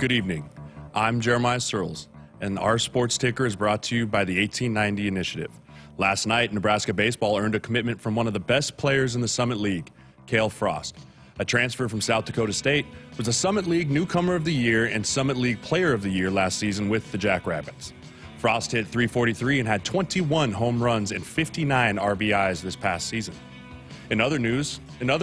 Good evening. I'm Jeremiah Sirles, and our sports ticker is brought to you by the 1890 Initiative. Last night, Nebraska baseball earned a commitment from one of the best players in the Summit League, Cale Frost. A transfer from South Dakota State, was a Summit League Newcomer of the Year and Summit League Player of the Year last season with the Jackrabbits. Frost hit .343 and had 21 home runs and 59 RBIs this past season. In other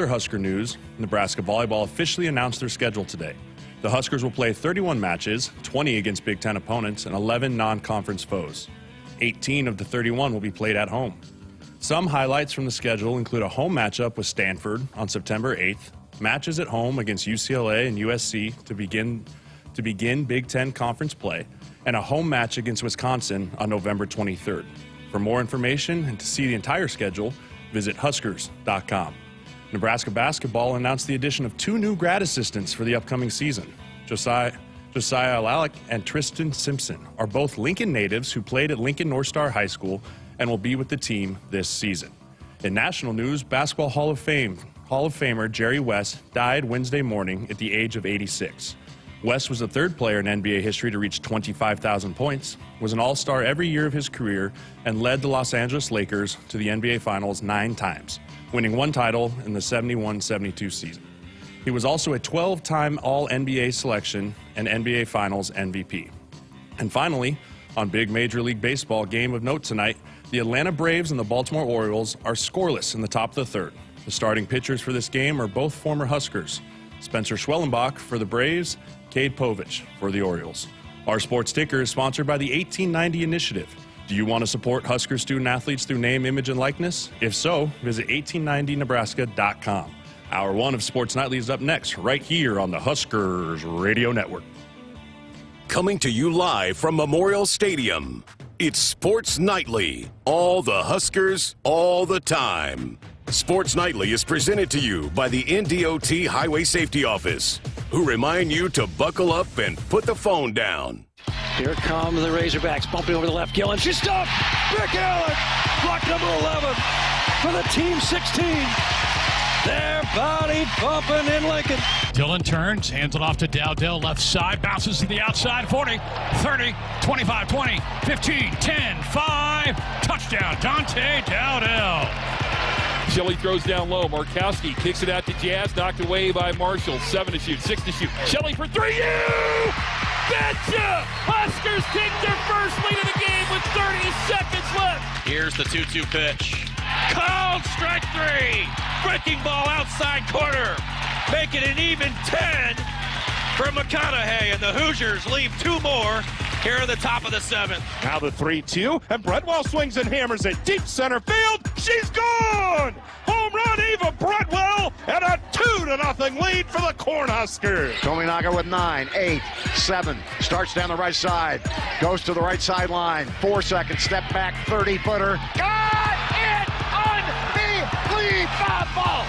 Husker news, Nebraska volleyball officially announced their schedule today. The Huskers will play 31 matches, 20 against Big Ten opponents, and 11 non-conference foes. 18 of the 31 will be played at home. Some highlights from the schedule include a home matchup with Stanford on September 8th, matches at home against UCLA and USC to begin Big Ten conference play, and a home match against Wisconsin on November 23rd. For more information and to see the entire schedule, visit Huskers.com. Nebraska basketball announced the addition of 2 new grad assistants for the upcoming season. Josiah Alalick and Tristan Simpson are both Lincoln natives who played at Lincoln North Star High School and will be with the team this season. In national news, Basketball Hall of Famer Jerry West died Wednesday morning at the age of 86. West was the 3rd player in NBA history to reach 25,000 points, was an All-Star every year of his career, and led the Los Angeles Lakers to the NBA Finals 9 times, winning 1 title in the 71-72 season. He was also a 12-time All-NBA selection and NBA Finals MVP. And finally, on big Major League Baseball game of note tonight, the Atlanta Braves and the Baltimore Orioles are scoreless in the top of the 3rd. The starting pitchers for this game are both former Huskers. Spencer Schwellenbach for the Braves, Cade Povich for the Orioles. Our sports ticker is sponsored by the 1890 Initiative. Do you want to support Husker student-athletes through name, image, and likeness? If so, visit 1890nebraska.com. Hour 1 of Sports Nightly is up next, right here on the Huskers Radio Network. Coming to you live from Memorial Stadium, it's Sports Nightly. All the Huskers, all the time. Sports Nightly is presented to you by the NDOT Highway Safety Office, who remind you to buckle up and put the phone down. Here come the Razorbacks, bumping over the left. Gillen, she's stopped. Rick Allen, block number 11 for the team 16. They're body bumping in Lincoln. Dillon turns, hands it off to Dowdell, left side, bounces to the outside, 40, 30, 25, 20, 15, 10, 5, touchdown, Dante Dowdell. Shelley throws down low. Markowski kicks it out to Jazz, knocked away by Marshall. 7 to shoot, 6 to shoot. Shelley for 3. You betcha! Huskers take their first lead of the game with 30 seconds left. Here's the 2-2 pitch. Called strike 3. Breaking ball outside corner. Make it an even 10 for McConaughey, and the Hoosiers leave 2 more here at the top of the 7th. Now the 3-2, and Bredwell swings and hammers it deep center field. She's gone! Home run, Eva Bredwell, and a 2-0 lead for the Cornhuskers. Tominaga with 9, 8, 7, starts down the right side, goes to the right sideline, 4 seconds, step back, 30-footer. Got it! Unbelievable!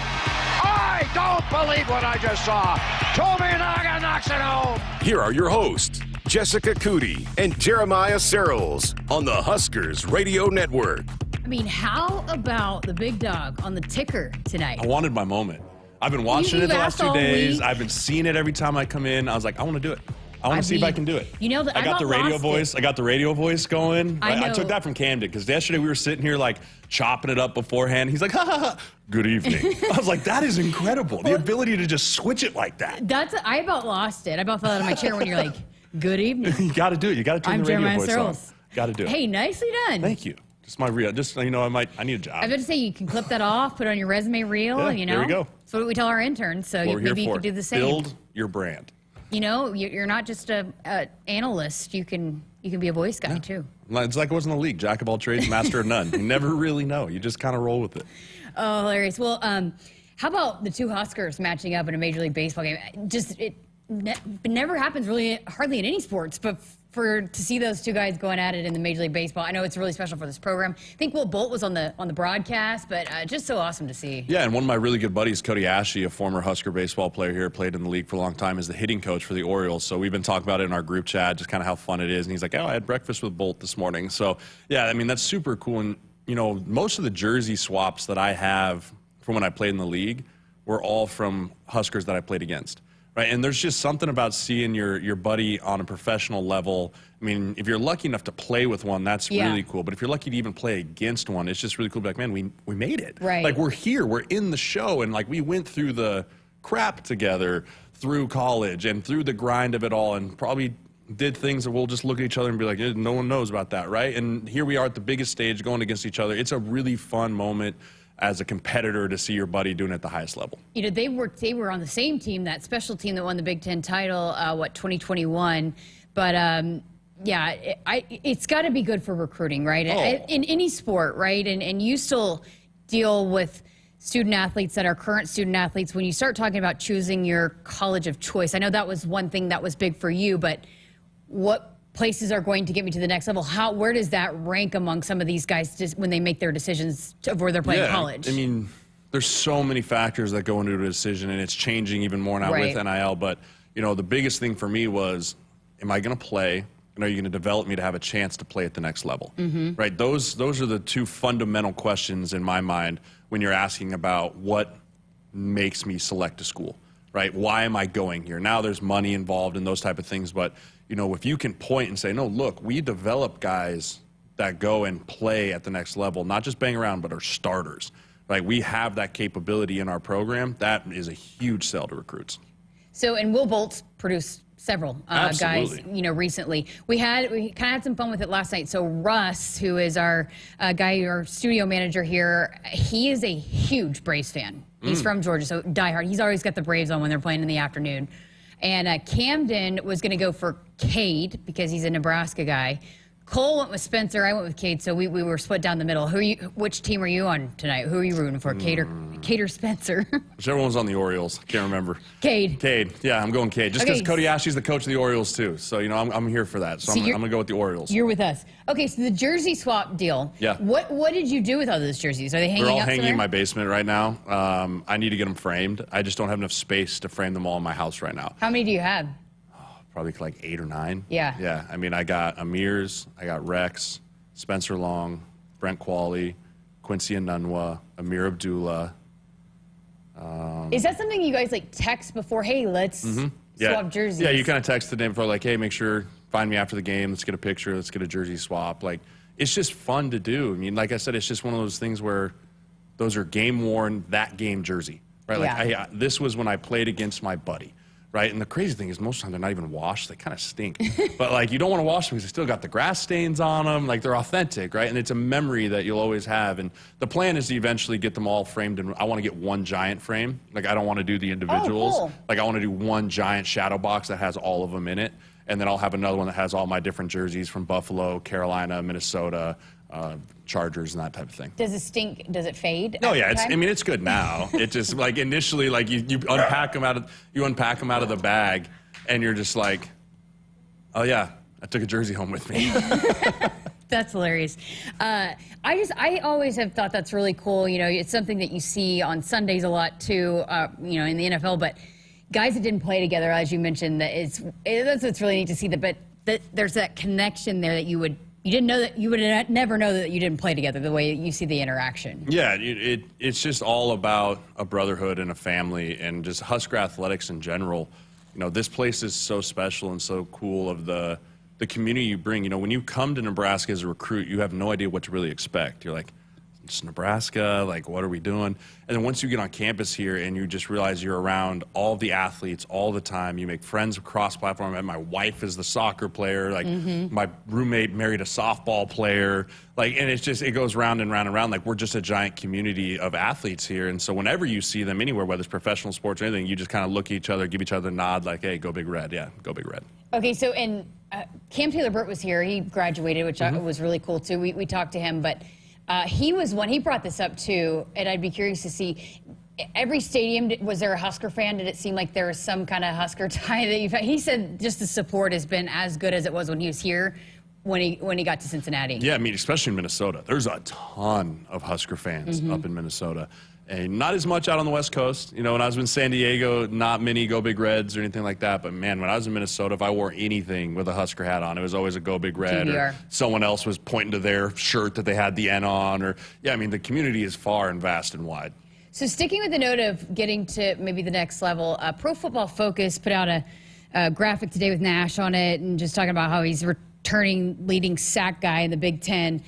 I don't believe what I just saw. Tominaga knocks it home. Here are your hosts, Jessica Coody and Jeremiah Sirles on the Huskers Radio Network. I mean, how about the big dog on the ticker tonight? I wanted my moment. I've been watching it the last 2 days. I've been seeing it every time I come in. I was like, I want to do it. I want to see if I can do it. You know, I got the radio voice. I got the radio voice going. I took that from Camden because yesterday we were sitting here like chopping it up beforehand. He's like, ha ha ha, good evening. I was like, that is incredible. The ability to just switch it like that. I about lost it. I about fell out of my chair when you're like, good evening. You got to do it. You got to turn the radio voice on. Got to do it. Hey, nicely done. Thank you. Just my real. Just I need a job. I was going to say you can clip that off, put it on your resume reel. Yeah, you know, there we go. That's what we tell our interns. So maybe you could do the same. Build your brand. You know, you're not just a analyst. You can be a voice guy too. It's like it was in the league. Jack of all trades, master of none. You never really know. You just kind of roll with it. Oh, hilarious. Well, how about the 2 Huskers matching up in a Major League Baseball game? It never happens really hardly in any sports, but to see those 2 guys going at it in the Major League Baseball, I know it's really special for this program. I think Will Bolt was on the broadcast, but just so awesome to see. Yeah, and one of my really good buddies, Coody, a former Husker baseball player here, played in the league for a long time, is the hitting coach for the Orioles. So we've been talking about it in our group chat, just kind of how fun it is. And he's like, oh, I had breakfast with Bolt this morning. So, yeah, I mean, that's super cool. And, you know, most of the jersey swaps that I have from when I played in the league were all from Huskers that I played against. right? And there's just something about seeing your buddy on a professional level. I mean, if you're lucky enough to play with one, that's really cool. But if you're lucky to even play against one, it's just really cool to be like, man, we made it. Right. Like, we're here. We're in the show. And, like, we went through the crap together through college and through the grind of it all, and probably did things that we'll just look at each other and be like, no one knows about that, right? And here we are at the biggest stage going against each other. It's a really fun moment as a competitor to see your buddy doing it at the highest level. You know, they were on the same team, that special team that won the Big Ten title, 2021. But yeah, it's got to be good for recruiting, right? In any sport, right? And you still deal with student athletes that are current student athletes. When you start talking about choosing your college of choice, I know that was one thing that was big for you, but what places are going to get me to the next level? Where does that rank among some of these guys just when they make their decisions of where they're playing college? I mean, there's so many factors that go into a decision, and it's changing even more now with NIL. But, you know, the biggest thing for me was, am I going to play? And are you going to develop me to have a chance to play at the next level? Right? Those are the two fundamental questions in my mind when you're asking about what makes me select a school, right? Why am I going here? Now there's money involved and those type of things, but you know, if you can point and say, no, look, we develop guys that go and play at the next level, not just bang around, but are starters, right? We have that capability in our program. That is a huge sell to recruits. So, and Will Bolt's produced several guys, you know, recently. We kind of had some fun with it last night. So Russ, who is our guy, our studio manager here, he is a huge Braves fan. He's from Georgia, so diehard. He's always got the Braves on when they're playing in the afternoon. And Camden was going to go for Cade because he's a Nebraska guy. Cole went with Spencer. I went with Cade, so we were split down the middle. Which team are you on tonight? Who are you rooting for, Cade or Spencer? Whichever one's on the Orioles. Can't remember. Cade. Yeah, I'm going Cade. Just because Cody Ashley's the coach of the Orioles, too. So, you know, I'm here for that. So I'm going to go with the Orioles. You're with us. Okay, so the jersey swap deal. Yeah. What did you do with all those jerseys? Are they hanging out? They're all hanging in my basement right now. I need to get them framed. I just don't have enough space to frame them all in my house right now. How many do you have? Probably like 8 or 9. Yeah. Yeah. I mean, I got Amir's, I got Rex, Spencer Long, Brent Qualley, Quincy Anunwa, Amir Abdullah. Is that something you guys like text before? Hey, let's swap jerseys. Yeah, you kind of text the day before, like, hey, make sure find me after the game. Let's get a picture. Let's get a jersey swap. Like, it's just fun to do. I mean, like I said, it's just one of those things where those are game worn, that game jersey, right? Like, this was when I played against my buddy. Right, and the crazy thing is most of the time they're not even washed. They kind of stink. But, like, you don't want to wash them because they still got the grass stains on them. Like, they're authentic, right? And it's a memory that you'll always have. And the plan is to eventually get them all framed. And I want to get one giant frame. Like, I don't want to do the individuals. Oh, cool. Like, I want to do one giant shadow box that has all of them in it. And then I'll have another one that has all my different jerseys from Buffalo, Carolina, Minnesota, Chargers, and that type of thing. Does it stink? Does it fade? Oh yeah, I mean, it's good now. It just, like, initially, like, you unpack them out of the bag, and you're just like, oh yeah, I took a jersey home with me. That's hilarious. I always have thought that's really cool. You know, it's something that you see on Sundays a lot too. You know, in the NFL, but guys that didn't play together, as you mentioned, that's what's really neat to see. But there's that connection there that you would never know that you didn't play together, the way you see the interaction. Yeah, it's just all about a brotherhood and a family and just Husker Athletics in general. You know, this place is so special and so cool of the community you bring. You know, when you come to Nebraska as a recruit, you have no idea what to really expect. You're like, it's Nebraska, like, what are we doing? And then once you get on campus here and you just realize you're around all the athletes all the time, you make friends across platform. And my wife is the soccer player, like my roommate married a softball player, like, and it's just, it goes round and round and round. Like, we're just a giant community of athletes here. And so whenever you see them anywhere, whether it's professional sports or anything, you just kind of look at each other, give each other a nod, like, hey, go Big Red. Yeah, go Big Red. Okay, so, and Cam Taylor-Britt was here. He graduated, which was really cool too. We talked to him, but he was one, he brought this up too, and I'd be curious to see, every stadium, was there a Husker fan? Did it seem like there was some kind of Husker tie that you've had? He said just the support has been as good as it was when he was here, when he got to Cincinnati. Yeah, I mean, especially in Minnesota. There's a ton of Husker fans up in Minnesota. And not as much out on the West Coast. You know, when I was in San Diego, not many Go Big Reds or anything like that. But, man, when I was in Minnesota, if I wore anything with a Husker hat on, it was always a Go Big Red. Or someone else was pointing to their shirt that they had the N on. Or, yeah, I mean, the community is far and vast and wide. So sticking with the note of getting to maybe the next level, Pro Football Focus put out a graphic today with Nash on it and just talking about how he's returning leading sack guy in the Big Ten.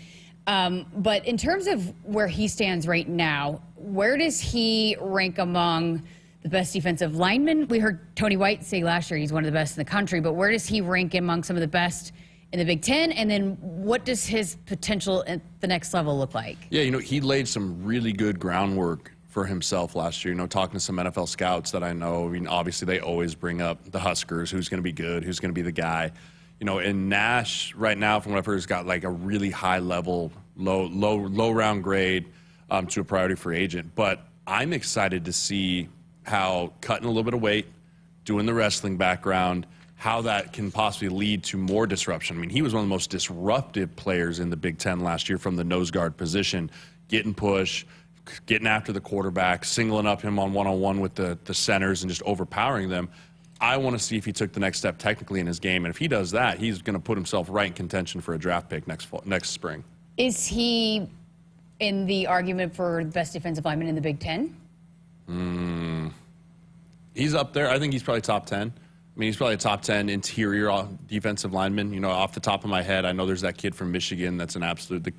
But in terms of where he stands right now, where does he rank among the best defensive linemen? We heard Tony White say last year he's one of the best in the country, but where does he rank among some of the best in the Big Ten? And then what does his potential at the next level look like? Yeah, he laid some really good groundwork for himself last year. Talking to some NFL scouts that I know, obviously they always bring up the Huskers, who's going to be good, who's going to be the guy. And Nash right now, from what I've heard, has got like a really high level, low round grade to a priority free agent. But I'm excited to see how cutting a little bit of weight, doing the wrestling background, how that can possibly lead to more disruption. He was one of the most disruptive players in the Big Ten last year from the nose guard position, getting push, getting after the quarterback, singling up him on one-on-one with the centers and just overpowering them. I want to see if he took the next step technically in his game. And if he does that, he's going to put himself right in contention for a draft pick next spring. Is he in the argument for the best defensive lineman in the Big Ten? He's up there. I think he's probably top 10. He's probably a top 10 interior defensive lineman. Off the top of my head, I know there's that kid from Michigan that's an absolute.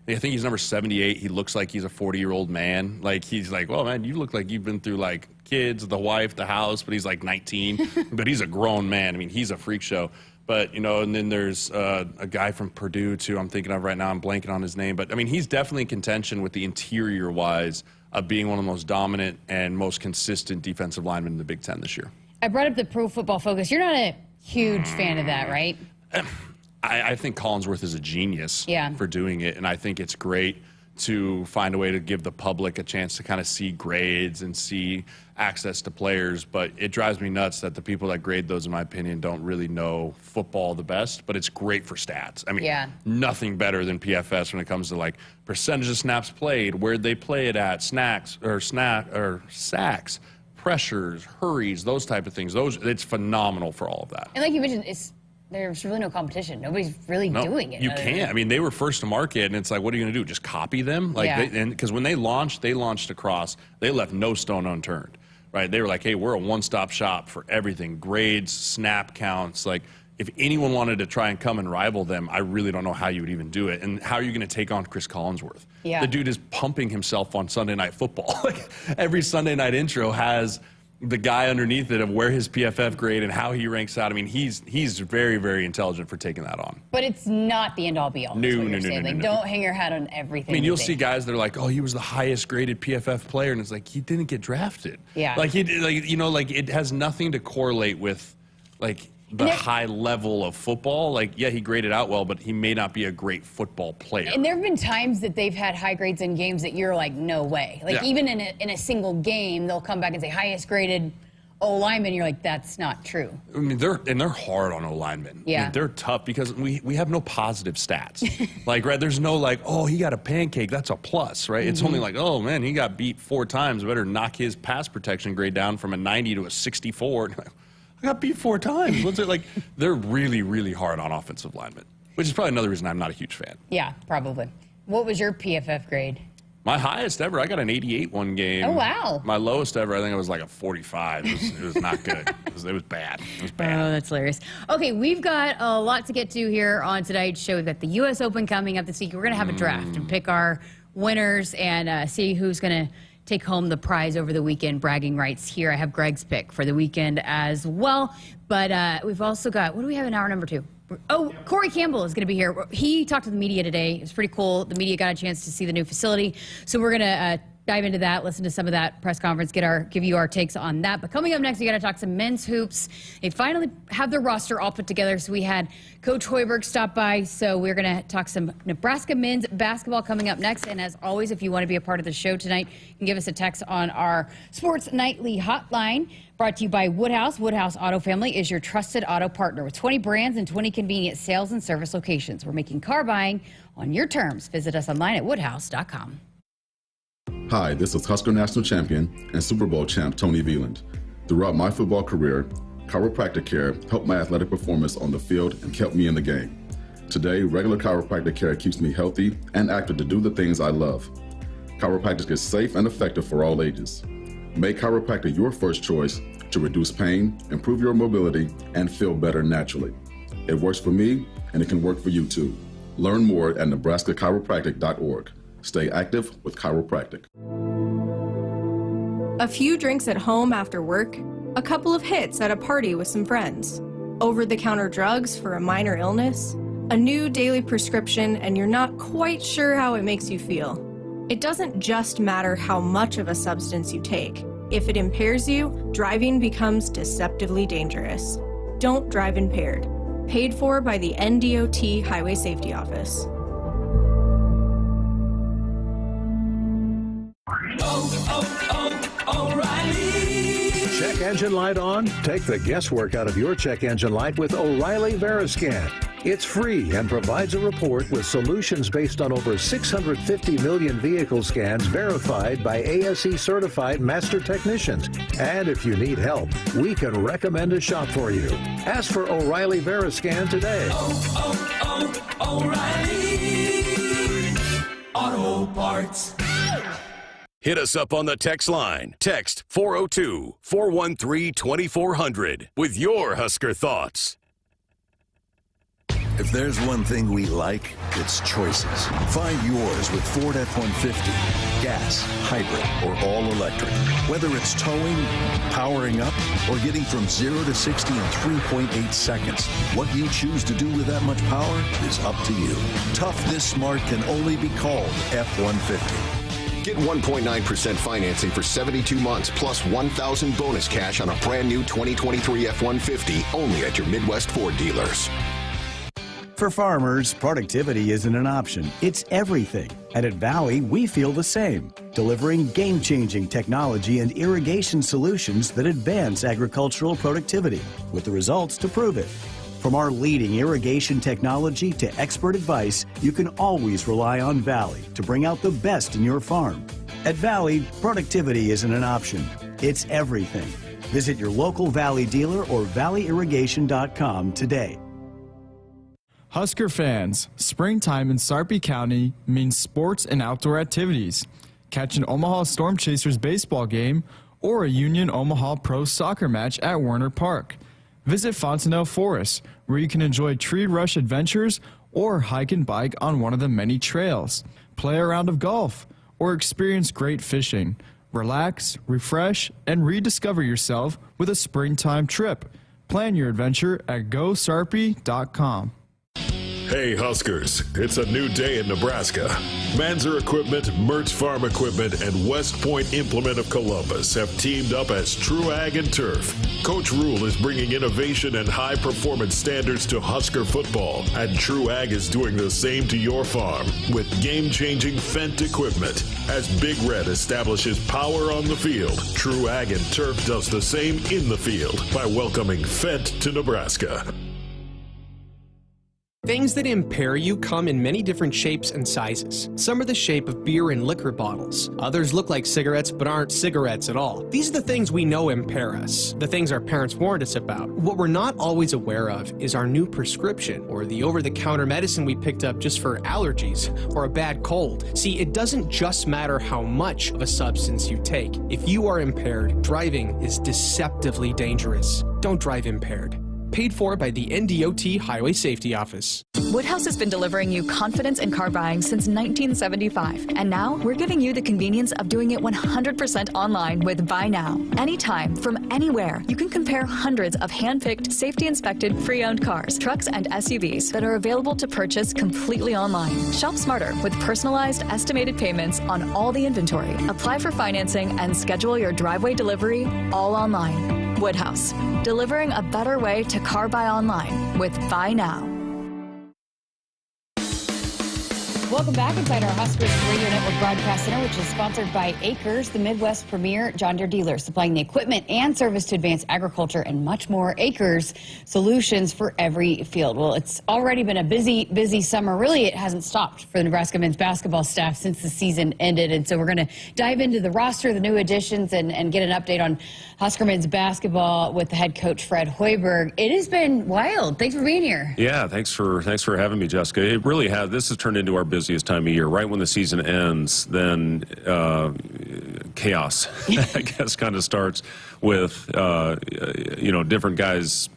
I think he's number 78. He looks like he's a 40-year-old man. He's like, well, man, you look like you've been through kids, the wife, the house, but he's 19. But he's a grown man. He's a freak show. But, and then there's a guy from Purdue, too, I'm thinking of right now. I'm blanking on his name. But, he's definitely in contention with the interior-wise of being one of the most dominant and most consistent defensive linemen in the Big Ten this year. I brought up the Pro Football Focus. You're not a huge fan of that, right? I think Collinsworth is a genius for doing it, and I think it's great to find a way to give the public a chance to kind of see grades and see access to players. But it drives me nuts that the people that grade those, in my opinion, don't really know football the best. But it's great for stats. Nothing better than PFS when it comes to percentage of snaps played, where'd they play it at, sacks, pressures, hurries, those type of things. It's phenomenal for all of that. And like you mentioned, there's really no competition. Nobody's really doing it. You can't. They were first to market, and it's what are you going to do? Just copy them? Because when they launched across. They left no stone unturned, right? They were like, hey, we're a one-stop shop for everything, grades, snap counts. If anyone wanted to try and come and rival them, I really don't know how you would even do it. And how are you going to take on Chris Collinsworth? Yeah. The dude is pumping himself on Sunday Night Football. Every Sunday night intro has the guy underneath it of where his PFF grade and how he ranks out. He's very, very intelligent for taking that on. But it's not the end-all be-all. No. Don't hang your hat on everything. You'll see guys that are like, oh, he was the highest graded PFF player, and it's he didn't get drafted. Yeah. It has nothing to correlate with the high level of football. He graded out well, but he may not be a great football player. And there have been times that they've had high grades in games that you're no way. Even in a single game, they'll come back and say highest graded O-lineman. You're that's not true. They're hard on O-linemen. Yeah. They're tough because we have no positive stats. Right, there's no oh, he got a pancake, that's a plus, right? Mm-hmm. It's only oh man, he got beat 4 times. Better knock his pass protection grade down from a 90 to a 64. I got beat 4 times. What's it They're really, really hard on offensive linemen, which is probably another reason I'm not a huge fan. Yeah, probably. What was your PFF grade? My highest ever, I got an 88 one game. Oh, wow. My lowest ever, I think it was a 45. It was not good. It was bad. It was bad. Oh, that's hilarious. Okay, we've got a lot to get to here on tonight's show. We've got the U.S. Open coming up this week. We're going to have a draft and pick our winners and see who's going to take home the prize over the weekend, bragging rights here. I have Greg's pick for the weekend as well. But we've also got, what do we have in hour number 2? Oh, Corey Campbell is going to be here. He talked to the media today. It was pretty cool. The media got a chance to see the new facility. So we're going to dive into that, listen to some of that press conference, give you our takes on that. But coming up next, we got to talk some men's hoops. They finally have their roster all put together. So we had Coach Hoiberg stop by. So we're going to talk some Nebraska men's basketball coming up next. And as always, if you want to be a part of the show tonight, you can give us a text on our Sports Nightly hotline. Brought to you by Woodhouse. Woodhouse Auto Family is your trusted auto partner with 20 brands and 20 convenient sales and service locations. We're making car buying on your terms. Visit us online at woodhouse.com. Hi, this is Husker National Champion and Super Bowl champ Tony Veland. Throughout my football career, chiropractic care helped my athletic performance on the field and kept me in the game. Today, regular chiropractic care keeps me healthy and active to do the things I love. Chiropractic is safe and effective for all ages. Make chiropractic your first choice to reduce pain, improve your mobility, and feel better naturally. It works for me, and it can work for you too. Learn more at nebraska-chiropractic.org. Stay active with chiropractic. A few drinks at home after work, a couple of hits at a party with some friends, over-the-counter drugs for a minor illness, a new daily prescription, and you're not quite sure how it makes you feel. It doesn't just matter how much of a substance you take. If it impairs you, driving becomes deceptively dangerous. Don't drive impaired. Paid for by the NDOT Highway Safety Office. O'Reilly. Check engine light on? Take the guesswork out of your check engine light with O'Reilly Veriscan. It's free and provides a report with solutions based on over 650 million vehicle scans verified by ASE certified master technicians. And if you need help, we can recommend a shop for you. Ask for O'Reilly Veriscan today. O'Reilly Auto Parts. Hit us up on the text line. Text 402-413-2400 with your Husker thoughts. If there's one thing we like, it's choices. Find yours with Ford F-150. Gas, hybrid, or all-electric. Whether it's towing, powering up, or getting from 0 to 60 in 3.8 seconds, what you choose to do with that much power is up to you. Tough this smart can only be called F-150. Get 1.9% financing for 72 months plus $1,000 bonus cash on a brand new 2023 F-150 only at your Midwest Ford dealers. For farmers, productivity isn't an option, it's everything. And at Valley, we feel the same, delivering game-changing technology and irrigation solutions that advance agricultural productivity, with the results to prove it. From our leading irrigation technology to expert advice, you can always rely on Valley to bring out the best in your farm. At Valley, productivity isn't an option, it's everything. Visit your local Valley dealer or valleyirrigation.com today. Husker fans, springtime in Sarpy County means sports and outdoor activities. Catch an Omaha Storm Chasers baseball game or a Union Omaha Pro soccer match at Werner Park. Visit Fontenelle Forest, where you can enjoy tree rush adventures or hike and bike on one of the many trails. Play a round of golf or experience great fishing. Relax, refresh, and rediscover yourself with a springtime trip. Plan your adventure at GoSarpy.com. Hey Huskers, it's a new day in Nebraska. Manzer Equipment, Mertz Farm Equipment, and West Point Implement of Columbus have teamed up as True Ag and Turf. Coach Rule is bringing innovation and high-performance standards to Husker football, and True Ag is doing the same to your farm with game-changing Fendt equipment. As Big Red establishes power on the field, True Ag and Turf does the same in the field by welcoming Fendt to Nebraska. Things that impair you come in many different shapes and sizes. Some are the shape of beer and liquor bottles. Others look like cigarettes but aren't cigarettes at all. These are the things we know impair us, the things our parents warned us about. What we're not always aware of is our new prescription or the over-the-counter medicine we picked up just for allergies or a bad cold. See, it doesn't just matter how much of a substance you take. If you are impaired, driving is deceptively dangerous. Don't drive impaired. Paid for by the NDOT Highway Safety Office. Woodhouse has been delivering you confidence in car buying since 1975. And now we're giving you the convenience of doing it 100% online with Buy Now. Anytime, from anywhere, you can compare hundreds of hand-picked, safety-inspected, pre-owned cars, trucks, and SUVs that are available to purchase completely online. Shop smarter with personalized, estimated payments on all the inventory. Apply for financing and schedule your driveway delivery all online. Woodhouse, delivering a better way to car buy online with Buy Now. Welcome back inside our Huskers Radio Network Broadcast Center, which is sponsored by Akrs, the Midwest premier John Deere dealer, supplying the equipment and service to advance agriculture and much more. Akrs, solutions for every field. Well, it's already been a busy summer. Really, it hasn't stopped for the Nebraska men's basketball staff since the season ended. And so we're going to dive into the roster, the new additions, and get an update on Husker men's basketball with the head coach, Fred Hoiberg. It has been wild. Thanks for being here. Yeah, thanks for having me, Jessica. It really has. This has turned into our busiest time of year. Right when the season ends, then chaos, I guess, kind of starts with, different guys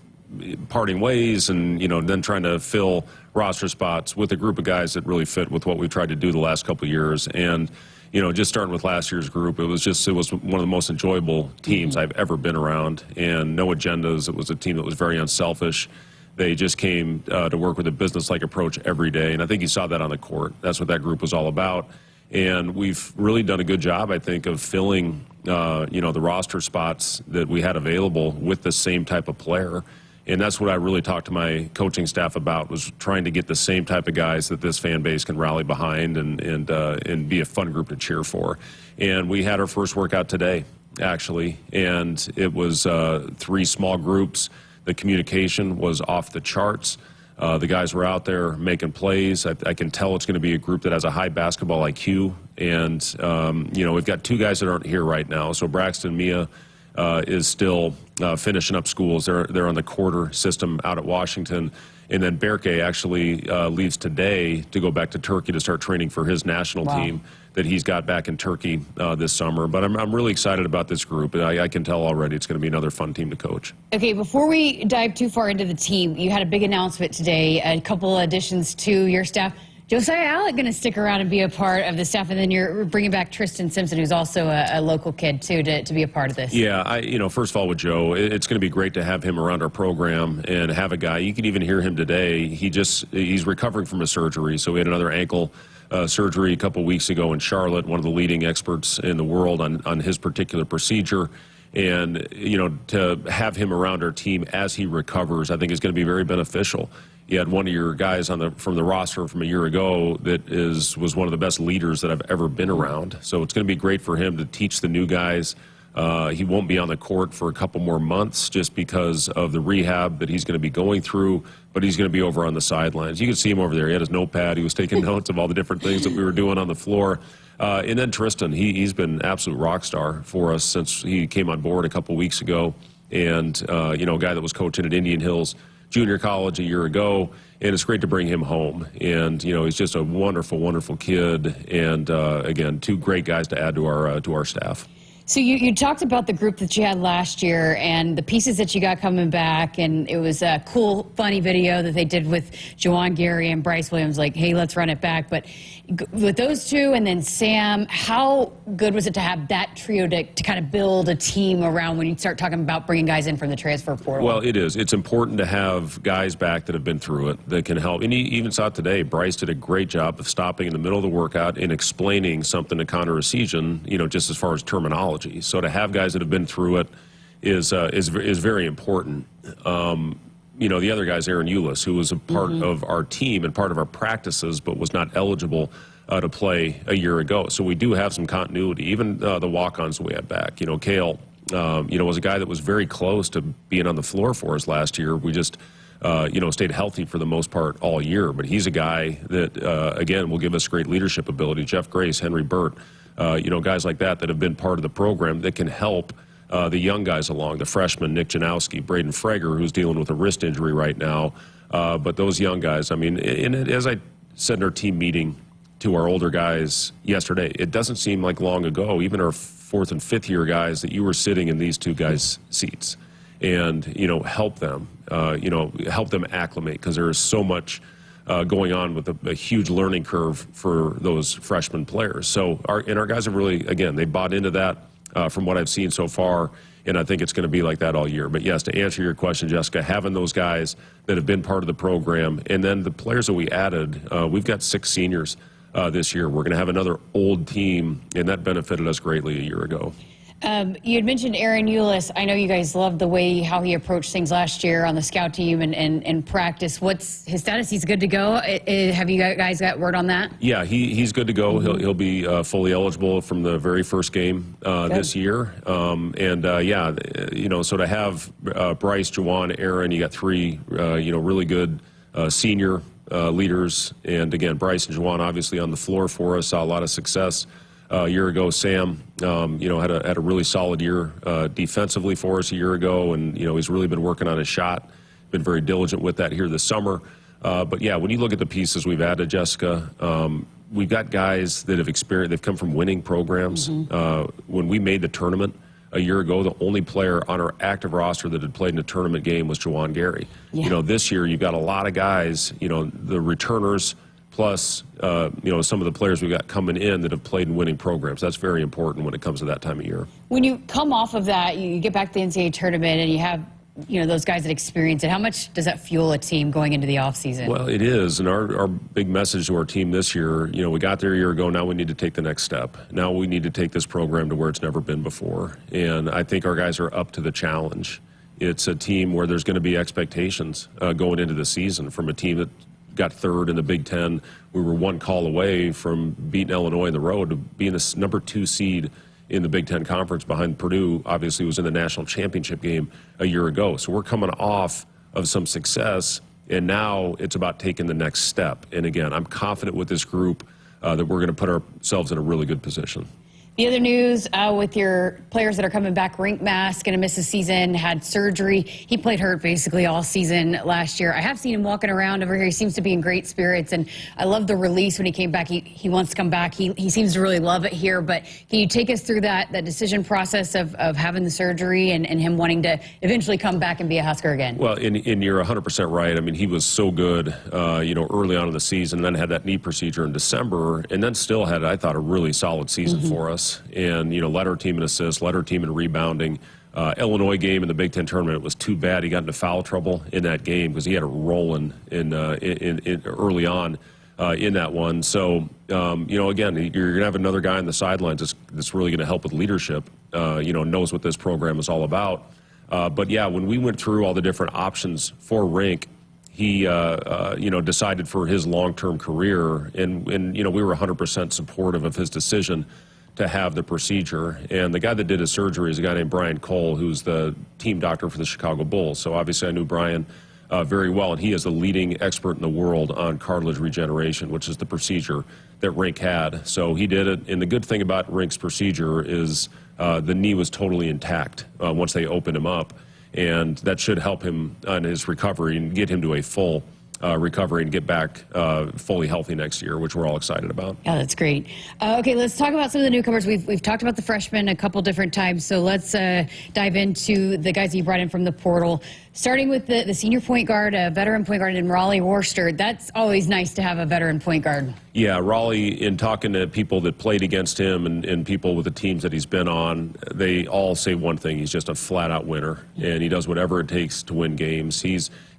parting ways and, then trying to fill roster spots with a group of guys that really fit with what we've tried to do the last couple of years. And, just starting with last year's group, it was one of the most enjoyable teams I've ever been around, and no agendas. It was a team that was very unselfish. They just came to work with a business-like approach every day, and I think you saw that on the court. That's what that group was all about. And we've really done a good job, I think, of filling, the roster spots that we had available with the same type of player. And that's what I really talked to my coaching staff about, was trying to get the same type of guys that this fan base can rally behind and be a fun group to cheer for. And we had our first workout today, actually, and it was 3 small groups. The communication was off the charts. The guys were out there making plays. I can tell it's going to be a group that has a high basketball IQ. And, we've got 2 guys that aren't here right now. So Braxton Mia is still finishing up schools. They're on the quarter system out at Washington. And then Berke actually leaves today to go back to Turkey to start training for his national team that he's got back in Turkey this summer. But I'm really excited about this group. I can tell already it's going to be another fun team to coach. Okay, before we dive too far into the team, you had a big announcement today, a couple additions to your staff. Josiah Alec going to stick around and be a part of the staff, and then you're bringing back Tristan Simpson, who's also a local kid, too, to be a part of this. Yeah, first of all, with Joe, it's going to be great to have him around our program and have a guy. You can even hear him today. He's recovering from a surgery, so we had another ankle surgery a couple weeks ago in Charlotte, one of the leading experts in the world on his particular procedure. And, to have him around our team as he recovers, I think is going to be very beneficial. You had one of your guys from the roster from a year ago that was one of the best leaders that I've ever been around. So it's going to be great for him to teach the new guys. He won't be on the court for a couple more months just because of the rehab that he's going to be going through, but he's going to be over on the sidelines. You can see him over there. He had his notepad. He was taking notes of all the different things that we were doing on the floor. And then Tristan, he's been an absolute rock star for us since he came on board a couple weeks ago. And, a guy that was coaching at Indian Hills Junior College a year ago, and it's great to bring him home. And, he's just a wonderful, wonderful kid. And, again, 2 great guys to add to our staff. So you talked about the group that you had last year and the pieces that you got coming back, and it was a cool, funny video that they did with Juwan Gary and Bryce Williams, like, hey, let's run it back. But with those 2 and then Sam, how good was it to have that trio to kind of build a team around when you start talking about bringing guys in from the transfer portal? Well, it is. It's important to have guys back that have been through it that can help. And you even saw today, Bryce did a great job of stopping in the middle of the workout and explaining something to Connor Essegian, just as far as terminology. So to have guys that have been through it is very important. The other guy's Aaron Eulis, who was a part of our team and part of our practices, but was not eligible to play a year ago. So we do have some continuity. Even the walk-ons we had back. Kale, was a guy that was very close to being on the floor for us last year. We just, stayed healthy for the most part all year. But he's a guy that, again, will give us great leadership ability. Jeff Grace, Henry Burt, guys like that have been part of the program that can help the young guys along, the freshmen, Nick Janowski, Braden Frager, who's dealing with a wrist injury right now. But those young guys, as I said in our team meeting to our older guys yesterday, it doesn't seem like long ago, even our 4th and 5th year guys, that you were sitting in these 2 guys' seats and, help them acclimate, because there is so much going on with a huge learning curve for those freshman players. So our guys have really, again, they bought into that from what I've seen so far, and I think it's going to be like that all year. But yes, to answer your question, Jessica, having those guys that have been part of the program, and then the players that we added, we've got 6 seniors this year. We're going to have another old team, and that benefited us greatly a year ago. You had mentioned Aaron Eulis. I know you guys loved the way how he approached things last year on the scout team and practice. What's his status? He's good to go. Have you guys got word on that? Yeah, he's good to go. He'll be fully eligible from the very first game this year. So to have Bryce, Juwan, Aaron, you got 3 really good senior leaders, and again, Bryce and Juwan obviously on the floor for us, saw a lot of success. A year ago, Sam, had a really solid year defensively for us a year ago, and he's really been working on his shot, been very diligent with that here this summer. But yeah, when you look at the pieces we've added, Jessica, we've got guys that have experienced, they've come from winning programs. When we made the tournament a year ago, the only player on our active roster that had played in a tournament game was Juwan Gary. This year you've got a lot of guys, the returners, plus, some of the players we got coming in that have played in winning programs. That's very important when it comes to that time of year. When you come off of that, you get back to the NCAA tournament and you have, those guys that experience it. How much does that fuel a team going into the offseason? Well, it is. And our big message to our team this year, we got there a year ago. Now we need to take the next step. Now we need to take this program to where it's never been before. And I think our guys are up to the challenge. It's a team where there's going to be expectations going into the season from a team that got third in the Big Ten. We were one call away from beating Illinois on the road to being the number 2 seed in the Big Ten Conference behind Purdue. Obviously was in the national championship game a year ago. So we're coming off of some success, and now it's about taking the next step. And again, I'm confident with this group that we're going to put ourselves in a really good position. The other news with your players that are coming back, Rink Mass, going to miss the season, had surgery. He played hurt basically all season last year. I have seen him walking around over here. He seems to be in great spirits, and I love the release when he came back. He wants to come back. He seems to really love it here, but can you take us through that decision process of having the surgery and him wanting to eventually come back and be a Husker again? Well, and you're 100% right. I mean, he was so good, early on in the season, and then had that knee procedure in December, and then still had, I thought, a really solid season for us. And, led our team in assists, led our team in rebounding. Illinois game in the Big Ten tournament, it was too bad he got into foul trouble in that game because he had it rolling in early on in that one. So, again, you're going to have another guy on the sidelines that's really going to help with leadership, knows what this program is all about. But, yeah, when we went through all the different options for Rink, he, decided for his long-term career, and we were 100% supportive of his decision to have the procedure. And the guy that did his surgery is a guy named Brian Cole, who's the team doctor for the Chicago Bulls. So obviously I knew Brian very well, and he is the leading expert in the world on cartilage regeneration, which is the procedure that Rink had. So he did it, and the good thing about Rink's procedure is the knee was totally intact once they opened him up, and that should help him on his recovery and get him to a full recovery and get back fully healthy next year, which we're all excited about. Yeah, that's great. Okay, let's talk about some of the newcomers. We've talked about the freshmen a couple different times, so let's dive into the guys that you brought in from the portal. Starting with the senior point guard, a veteran point guard in Raleigh Worcester. That's always nice to have a veteran point guard. Yeah, Raleigh, in talking to people that played against him and people with the teams that he's been on, they all say one thing: he's just a flat-out winner, and he does whatever it takes to win games.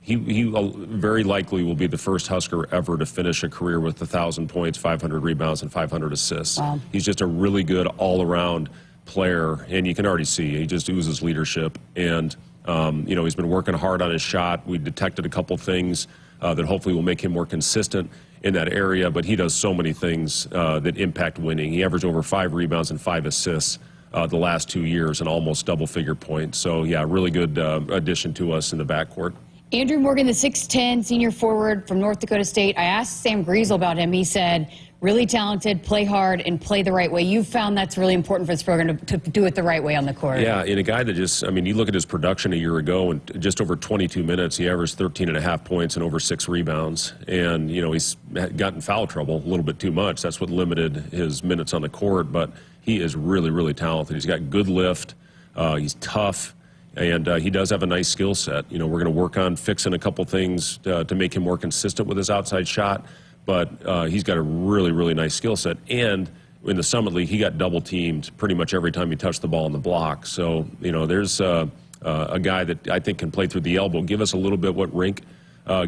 He very likely will be the first Husker ever to finish a career with 1,000 points, 500 rebounds, and 500 assists. Wow. He's just a really good all-around player, and you can already see he just oozes leadership. And he's been working hard on his shot. We detected a couple things that hopefully will make him more consistent in that area, but he does so many things that impact winning. He averaged over 5 rebounds and 5 assists the last 2 years and almost double-figure points. So, yeah, really good addition to us in the backcourt. Andrew Morgan, the 6'10", senior forward from North Dakota State. I asked Sam Griesel about him. He said, really talented, play hard, and play the right way. You've found that's really important for this program to do it the right way on the court. Yeah, and a guy that you look at his production a year ago, and just over 22 minutes, he averaged 13.5 points and over 6 rebounds. And, he's gotten foul trouble a little bit too much. That's what limited his minutes on the court. But he is really, really talented. He's got good lift. He's tough. And he does have a nice skill set. We're going to work on fixing a couple things to make him more consistent with his outside shot. But he's got a really, really nice skill set. And in the Summit League, he got double-teamed pretty much every time he touched the ball in the block. So, there's a guy that I think can play through the elbow, give us a little bit what Rink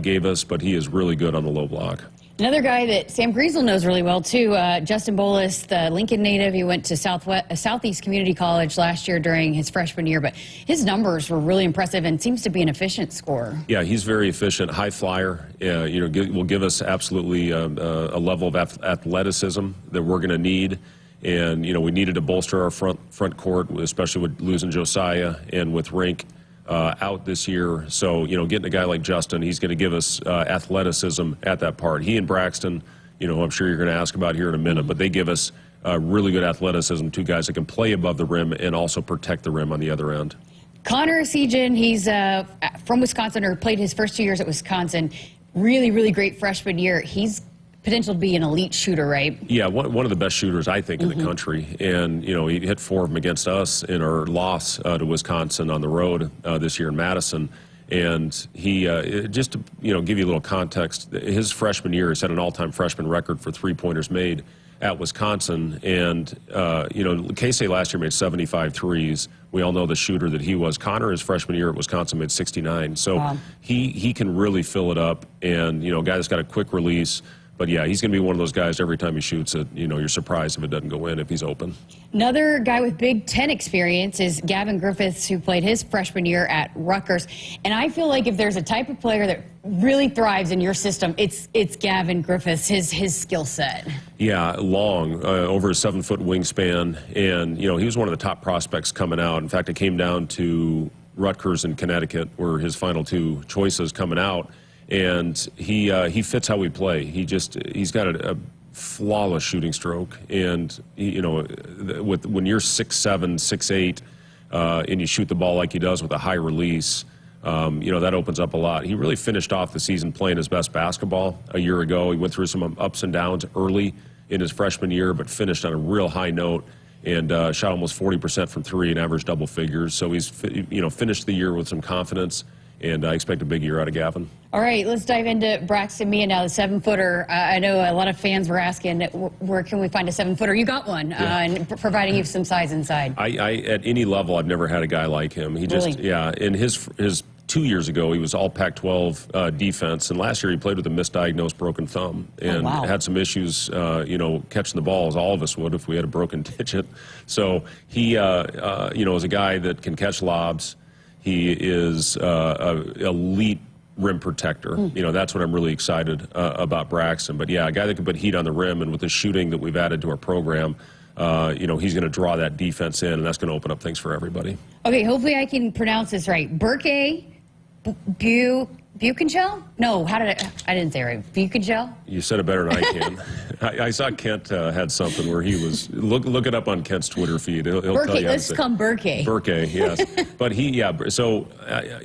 gave us, but he is really good on the low block. Another guy that Sam Griesel knows really well, too, Justin Bolus, the Lincoln native. He went to Southeast Community College last year during his freshman year, but his numbers were really impressive and seems to be an efficient scorer. Yeah, he's very efficient, high flyer. Will give us absolutely a level of athleticism that we're going to need. And, we needed to bolster our front court, especially with losing Josiah and with Rink out this year. So, getting a guy like Justin, he's going to give us athleticism at that part. He and Braxton, I'm sure you're going to ask about here in a minute, but they give us really good athleticism, 2 guys that can play above the rim and also protect the rim on the other end. Connor Sejan, he's from Wisconsin, or played his first 2 years at Wisconsin. really, really great freshman year. He's potential to be an elite shooter, right? Yeah, one of the best shooters, I think, in the country. And, you know, he hit 4 of them against us in our loss to Wisconsin on the road this year in Madison. And he, just to, you know, give you a little context, his freshman year, he set an all-time freshman record for three-pointers made at Wisconsin. And, you know, Casey last year made 75 threes. We all know the shooter that he was. Connor, his freshman year at Wisconsin, made 69. So he can really fill it up. And, you know, a guy that's got a quick release. But, yeah, he's going to be one of those guys every time he shoots it, you know, you're surprised if it doesn't go in if he's open. Another guy with Big Ten experience is Gavin Griffiths, who played his freshman year at Rutgers. And I feel like if there's a type of player that really thrives in your system, it's Gavin Griffiths, his skill set. Yeah, long, over a 7-foot wingspan. And, you know, he was one of the top prospects coming out. In fact, it came down to Rutgers and Connecticut were his final 2 choices coming out. And he fits how we play. He's got a flawless shooting stroke. And, you know, when you're 6'7", 6'8", and you shoot the ball like he does with a high release, you know, that opens up a lot. He really finished off the season playing his best basketball a year ago. He went through some ups and downs early in his freshman year, but finished on a real high note and shot almost 40% from 3 and averaged double figures. So he's, you know, finished the year with some confidence. And I expect a big year out of Gavin. All right, let's dive into Braxton Mia now, the 7-footer. I know a lot of fans were asking, where can we find a 7-footer? You got one, and providing you some size inside. I at any level, I've never had a guy like him. He just, in his 2 years ago, he was all Pac-12 defense, and last year he played with a misdiagnosed broken thumb and had some issues, you know, catching the ball, as all of us would if we had a broken digit. So he, you know, is a guy that can catch lobs. He is an elite rim protector. You know, that's what I'm really excited about Braxton. But, yeah, a guy that can put heat on the rim, and with the shooting that we've added to our program, you know, he's going to draw that defense in, and that's going to open up things for everybody. Okay, hopefully I can pronounce this right. Burke Buchenschel? No, I didn't say it right. Buchenschel? You said it better than I can. I saw Kent had something where he was, look it up on Kent's Twitter feed. He'll Burke, tell you. let's call him Burke. Burke, yes. But so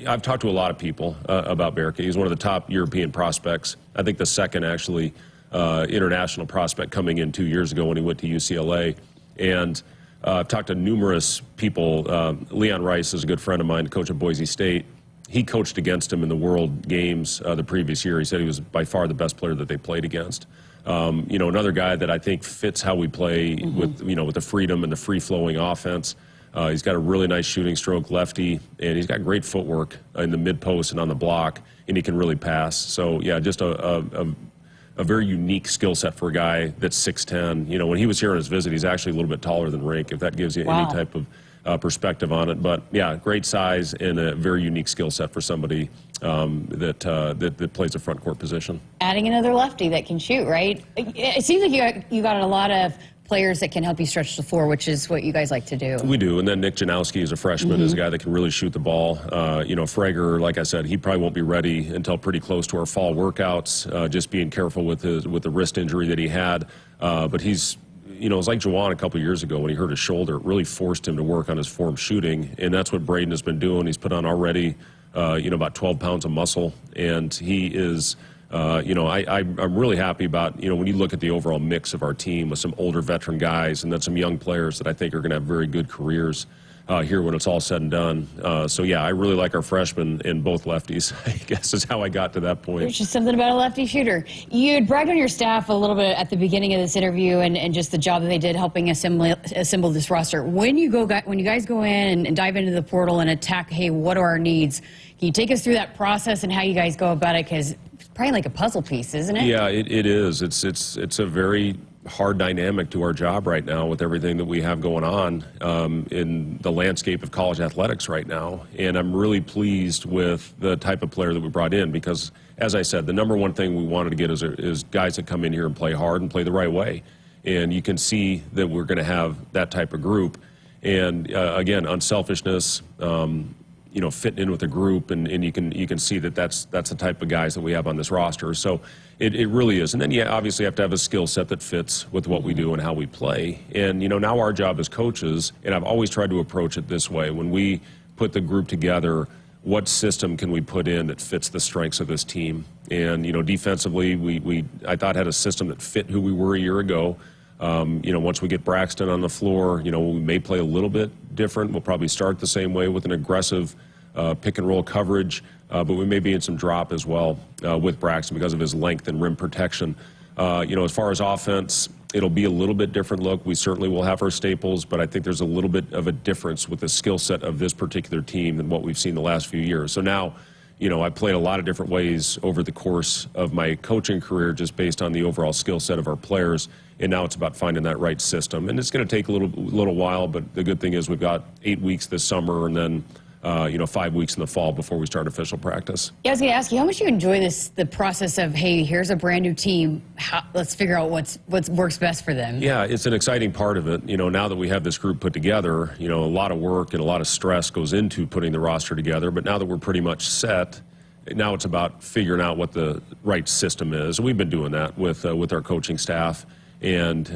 I've talked to a lot of people about Burke. He's one of the top European prospects. I think the second, actually, international prospect coming in 2 years ago when he went to UCLA. And I've talked to numerous people. Leon Rice is a good friend of mine, coach at Boise State. He coached against him in the World Games the previous year. He said he was by far the best player that they played against. You know, another guy that I think fits how we play with, you know, with the freedom and the free-flowing offense. He's got a really nice shooting stroke, lefty, and he's got great footwork in the mid-post and on the block, and he can really pass. So, yeah, just a very unique skill set for a guy that's 6'10". You know, when he was here on his visit, he's actually a little bit taller than Rink, if that gives you any type of perspective on it. But, yeah, great size and a very unique skill set for somebody that plays a front court position. Adding another lefty that can shoot, right? It seems like you got a lot of players that can help you stretch the floor, which is what you guys like to do. We do. And then Nick Janowski is a freshman, is a guy that can really shoot the ball. You know, Frager, like I said, he probably won't be ready until pretty close to our fall workouts, just being careful with the wrist injury that he had. But he's, you know, it's like Juwan a couple years ago when he hurt his shoulder. It really forced him to work on his form shooting, and that's what Braden has been doing. He's put on already, you know, about 12 pounds of muscle, and he is, you know, I'm really happy about, you know, when you look at the overall mix of our team with some older veteran guys and then some young players that I think are going to have very good careers here when it's all said and done. So, yeah, I really like our freshmen in both lefties, I guess is how I got to that point. There's just something about a lefty shooter. You had bragged on your staff a little bit at the beginning of this interview and just the job that they did helping assemble this roster. When you guys go in and dive into the portal and attack, hey, what are our needs? Can you take us through that process and how you guys go about it? Because it's probably like a puzzle piece, isn't it? Yeah, it is. It's a very hard dynamic to our job right now with everything that we have going on in the landscape of college athletics right now. And I'm really pleased with the type of player that we brought in because, as I said, the number one thing we wanted to get is guys that come in here and play hard and play the right way. And you can see that we're going to have that type of group. And, again, unselfishness, you know, fitting in with a group, and you can see that that's the type of guys that we have on this roster. So it really is. And then you obviously have to have a skill set that fits with what we do and how we play. And, you know, now our job as coaches, and I've always tried to approach it this way, when we put the group together, what system can we put in that fits the strengths of this team. And, defensively, I thought had a system that fit who we were a year ago. Once we get Braxton on the floor, we may play a little bit different. We'll probably start the same way with an aggressive pick and roll coverage, but we may be in some drop as well with Braxton because of his length and rim protection. As far as offense, it'll be a little bit different look. We certainly will have our staples, but I think there's a little bit of a difference with the skill set of this particular team than what we've seen the last few years. So now, I played a lot of different ways over the course of my coaching career just based on the overall skill set of our players, and now it's about finding that right system. And it's going to take a little while, but the good thing is we've got 8 weeks this summer and then 5 weeks in the fall before we start official practice. Yeah, I was going to ask you, how much do you enjoy the process of, hey, here's a brand new team, let's figure out what works best for them? Yeah, it's an exciting part of it. Now that we have this group put together, a lot of work and a lot of stress goes into putting the roster together, but now that we're pretty much set, now it's about figuring out what the right system is. We've been doing that with our coaching staff and,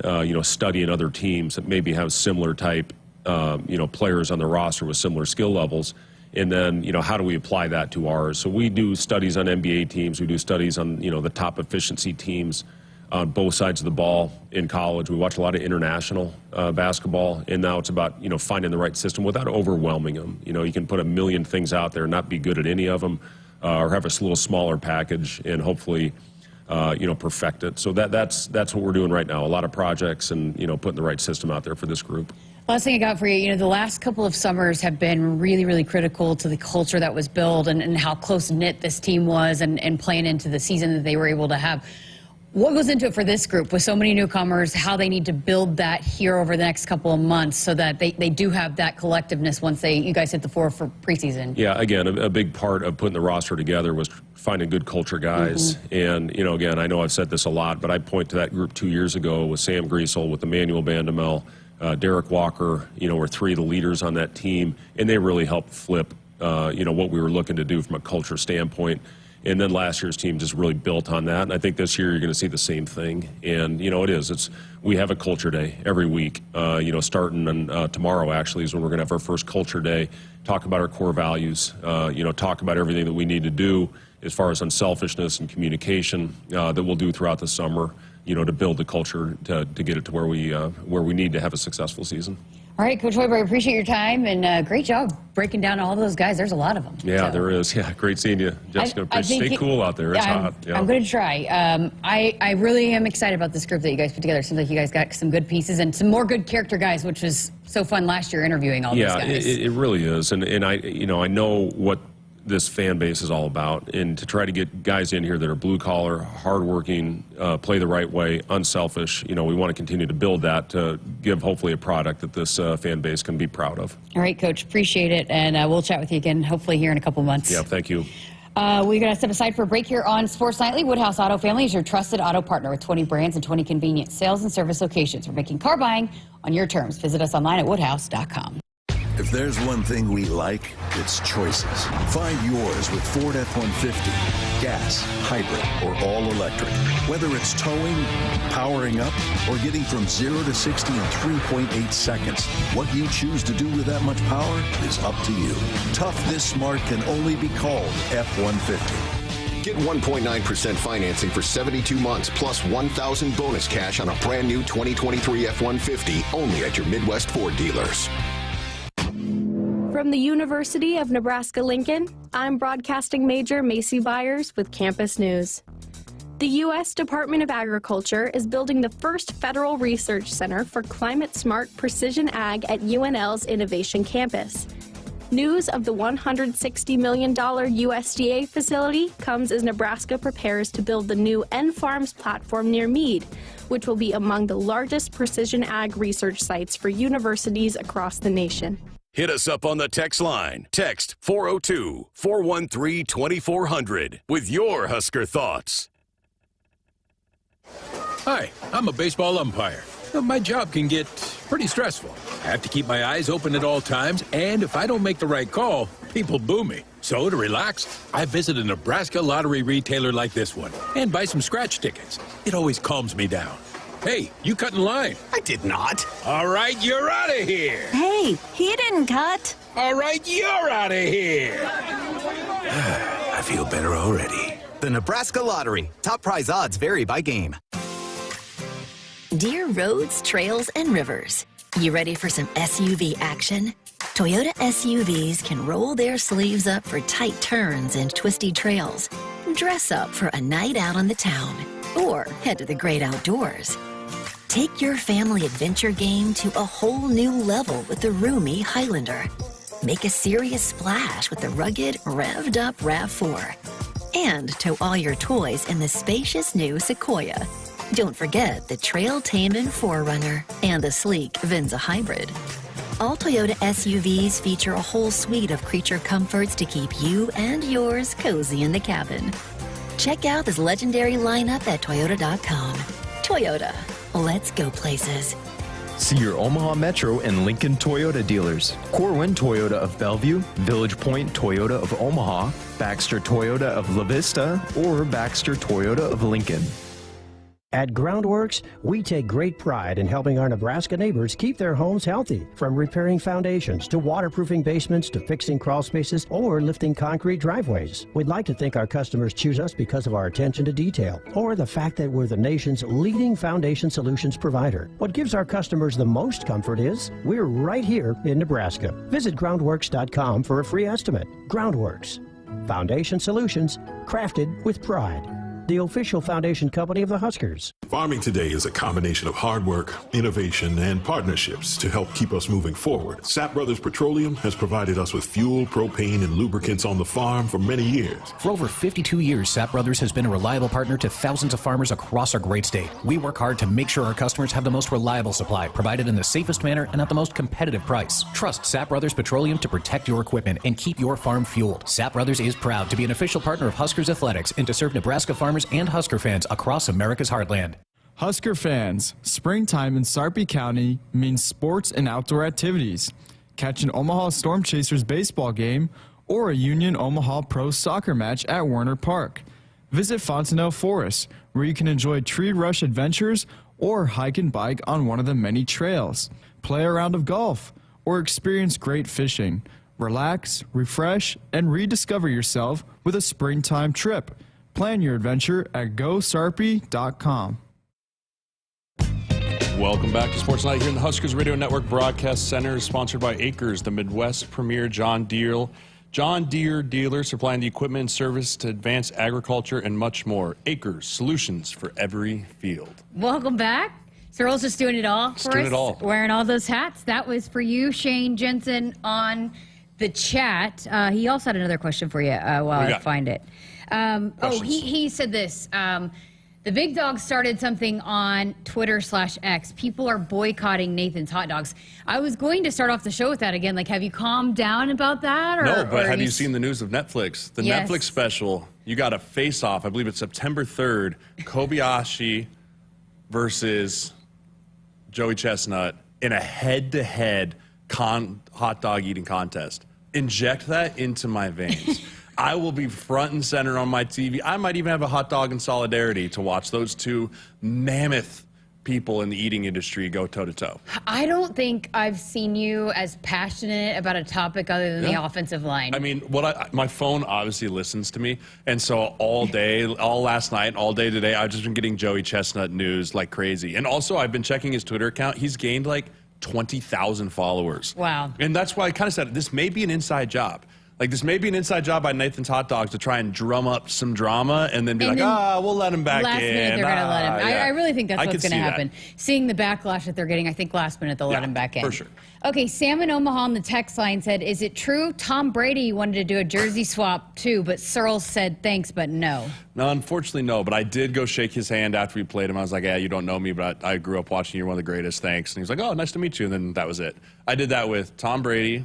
studying other teams that maybe have similar type players on the roster with similar skill levels. And then, how do we apply that to ours? So we do studies on NBA teams. We do studies on, the top efficiency teams on both sides of the ball in college. We watch a lot of international basketball. And now it's about, finding the right system without overwhelming them. You can put a million things out there and not be good at any of them or have a little smaller package and hopefully, perfect it. So that's what we're doing right now. A lot of projects and, putting the right system out there for this group. Last thing I got for you, the last couple of summers have been really, really critical to the culture that was built and how close-knit this team was and playing into the season that they were able to have. What goes into it for this group with so many newcomers, how they need to build that here over the next couple of months so that they do have that collectiveness once you guys hit the floor for preseason? Yeah, again, a big part of putting the roster together was finding good culture guys. And, again, I know I've said this a lot, but I point to that group 2 years ago with Sam Griesel, with Emmanuel Bandamel, Derek Walker, were three of the leaders on that team, and they really helped flip, what we were looking to do from a culture standpoint. And then last year's team just really built on that. And I think this year you're going to see the same thing. And, we have a culture day every week, starting on tomorrow actually is when we're going to have our first culture day, talk about our core values, talk about everything that we need to do as far as unselfishness and communication that we'll do throughout the summer, to build the culture to get it to where we need to have a successful season. All right, Coach Hoiberg, I appreciate your time, and great job breaking down all those guys. There's a lot of them. Yeah, so. There is. Yeah, great seeing you, Jessica. Stay cool out there. It's hot. Yeah. I'm going to try. I really am excited about this group that you guys put together. It seems like you guys got some good pieces and some more good character guys, which was so fun last year interviewing all these guys. Yeah, it really is. And I know what this fan base is all about, and to try to get guys in here that are blue collar, hardworking, play the right way, unselfish. We want to continue to build that to give hopefully a product that this fan base can be proud of. All right, Coach, appreciate it, and we'll chat with you again hopefully here in a couple months. Yeah, thank you. We're going to step aside for a break here on Sports Nightly. Woodhouse Auto Family is your trusted auto partner with 20 brands and 20 convenient sales and service locations. We're making car buying on your terms. Visit us online at woodhouse.com. If there's one thing we like, it's choices. Find yours with Ford F-150. Gas, hybrid, or all-electric. Whether it's towing, powering up, or getting from 0 to 60 in 3.8 seconds, what you choose to do with that much power is up to you. Tough this smart can only be called F-150. Get 1.9% financing for 72 months plus $1,000 bonus cash on a brand new 2023 F-150 only at your Midwest Ford dealers. From the University of Nebraska-Lincoln, I'm broadcasting major Macy Byers with Campus News. The U.S. Department of Agriculture is building the first federal research center for climate-smart precision ag at UNL's Innovation Campus. News of the $160 million USDA facility comes as Nebraska prepares to build the new N-Farms platform near Meade, which will be among the largest precision ag research sites for universities across the nation. Hit us up on the text line. Text 402-413-2400 with your Husker thoughts. Hi, I'm a baseball umpire. My job can get pretty stressful. I have to keep my eyes open at all times, and if I don't make the right call, people boo me. So to relax, I visit a Nebraska lottery retailer like this one and buy some scratch tickets. It always calms me down. Hey, you cut in line. I did not. All right, you're out of here. Hey, he didn't cut. All right, you're out of here. I feel better already. The Nebraska Lottery. Top prize odds vary by game. Dear roads, trails, and rivers, you ready for some SUV action? Toyota SUVs can roll their sleeves up for tight turns and twisty trails, dress up for a night out on the town, or head to the great outdoors. Take your family adventure game to a whole new level with the roomy Highlander. Make a serious splash with the rugged, revved-up RAV4. And tow all your toys in the spacious new Sequoia. Don't forget the Trailtainment 4Runner and the sleek Venza Hybrid. All Toyota SUVs feature a whole suite of creature comforts to keep you and yours cozy in the cabin. Check out this legendary lineup at Toyota.com. Toyota, let's go places. See your Omaha Metro and Lincoln Toyota dealers. Corwin Toyota of Bellevue, Village Point Toyota of Omaha, Baxter Toyota of La Vista, or Baxter Toyota of Lincoln. At Groundworks, we take great pride in helping our Nebraska neighbors keep their homes healthy. From repairing foundations to waterproofing basements to fixing crawl spaces or lifting concrete driveways. We'd like to think our customers choose us because of our attention to detail or the fact that we're the nation's leading foundation solutions provider. What gives our customers the most comfort is we're right here in Nebraska. Visit groundworks.com for a free estimate. Groundworks, foundation solutions crafted with pride. The official foundation company of the Huskers. Farming today is a combination of hard work, innovation, and partnerships to help keep us moving forward. Sapp Brothers Petroleum has provided us with fuel, propane, and lubricants on the farm for many years. For over 52 years, Sapp Brothers has been a reliable partner to thousands of farmers across our great state. We work hard to make sure our customers have the most reliable supply, provided in the safest manner and at the most competitive price. Trust Sapp Brothers Petroleum to protect your equipment and keep your farm fueled. Sapp Brothers is proud to be an official partner of Huskers Athletics and to serve Nebraska farmers and Husker fans across America's heartland. Husker fans, springtime in Sarpy County means sports and outdoor activities. Catch an Omaha Storm Chasers baseball game or a Union Omaha Pro soccer match at Werner Park. Visit Fontenelle Forest, where you can enjoy tree rush adventures or hike and bike on one of the many trails. Play a round of golf or experience great fishing. Relax, refresh, and rediscover yourself with a springtime trip. Plan your adventure at GoSarpy.com. Welcome back to Sports Night here in the Huskers Radio Network Broadcast Center, sponsored by Akrs, the Midwest premier John Deere dealer, supplying the equipment and service to advance agriculture and much more. Akrs, solutions for every field. Welcome back. Sirles just doing it all for us. It all. Wearing all those hats. That was for you, Shane Jensen, on the chat. He also had another question for you while I find it. He said this. The big dog started something on Twitter/X. People are boycotting Nathan's hot dogs. I was going to start off the show with that again. Like, have you calmed down about that? Or, no, but have you seen the news of Netflix? The Yes. Netflix special, you got a face-off. I believe it's September 3rd. Kobayashi versus Joey Chestnut in a head-to-head hot dog eating contest. Inject that into my veins. I will be front and center on my TV. I might even have a hot dog in solidarity to watch those two mammoth people in the eating industry go toe-to-toe. I don't think I've seen you as passionate about a topic other than the offensive line. I mean, my phone obviously listens to me, and so all day, all last night, all day today, I've just been getting Joey Chestnut news like crazy. And also, I've been checking his Twitter account. He's gained like 20,000 followers. Wow. And that's why I kind of said this may be an inside job. Like, this may be an inside job by Nathan's Hot Dogs to try and drum up some drama and then be we'll let him back last in. Minute they're going to let him. Yeah. I really think that's what's going to happen. That. Seeing the backlash that they're getting, I think last minute they'll let him back in. For sure. Okay, Sam in Omaha on the text line said, is it true Tom Brady wanted to do a jersey swap too, but Sirles said thanks, but no? No, unfortunately, no. But I did go shake his hand after we played him. I was like, yeah, you don't know me, but I grew up watching you. You're one of the greatest. Thanks. And he was like, oh, nice to meet you. And then that was it. I did that with Tom Brady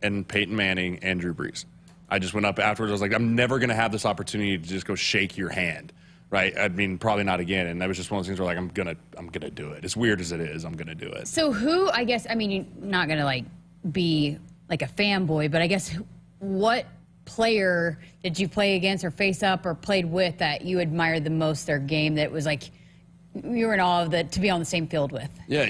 and Peyton Manning and Drew Brees. I just went up afterwards. I was like, I'm never going to have this opportunity to just go shake your hand, right? I mean, probably not again. And that was just one of those things where, like, I'm gonna do it. As weird as it is, I'm going to do it. So who, I guess, I mean, you're not going to, like, be, like, a fanboy, but I guess what player did you play against or face up or played with that you admired the most their game that was, like, you were in awe of to be on the same field with? Yeah,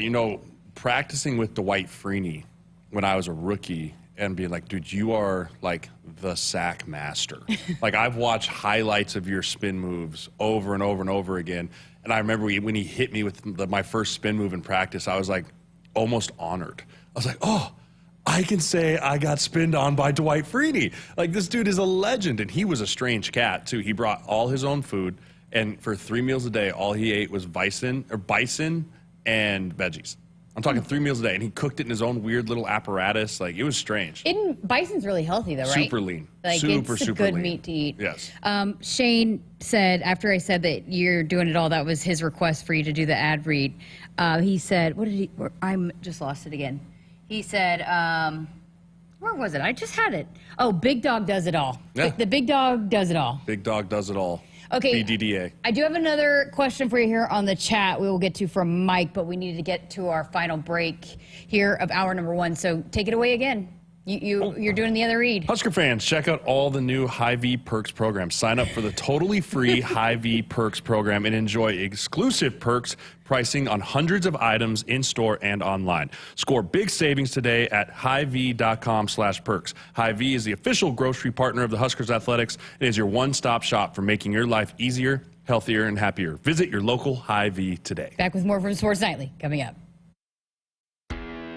practicing with Dwight Freeney when I was a rookie and being like, dude, you are like the sack master. Like, I've watched highlights of your spin moves over and over and over again. And I remember when he hit me with my first spin move in practice, I was like almost honored. I was like, oh, I can say I got spinned on by Dwight Freeney. Like, this dude is a legend. And he was a strange cat, too. He brought all his own food. And for 3 meals a day, all he ate was bison and veggies. I'm talking 3 meals a day. And he cooked it in his own weird little apparatus. Like, it was strange. Bison's really healthy, though, right? Super lean. Like, super it's a good lean. meat to eat. Yes. Shane said, after I said that you're doing it all, that was his request for you to do the ad read. He said, I'm just lost it again. He said, where was it? I just had it. Oh, Big Dog does it all. Yeah. The Big Dog does it all. Big Dog does it all. Okay. BDDA. I do have another question for you here on the chat we will get to from Mike, but we need to get to our final break here of hour number 1. So take it away again. You're doing the other read. Husker fans, check out all the new Hy-Vee Perks programs. Sign up for the totally free Hy-Vee Perks program and enjoy exclusive perks pricing on hundreds of items in-store and online. Score big savings today at Hy-Vee.com/perks. Hy-Vee is the official grocery partner of the Huskers Athletics. It is your one-stop shop for making your life easier, healthier, and happier. Visit your local Hy-Vee today. Back with more from Sports Nightly coming up.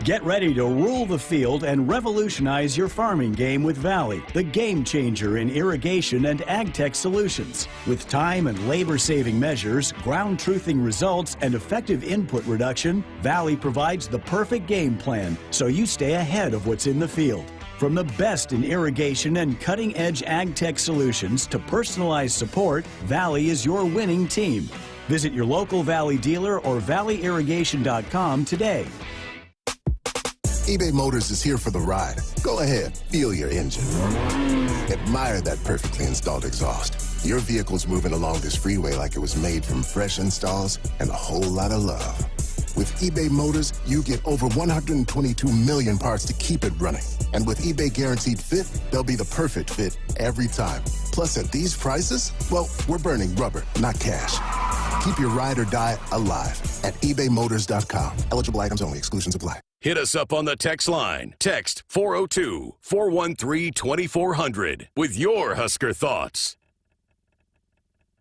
Get ready to rule the field and revolutionize your farming game with Valley, the game changer in irrigation and ag tech solutions. With time and labor-saving measures, ground truthing results, and effective input reduction, Valley provides the perfect game plan so you stay ahead of what's in the field. From the best in irrigation and cutting-edge ag tech solutions to personalized support, Valley is your winning team. Visit your local Valley dealer or valleyirrigation.com today. eBay Motors is here for the ride. Go ahead, feel your engine. Admire that perfectly installed exhaust. Your vehicle's moving along this freeway like it was made from fresh installs and a whole lot of love. With eBay Motors, you get over 122 million parts to keep it running. And with eBay Guaranteed Fit, they'll be the perfect fit every time. Plus, at these prices, well, we're burning rubber, not cash. Keep your ride or die alive at ebaymotors.com. Eligible items only. Exclusions apply. Hit us up on the text line. Text 402-413-2400 with your Husker thoughts.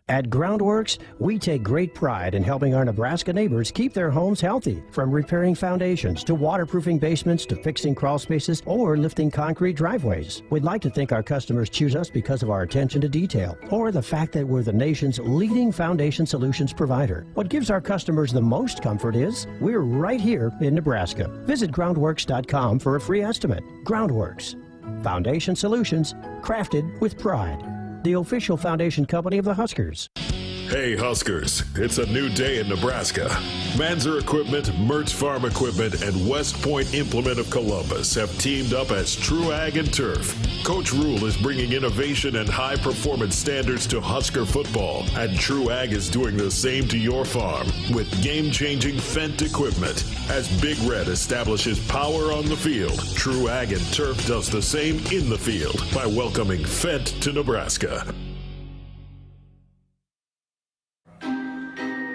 At Groundworks, we take great pride in helping our Nebraska neighbors keep their homes healthy. From repairing foundations to waterproofing basements to fixing crawl spaces or lifting concrete driveways. We'd like to think our customers choose us because of our attention to detail or the fact that we're the nation's leading foundation solutions provider. What gives our customers the most comfort is we're right here in Nebraska. Visit groundworks.com for a free estimate. Groundworks, foundation solutions crafted with pride. The official foundation company of the Huskers. Hey Huskers, it's a new day in Nebraska. Manzer Equipment, Mertz Farm Equipment, and West Point Implement of Columbus have teamed up as True Ag and Turf. Coach Rule is bringing innovation and high-performance standards to Husker football, and True Ag is doing the same to your farm with game-changing Fendt equipment. As Big Red establishes power on the field, True Ag and Turf does the same in the field by welcoming Fendt to Nebraska.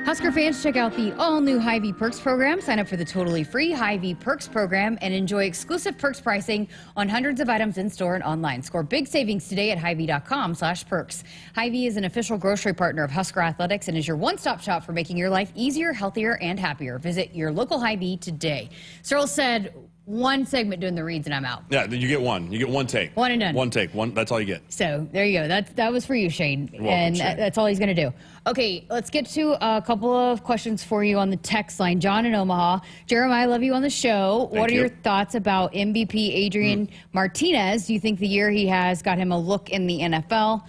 Husker fans, check out the all-new Hy-Vee Perks program. Sign up for the totally free Hy-Vee Perks program and enjoy exclusive perks pricing on hundreds of items in-store and online. Score big savings today at Hy-Vee.com/perks. Hy-Vee is an official grocery partner of Husker Athletics and is your one-stop shop for making your life easier, healthier, and happier. Visit your local Hy-Vee today. Sirles said, one segment doing the reads and I'm out. Yeah, you get one. You get one take. One and done. One take. One. That's all you get. So there you go. That was for you, Shane. You're welcome, Shane. That's all he's going to do. Okay, let's get to a couple of questions for you on the text line. John in Omaha. Jeremiah, I love you on the show. What are your thoughts about MVP Adrian Martinez? Do you think the year he has got him a look in the NFL?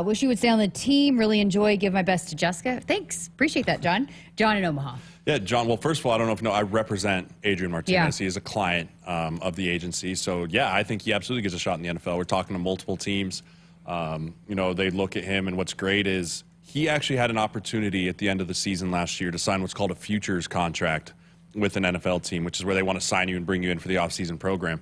Wish you would stay on the team. Really enjoy. Give my best to Jessica. Thanks. Appreciate that, John. John in Omaha. Yeah, John, well, first of all, I don't know if you know, I represent Adrian Martinez. Yeah. He is a client of the agency. So, yeah, I think he absolutely gets a shot in the NFL. We're talking to multiple teams. They look at him, and what's great is he actually had an opportunity at the end of the season last year to sign what's called a futures contract with an NFL team, which is where they want to sign you and bring you in for the offseason program.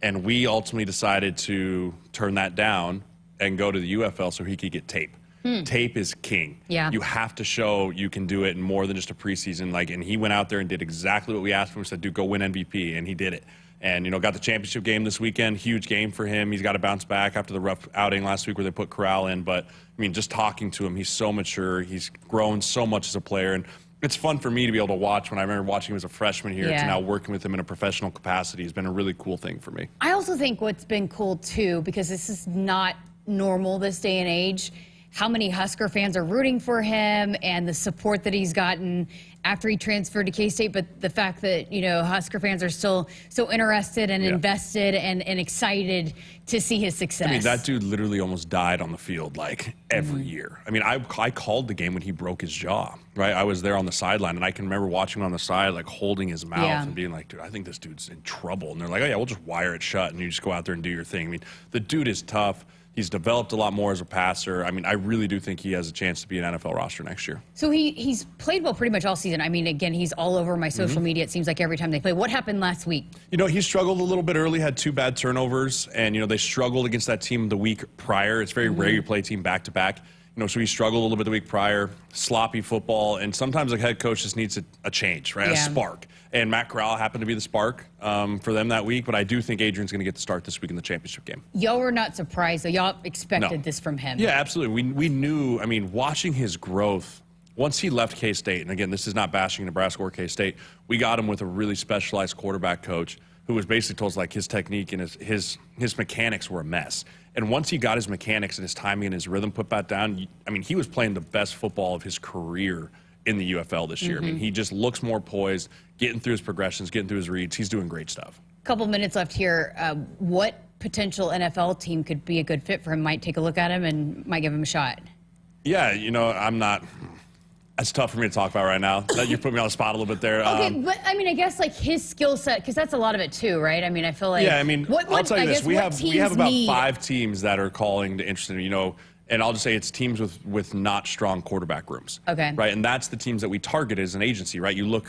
And we ultimately decided to turn that down and go to the UFL so he could get tape. Tape is king. Yeah. You have to show you can do it in more than just a preseason. And he went out there and did exactly what we asked him. We said, dude, go win MVP. And he did it. And, got the championship game this weekend. Huge game for him. He's got to bounce back after the rough outing last week where they put Corral in. But, just talking to him, he's so mature. He's grown so much as a player. And it's fun for me to be able to watch when I remember watching him as a freshman here to now working with him in a professional capacity has been a really cool thing for me. I also think what's been cool, too, because this is not normal this day and age, how many Husker fans are rooting for him and the support that he's gotten after he transferred to K-State, but the fact that, Husker fans are still so interested and invested and excited to see his success. That dude literally almost died on the field, every year. I called the game when he broke his jaw, right? I was there on the sideline, and I can remember watching him on the side, holding his mouth and being like, dude, I think this dude's in trouble. And they're like, oh, yeah, we'll just wire it shut, and you just go out there and do your thing. The dude is tough. He's developed a lot more as a passer. I really do think he has a chance to be an NFL roster next year. So he's played well pretty much all season. Again, he's all over my social media. It seems like every time they play. What happened last week? He struggled a little bit early, had 2 bad turnovers, and, they struggled against that team the week prior. It's very rare you play a team back-to-back. So he struggled a little bit the week prior, sloppy football, and sometimes a head coach just needs a change, right? A spark. And Matt Corral happened to be the spark for them that week, but I do think Adrian's going to get the start this week in the championship game. Y'all were not surprised, though. Y'all expected this from him. Yeah, absolutely. We knew, watching his growth, once he left K-State, and again, this is not bashing Nebraska or K-State, we got him with a really specialized quarterback coach who was basically told his technique and his mechanics were a mess. And once he got his mechanics and his timing and his rhythm put back down, he was playing the best football of his career in the UFL this year. He just looks more poised, getting through his progressions, getting through his reads. He's doing great stuff. Couple minutes left here. What potential NFL team could be a good fit for him? Might take a look at him and might give him a shot. Yeah, I'm not. It's tough for me to talk about right now. You put me on the spot a little bit there. Okay, but I guess his skill set, because that's a lot of it too, right? I feel like. Yeah, I'll tell you this: we have about 5 teams that are calling to interested. And I'll just say it's teams with not strong quarterback rooms. Okay. Right, and that's the teams that we target as an agency, right? You look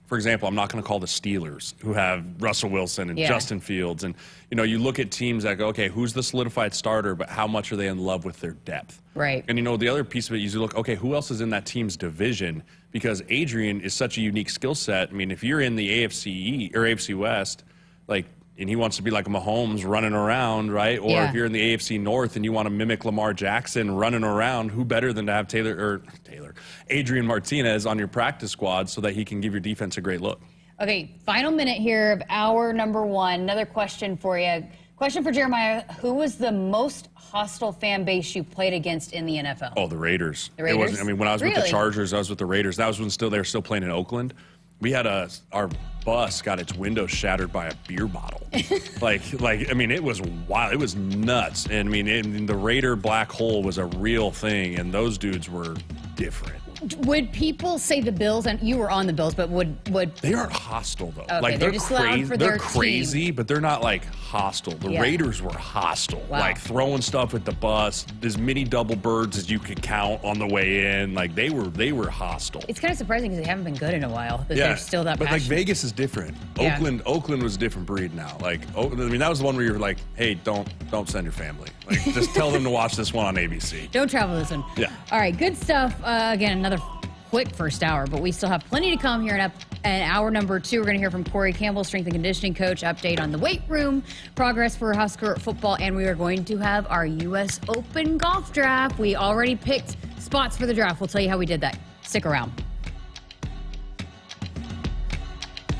for example, I'm not going to call the Steelers, who have Russell Wilson and Justin Fields, and you look at teams that go, okay, who's the solidified starter, but how much are they in love with their depth? Right. And the other piece of it is you look, okay, who else is in that team's division? Because Adrian is such a unique skill set. If you're in the AFC or AFC West, and he wants to be like a Mahomes running around, right? Or if you're in the AFC North and you want to mimic Lamar Jackson running around, who better than to have Adrian Martinez on your practice squad so that he can give your defense a great look? Okay, final minute here of hour number 1. Another question for you. Question for Jeremiah. Who was the most hostile fan base you played against in the NFL? Oh, the Raiders. The Raiders? It wasn't, when I was with the Chargers, I was with the Raiders. That was when they were still playing in Oakland. We had our bus got its window shattered by a beer bottle. It was wild. It was nuts. And the Raider black hole was a real thing, and those dudes were different. Would people say the Bills, and you were on the Bills, but would they aren't hostile though? Okay, they're just loud for their They're crazy, team. but they're not hostile. The Raiders were hostile, throwing stuff at the bus, as many double birds as you could count on the way in. They were hostile. It's kind of surprising because they haven't been good in a while. That they're still that passionate. But Vegas is different. Yeah. Oakland was a different breed now. That was the one where you're like, hey, don't send your family. Just tell them to watch this one on ABC. Don't travel this one. Yeah. All right, good stuff. Again, another quick first hour, but we still have plenty to come here in hour number 2. We're going to hear from Corey Campbell, strength and conditioning coach, update on the weight room, progress for Husker football, and we are going to have our U.S. Open golf draft. We already picked spots for the draft. We'll tell you how we did that. Stick around.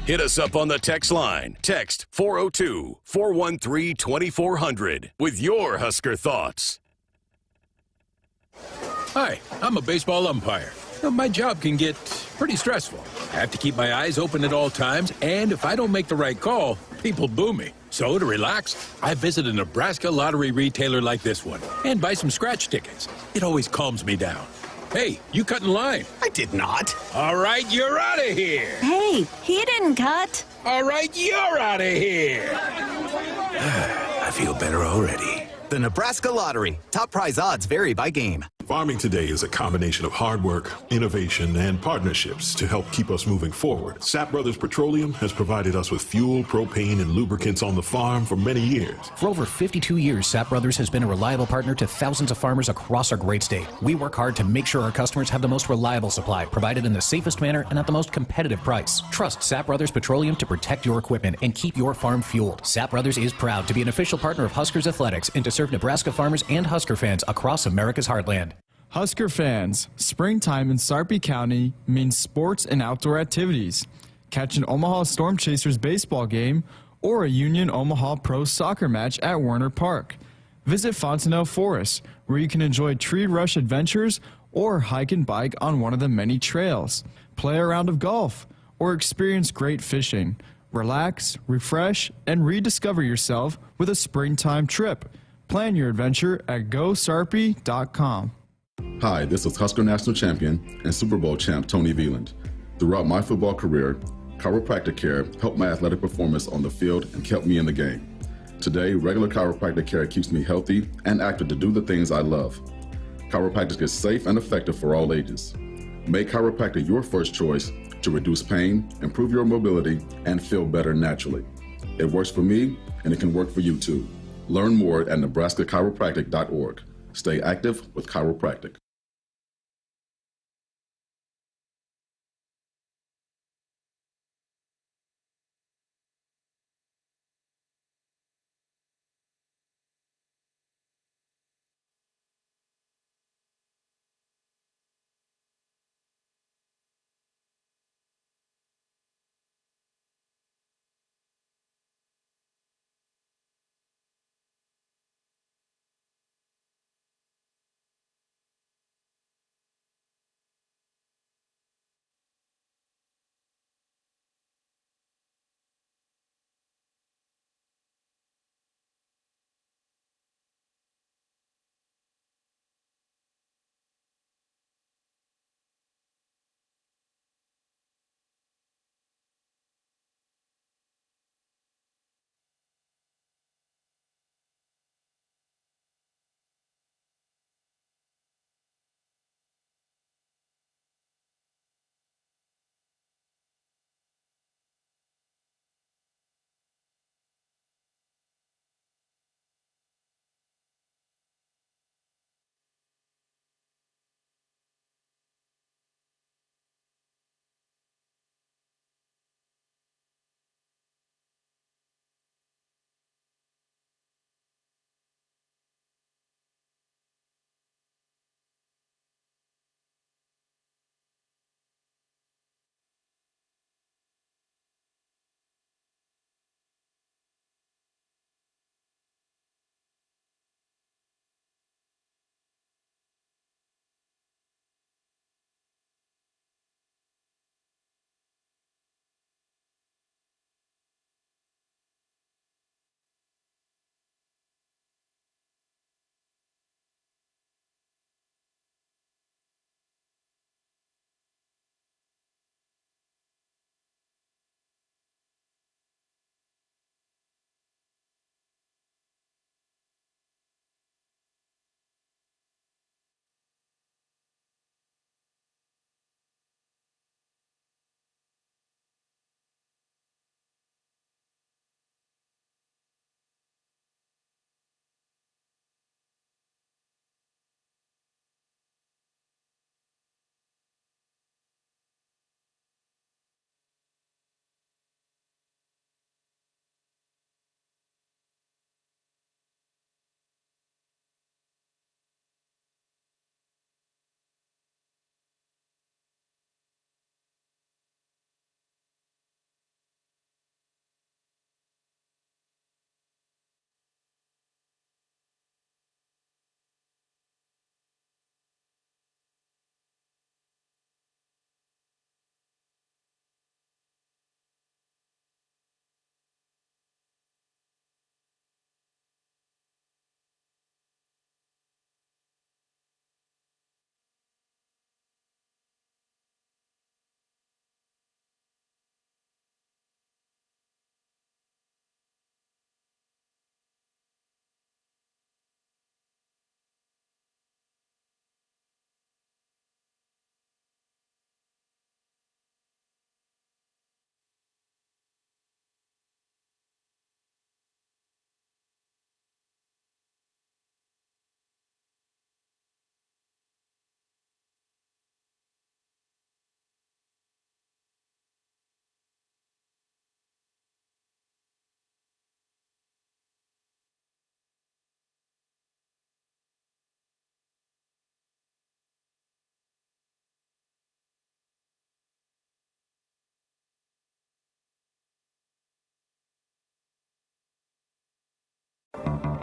Hit us up on the text line. Text 402-413-2400 with your Husker thoughts. Hi, I'm a baseball umpire. My job can get pretty stressful. I have to keep my eyes open at all times, and if I don't make the right call, people boo me. So to relax, I visit a Nebraska lottery retailer like this one and buy some scratch tickets. It always calms me down. Hey, you cut in line. I did not. All right, you're out of here. Hey, he didn't cut. All right, you're out of here. I feel better already. The Nebraska Lottery. Top prize odds vary by game. Farming today is a combination of hard work, innovation, and partnerships to help keep us moving forward. Sap Brothers Petroleum has provided us with fuel, propane, and lubricants on the farm for many years. For over 52 years, Sap Brothers has been a reliable partner to thousands of farmers across our great state. We work hard to make sure our customers have the most reliable supply, provided in the safest manner and at the most competitive price. Trust Sap Brothers Petroleum to protect your equipment and keep your farm fueled. Sap Brothers is proud to be an official partner of Huskers Athletics and to serve Nebraska farmers and Husker fans across America's heartland. Husker fans, springtime in Sarpy County means sports and outdoor activities. Catch an Omaha Storm Chasers baseball game or a Union Omaha Pro soccer match at Werner Park. Visit Fontenelle Forest, where you can enjoy tree rush adventures or hike and bike on one of the many trails. Play a round of golf or experience great fishing. Relax, refresh, and rediscover yourself with a springtime trip. Plan your adventure at GoSarpy.com. Hi, this is Husker National Champion and Super Bowl champ Tony Veland. Throughout my football career, chiropractic care helped my athletic performance on the field and kept me in the game. Today, regular chiropractic care keeps me healthy and active to do the things I love. Chiropractic is safe and effective for all ages. Make chiropractic your first choice to reduce pain, improve your mobility, and feel better naturally. It works for me, and it can work for you too. Learn more at nebraska-chiropractic.org. Stay active with chiropractic.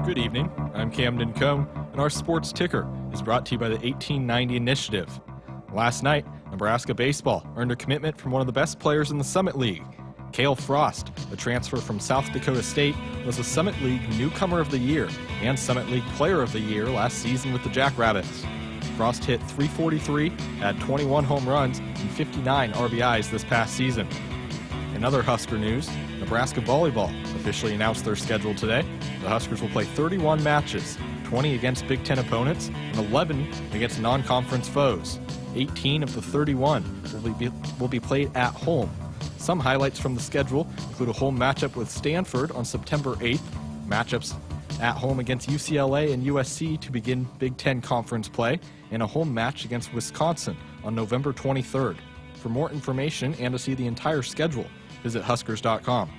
Good evening. I'm Camden Cohn, and our sports ticker is brought to you by the 1890 Initiative. Last night, Nebraska baseball earned a commitment from one of the best players in the Summit League. Cale Frost, a transfer from South Dakota State, was the Summit League Newcomer of the Year and Summit League Player of the Year last season with the Jackrabbits. Frost hit .343, had 21 home runs, and 59 RBIs this past season. In other Husker news, Nebraska volleyball officially announced their schedule today. The Huskers will play 31 matches, 20 against Big Ten opponents, and 11 against non-conference foes. 18 of the 31 will be played at home. Some highlights from the schedule include a home matchup with Stanford on September 8th, matchups at home against UCLA and USC to begin Big Ten conference play, and a home match against Wisconsin on November 23rd. For more information and to see the entire schedule, visit Huskers.com.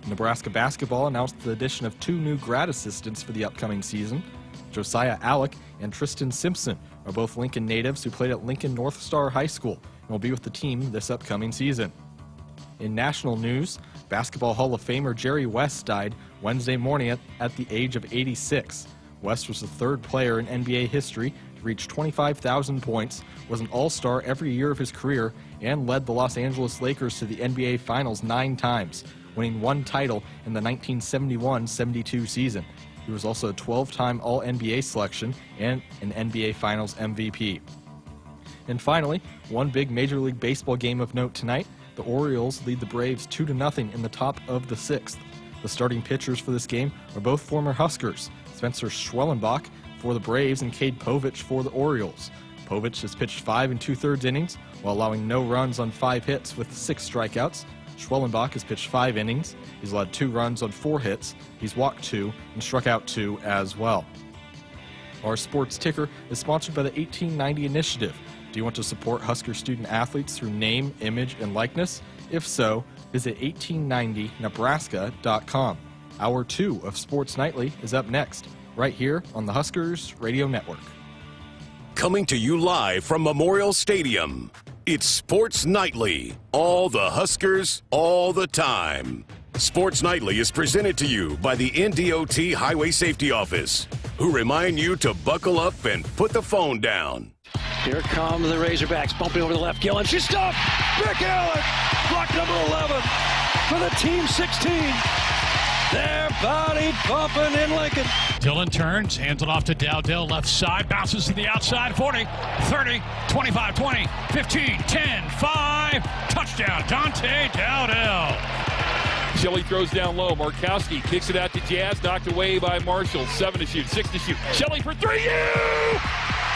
Nebraska basketball announced the addition of 2 new grad assistants for the upcoming season. Josiah Alec and Tristan Simpson are both Lincoln natives who played at Lincoln North Star High School and will be with the team this upcoming season. In national news, Basketball Hall of Famer Jerry West died Wednesday morning at the age of 86. West was the 3rd player in NBA history to reach 25,000 points, was an All-Star every year of his career, and led the Los Angeles Lakers to the NBA Finals 9 times, winning 1 title in the 1971-72 season. He was also a 12-time All-NBA selection and an NBA Finals MVP. And finally, one big Major League Baseball game of note tonight. The Orioles lead the Braves 2-0 in the top of the 6th. The starting pitchers for this game are both former Huskers, Spencer Schwellenbach for the Braves and Cade Povich for the Orioles. Povich has pitched 5 2/3 innings while allowing no runs on 5 hits with 6 strikeouts. Schwellenbach has pitched 5 innings. He's allowed 2 runs on 4 hits. He's walked 2 and struck out 2 as well. Our sports ticker is sponsored by the 1890 Initiative. Do you want to support Husker student athletes through name, image, and likeness? If so, visit 1890nebraska.com. Hour 2 of Sports Nightly is up next, right here on the Huskers Radio Network. Coming to you live from Memorial Stadium, it's Sports Nightly. All the Huskers, all the time. Sports Nightly is presented to you by the NDOT Highway Safety Office, who remind you to buckle up and put the phone down. Here come the Razorbacks, bumping over the left. Gillen, she's stopped! Rick Allen, block number 11 for the Team 16. They're body bumping in Lincoln. Dillon turns, hands it off to Dowdell, left side, bounces to the outside, 40, 30, 25, 20, 15, 10, 5, touchdown, Dante Dowdell. Shelley throws down low. Markowski kicks it out to Jazz, knocked away by Marshall. 7 to shoot, 6 to shoot. Shelley for 3. You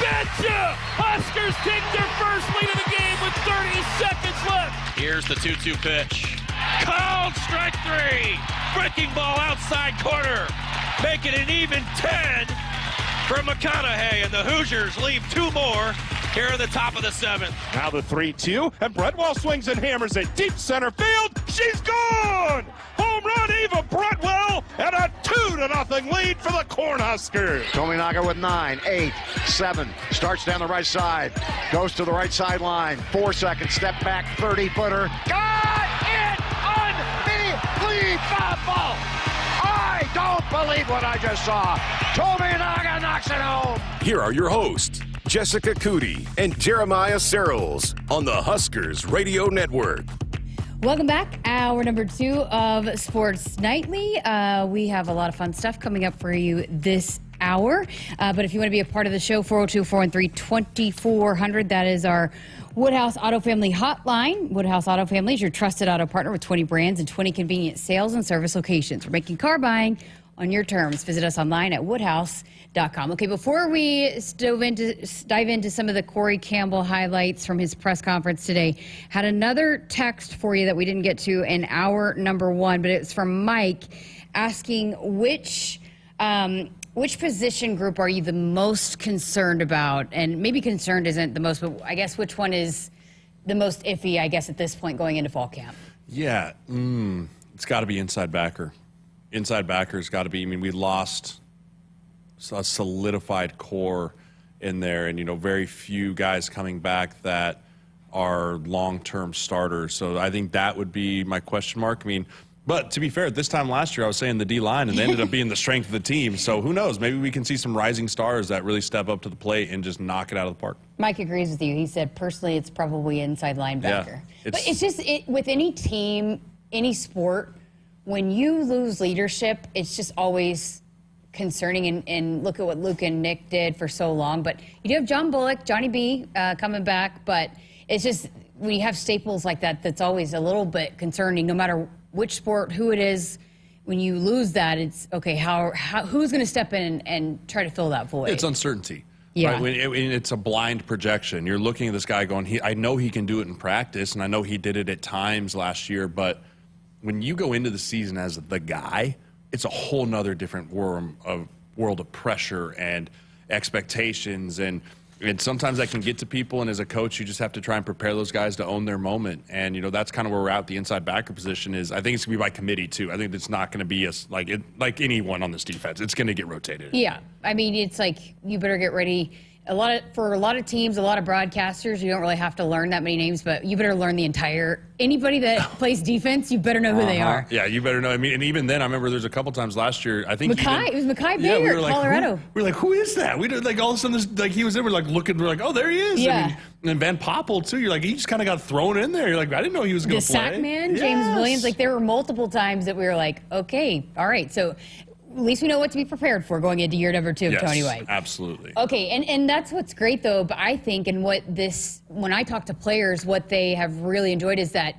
betcha! Huskers take their first lead of the game with 30 seconds left. Here's the 2-2 pitch. Called strike 3. Breaking ball outside corner. Make it an even 10 for McConaughey, and the Hoosiers leave 2 more here in the top of the 7th. Now the 3-2, and Bretwell swings and hammers it deep center field. She's gone! Home run, Eva Bretwell, and a 2-0 lead for the Cornhuskers. Tominaga with 9, 8, 7, starts down the right side, goes to the right sideline, 4 seconds, step back, 30-footer. Got it! Unbelievable! I don't believe what I just saw. Tominaga knocks it home. Here are your hosts, Jessica Coody and Jeremiah Sirles on the Huskers Radio Network. Welcome back. Hour number 2 of Sports Nightly. We have a lot of fun stuff coming up for you this hour. But if you want to be a part of the show, 402-413-2400. That is our Woodhouse Auto Family hotline. Woodhouse Auto Family is your trusted auto partner with 20 brands and 20 convenient sales and service locations. We're making car buying on your terms. Visit us online at woodhouse.com. Okay, before we dive into some of the Corey Campbell highlights from his press conference today, had another text for you that we didn't get to in hour number 1, but it's from Mike asking which position group are you the most concerned about? And maybe concerned isn't the most, but I guess which one is the most iffy, I guess, at this point going into fall camp? Yeah, it's got to be inside backer. Inside backer's got to be, I mean, we lost a solidified core in there and, very few guys coming back that are long-term starters. So I think that would be my question mark. I mean, But to be fair, this time last year I was saying the D-line, and they ended up being the strength of the team. So who knows? Maybe we can see some rising stars that really step up to the plate and just knock it out of the park. Mike agrees with you. He said, personally, it's probably inside linebacker. Yeah, but it's just with any team, any sport, when you lose leadership, it's just always concerning. And look at what Luke and Nick did for so long. But you do have John Bullock, Johnny B coming back. But it's just when you have staples like that, that's always a little bit concerning, no matter which sport, who it is. When you lose that, it's, okay, who's going to step in and try to fill that void? It's uncertainty. Yeah. Right? When it's a blind projection. You're looking at this guy going, I know he can do it in practice, and I know he did it at times last year, but when you go into the season as the guy, it's a whole nother different world of pressure and expectations, and sometimes that can get to people, and as a coach, you just have to try and prepare those guys to own their moment. And, that's kind of where we're at. The inside backer position is, I think it's going to be by committee, too. I think it's not going to be like anyone on this defense. It's going to get rotated. Yeah. I mean, it's like you better get ready. For a lot of teams, a lot of broadcasters, you don't really have to learn that many names, but you better learn anybody that plays defense, you better know who they are. Yeah, you better know. I mean, and even then, I remember there's a couple times last year, I think it was Mekhi Bayer at Colorado. We were like, who is that? We did, all of a sudden, he was there, we're like, oh, there he is. Yeah. I mean, and Van Poppel, too, you're like, he just kind of got thrown in there. You're like, I didn't know he was going to play. The sack man, James Williams, there were multiple times that we were like, okay, all right, so at least we know what to be prepared for going into year number 2 of Tony White. Absolutely. Okay, and that's what's great, though, but I think, and when I talk to players, what they have really enjoyed is that,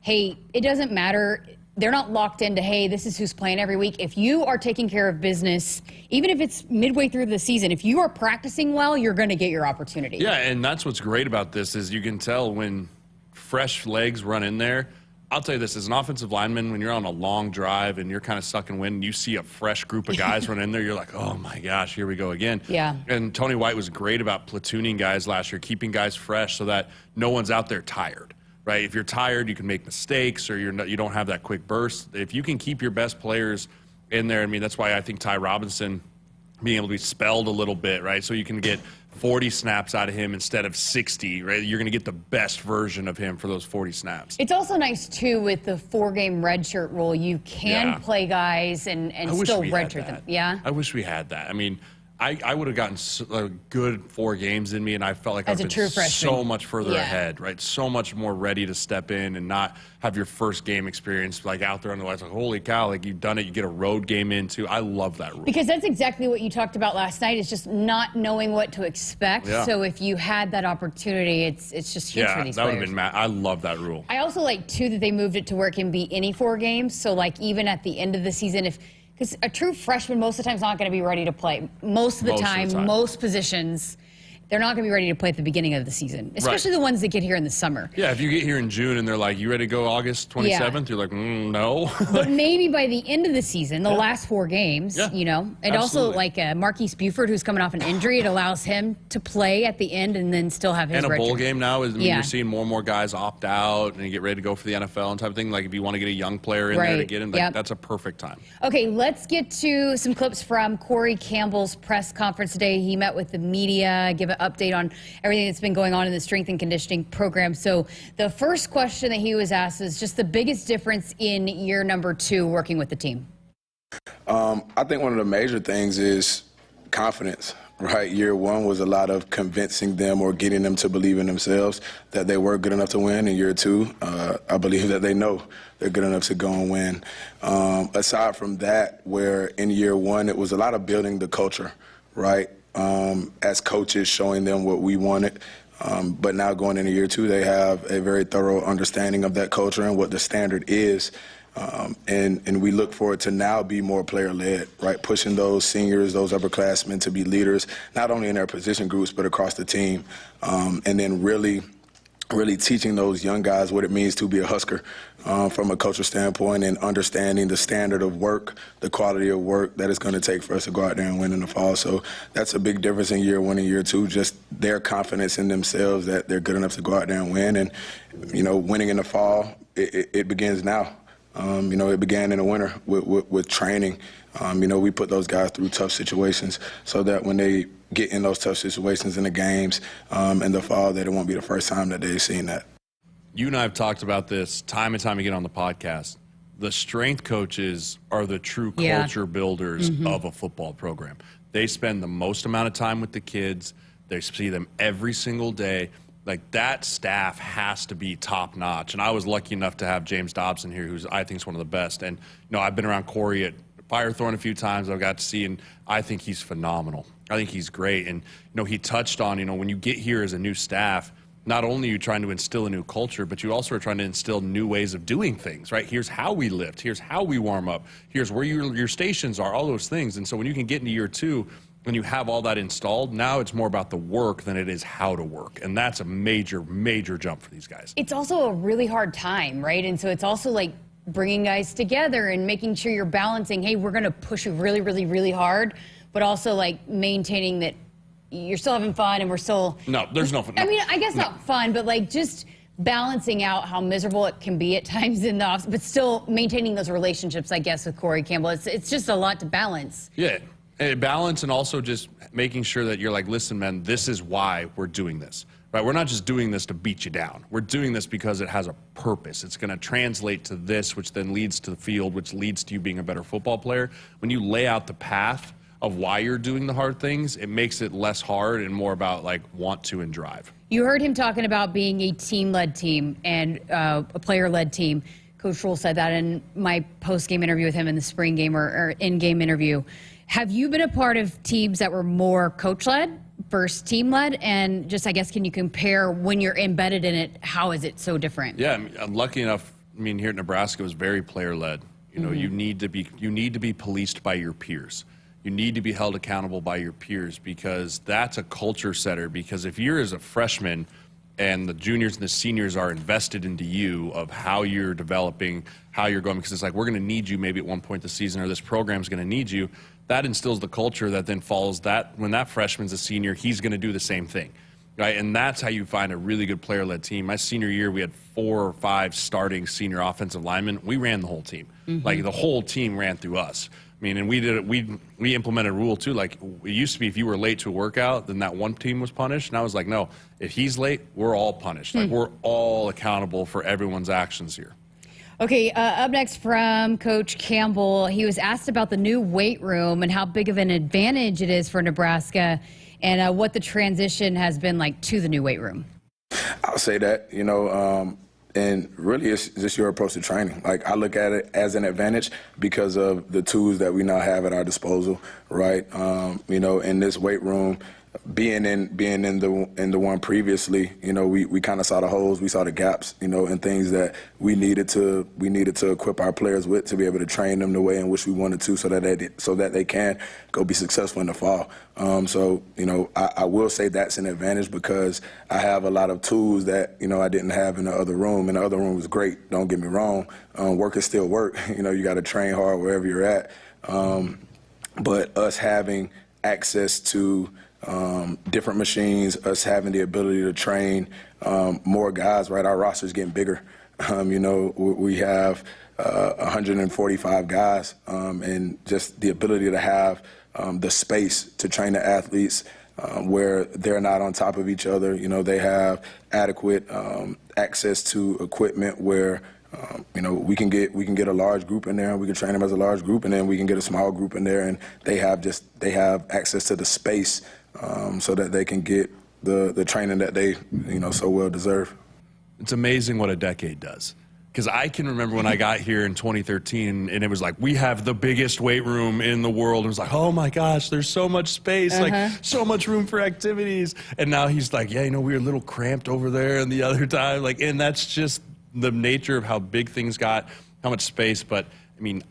hey, it doesn't matter. They're not locked into, hey, this is who's playing every week. If you are taking care of business, even if it's midway through the season, if you are practicing well, you're going to get your opportunity. Yeah, and that's what's great about this is you can tell when fresh legs run in there. I'll tell you this, as an offensive lineman, when you're on a long drive and you're kind of sucking wind, you see a fresh group of guys run in there, you're like, oh my gosh, here we go again. Yeah. And Tony White was great about platooning guys last year, keeping guys fresh so that no one's out there tired, right? If you're tired, you can make mistakes or you don't have that quick burst. If you can keep your best players in there, I mean, that's why I think Ty Robinson being able to be spelled a little bit, right? So you can get 40 snaps out of him instead of 60, right? You're going to get the best version of him for those 40 snaps. It's also nice, too, with the 4-game redshirt rule. You can play guys and still redshirt them. Yeah? I wish we had that. I mean, I would have gotten a good 4 games in me, and I felt like I've been so much further ahead, right? So much more ready to step in and not have your first game experience out there on the lights. Like, holy cow, you've done it. You get a road game into. I love that rule. Because that's exactly what you talked about last night, is just not knowing what to expect. Yeah. So if you had that opportunity, it's just huge for these players. Yeah, that would have been I love that rule. I also like, too, that they moved it to where it can be any 4 games. So, even at the end of the season, because a true freshman most of the time is not going to be ready to play. Most of the time, most positions, they're not going to be ready to play at the beginning of the season, especially the ones that get here in the summer. Yeah, if you get here in June and they're like, you ready to go August 27th? You're like, no. But maybe by the end of the season, the last 4 games, And also, Marquise Buford, who's coming off an injury, it allows him to play at the end and then still have his And a bowl game now, you're seeing more and more guys opt out and get ready to go for the NFL and type of thing. Like, if you want to get a young player in there to get him, that's a perfect time. Okay, let's get to some clips from Corey Campbell's press conference today. He met with the media, give an update on everything that's been going on in the strength and conditioning program. So the first question that he was asked is just the biggest difference in year number 2 working with the team. I think one of the major things is confidence, right? Year 1 was a lot of convincing them or getting them to believe in themselves that they were good enough to win. In year 2, I believe that they know they're good enough to go and win. Aside from that, where in year 1, it was a lot of building the culture, right? As coaches, showing them what we wanted. But now going into year 2, they have a very thorough understanding of that culture and what the standard is. And we look forward to now be more player-led, right? Pushing those seniors, those upperclassmen to be leaders, not only in their position groups, but across the team. And then really teaching those young guys what it means to be a Husker from a culture standpoint and understanding the standard of work, the quality of work that it's going to take for us to go out there and win in the fall. So that's a big difference in year 1 and year 2, just their confidence in themselves that they're good enough to go out there and win. And, winning in the fall, it begins now. It began in the winter with training. We put those guys through tough situations so that when they get in those tough situations in the games in the fall, that it won't be the first time that they've seen that. You and I have talked about this time and time again on the podcast. the strength coaches are the true culture builders of a football program. They spend the most amount of time with the kids. They see them every single day. Like, that staff has to be top notch. And I was lucky enough to have James Dobson here, who's I think is one of the best. And I've been around Corey at Firethorn a few times. I've got to see, and I think he's phenomenal. I think he's great. And he touched on, when you get here as a new staff, not only are you trying to instill a new culture, but you also are trying to instill new ways of doing things, right? Here's how we lift. Here's how we warm up. Here's where your stations are, all those things. And so when you can get into year 2, when you have all that installed, now it's more about the work than it is how to work. And that's a major, major jump for these guys. It's also a really hard time, right? And so it's also like bringing guys together and making sure you're balancing, hey, we're going to push you really, really, really hard, but also like maintaining that you're still having fun and we're still... No, there's no fun. I mean, I guess not fun, but like just balancing out how miserable it can be at times in the office, but still maintaining those relationships, I guess, with Corey Campbell. It's just a lot to balance. Yeah, balance, and also just making sure that you're like, listen, man, this is why we're doing this. Right? We're not just doing this to beat you down. We're doing this because it has a purpose. It's going to translate to this, which then leads to the field, which leads to you being a better football player. When you lay out the path of why you're doing the hard things, it makes it less hard and more about like want to and drive. You heard him talking about being a team-led team and a player-led team. Coach Rule said that in my post-game interview with him in the spring game or in-game interview. Have you been a part of teams that were more coach-led versus team-led? And just, I guess, can you compare when you're embedded in it, how is it so different? Yeah, I'm lucky enough, here at Nebraska, it was very player-led. You need to be policed by your peers. You need to be held accountable by your peers, because that's a culture setter. Because if you're as a freshman and the juniors and the seniors are invested into you of how you're developing, how you're going, because it's like, we're going to need you maybe at one point this season, or this program's going to need you, that instills the culture that then follows that. When that freshman's a senior, he's going to do the same thing, right? And that's how you find a really good player-led team. My senior year, we had 4 or 5 starting senior offensive linemen. We ran the whole team. Like, the whole team ran through us. And we did it. We implemented a rule too. Like, it used to be, if you were late to a workout, then that one team was punished. And I was like, no, if he's late, we're all punished. Like, we're all accountable for everyone's actions here. Okay, up next from Coach Campbell, he was asked about the new weight room and how big of an advantage it is for Nebraska, and what the transition has been like to the new weight room. I'll say that, and really it's just your approach to training. Like, I look at it as an advantage because of the tools that we now have at our disposal, right? In this weight room, being in the one previously, we kind of saw the holes, we saw the gaps, and things that we needed to equip our players with to be able to train them the way in which we wanted to, so that they can go be successful in the fall. I will say that's an advantage, because I have a lot of tools that I didn't have in the other room, and the other room was great. Don't get me wrong, work is still work. You got to train hard wherever you're at, but us having access to different machines, us having the ability to train more guys, right? Our roster's getting bigger. We have 145 guys, and just the ability to have the space to train the athletes where they're not on top of each other. They have adequate access to equipment where we can get a large group in there, and we can train them as a large group, and then we can get a small group in there, and they have access to the space so that they can get the training that they so well deserve. It's amazing what a decade does. Because I can remember when I got here in 2013, and it was like, we have the biggest weight room in the world. It was like, oh my gosh, there's so much space, like so much room for activities. And now he's like, yeah, we were a little cramped over there and the other time. Like, and that's just the nature of how big things got, how much space. But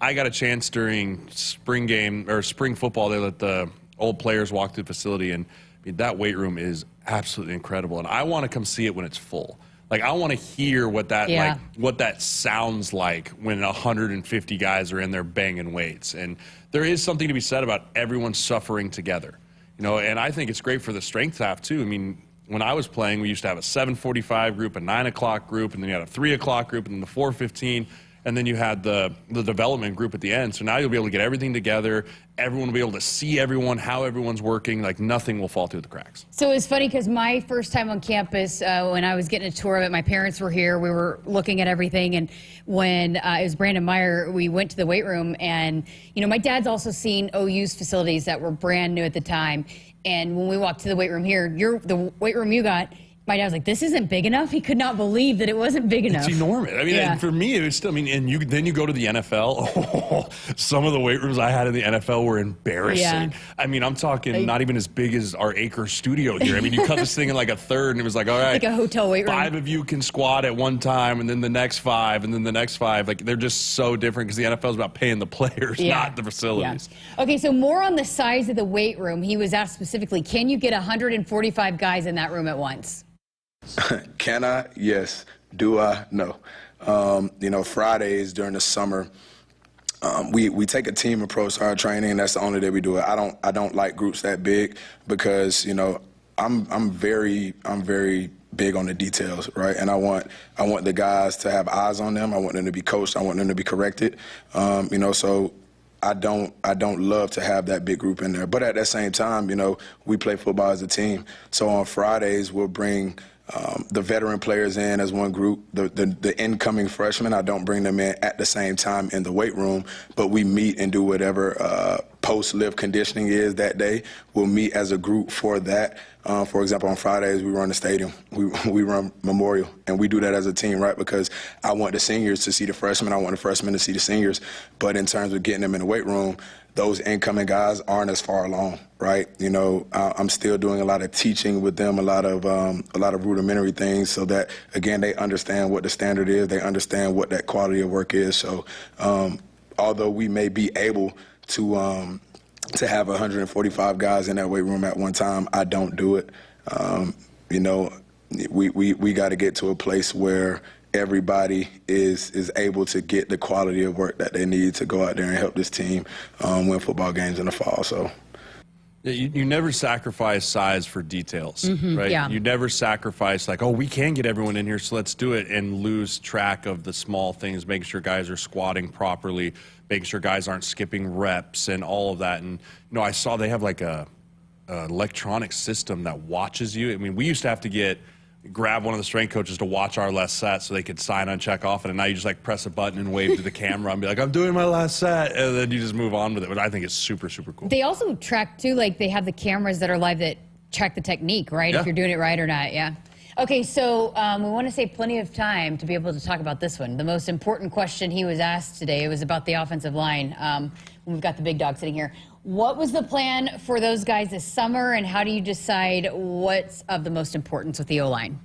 I got a chance during spring game or spring football. They let the old players walk through the facility, and that weight room is absolutely incredible. And I want to come see it when it's full. Like, I want to hear what that sounds like when 150 guys are in there banging weights. And there is something to be said about everyone suffering together, and I think it's great for the strength staff too. When I was playing, we used to have a 7:45 group, a 9 o'clock group, and then you had a 3 o'clock group, and then the 4:15. and then you had the development group at the end. So now you'll be able to get everything together. Everyone will be able to see everyone, how everyone's working. Like, nothing will fall through the cracks. So it's funny because my first time on campus, when I was getting a tour of it, my parents were here. We were looking at everything. And when it was Brandon Meyer, we went to the weight room. And, you know, my dad's also seen OU's facilities that were brand new at the time. And when we walked to the weight room here, the weight room you got, my dad was like, this isn't big enough. He could not believe that it wasn't big enough. It's enormous. I mean, and for me, it was still, I mean, and then you go to the NFL. Some of the weight rooms I had in the NFL were embarrassing. Yeah. I mean, I'm talking not even as big as our Akrs studio here. I mean, you cut this thing in like a third, and it was like, all right. Like a hotel weight room. 5 of you can squat at one time, and then the next 5, and then the next 5. Like, they're just so different because the NFL is about paying the players, not the facilities. Yeah. Okay, so more on the size of the weight room. He was asked specifically, can you get 145 guys in that room at once? Can I? Yes. Do I? No. You know, Fridays during the summer, we take a team approach to our training, and that's the only day we do it. I don't like groups that big because, you know, I'm very big on the details, right? And I want the guys to have eyes on them. I want them to be coached. I want them to be corrected. You know, so I don't love to have that big group in there. But at that same time, you know, we play football as a team. So on Fridays, we'll bring the veteran players in as one group. The incoming freshmen, I don't bring them in at the same time in the weight room, but we meet and do whatever post-lift conditioning is that day. We'll meet as a group for that. For example, on Fridays, we run the stadium. We run Memorial, and we do that as a team, right? Because I want the seniors to see the freshmen. I want the freshmen to see the seniors. But in terms of getting them in the weight room, those incoming guys aren't as far along, right? You know, I'm still doing a lot of teaching with them, a lot of rudimentary things, so that again they understand what the standard is, they understand what that quality of work is. So, although we may be able to have 145 guys in that weight room at one time, I don't do it. You know, we got to get to a place where everybody is able to get the quality of work that they need to go out there and help this team win football games in the fall. So. You never sacrifice size for details, right? Yeah. You never sacrifice like, oh, we can get everyone in here, so let's do it, and lose track of the small things, making sure guys are squatting properly, making sure guys aren't skipping reps and all of that. And, you know, I saw they have like a electronic system that watches you. I mean, we used to have to grab one of the strength coaches to watch our last set so they could sign on, check off, and now you just like press a button and wave to the camera and be like, I'm doing my last set, and then you just move on with it, which I think is super, super cool. They also track too, like they have the cameras that are live that check the technique, right? Yeah. If you're doing it right or not, yeah. Okay, so we want to save plenty of time to be able to talk about this one. The most important question he was asked today was about the offensive line. We've got the big dog sitting here. What was the plan for those guys this summer, and how do you decide what's of the most importance with the O-line?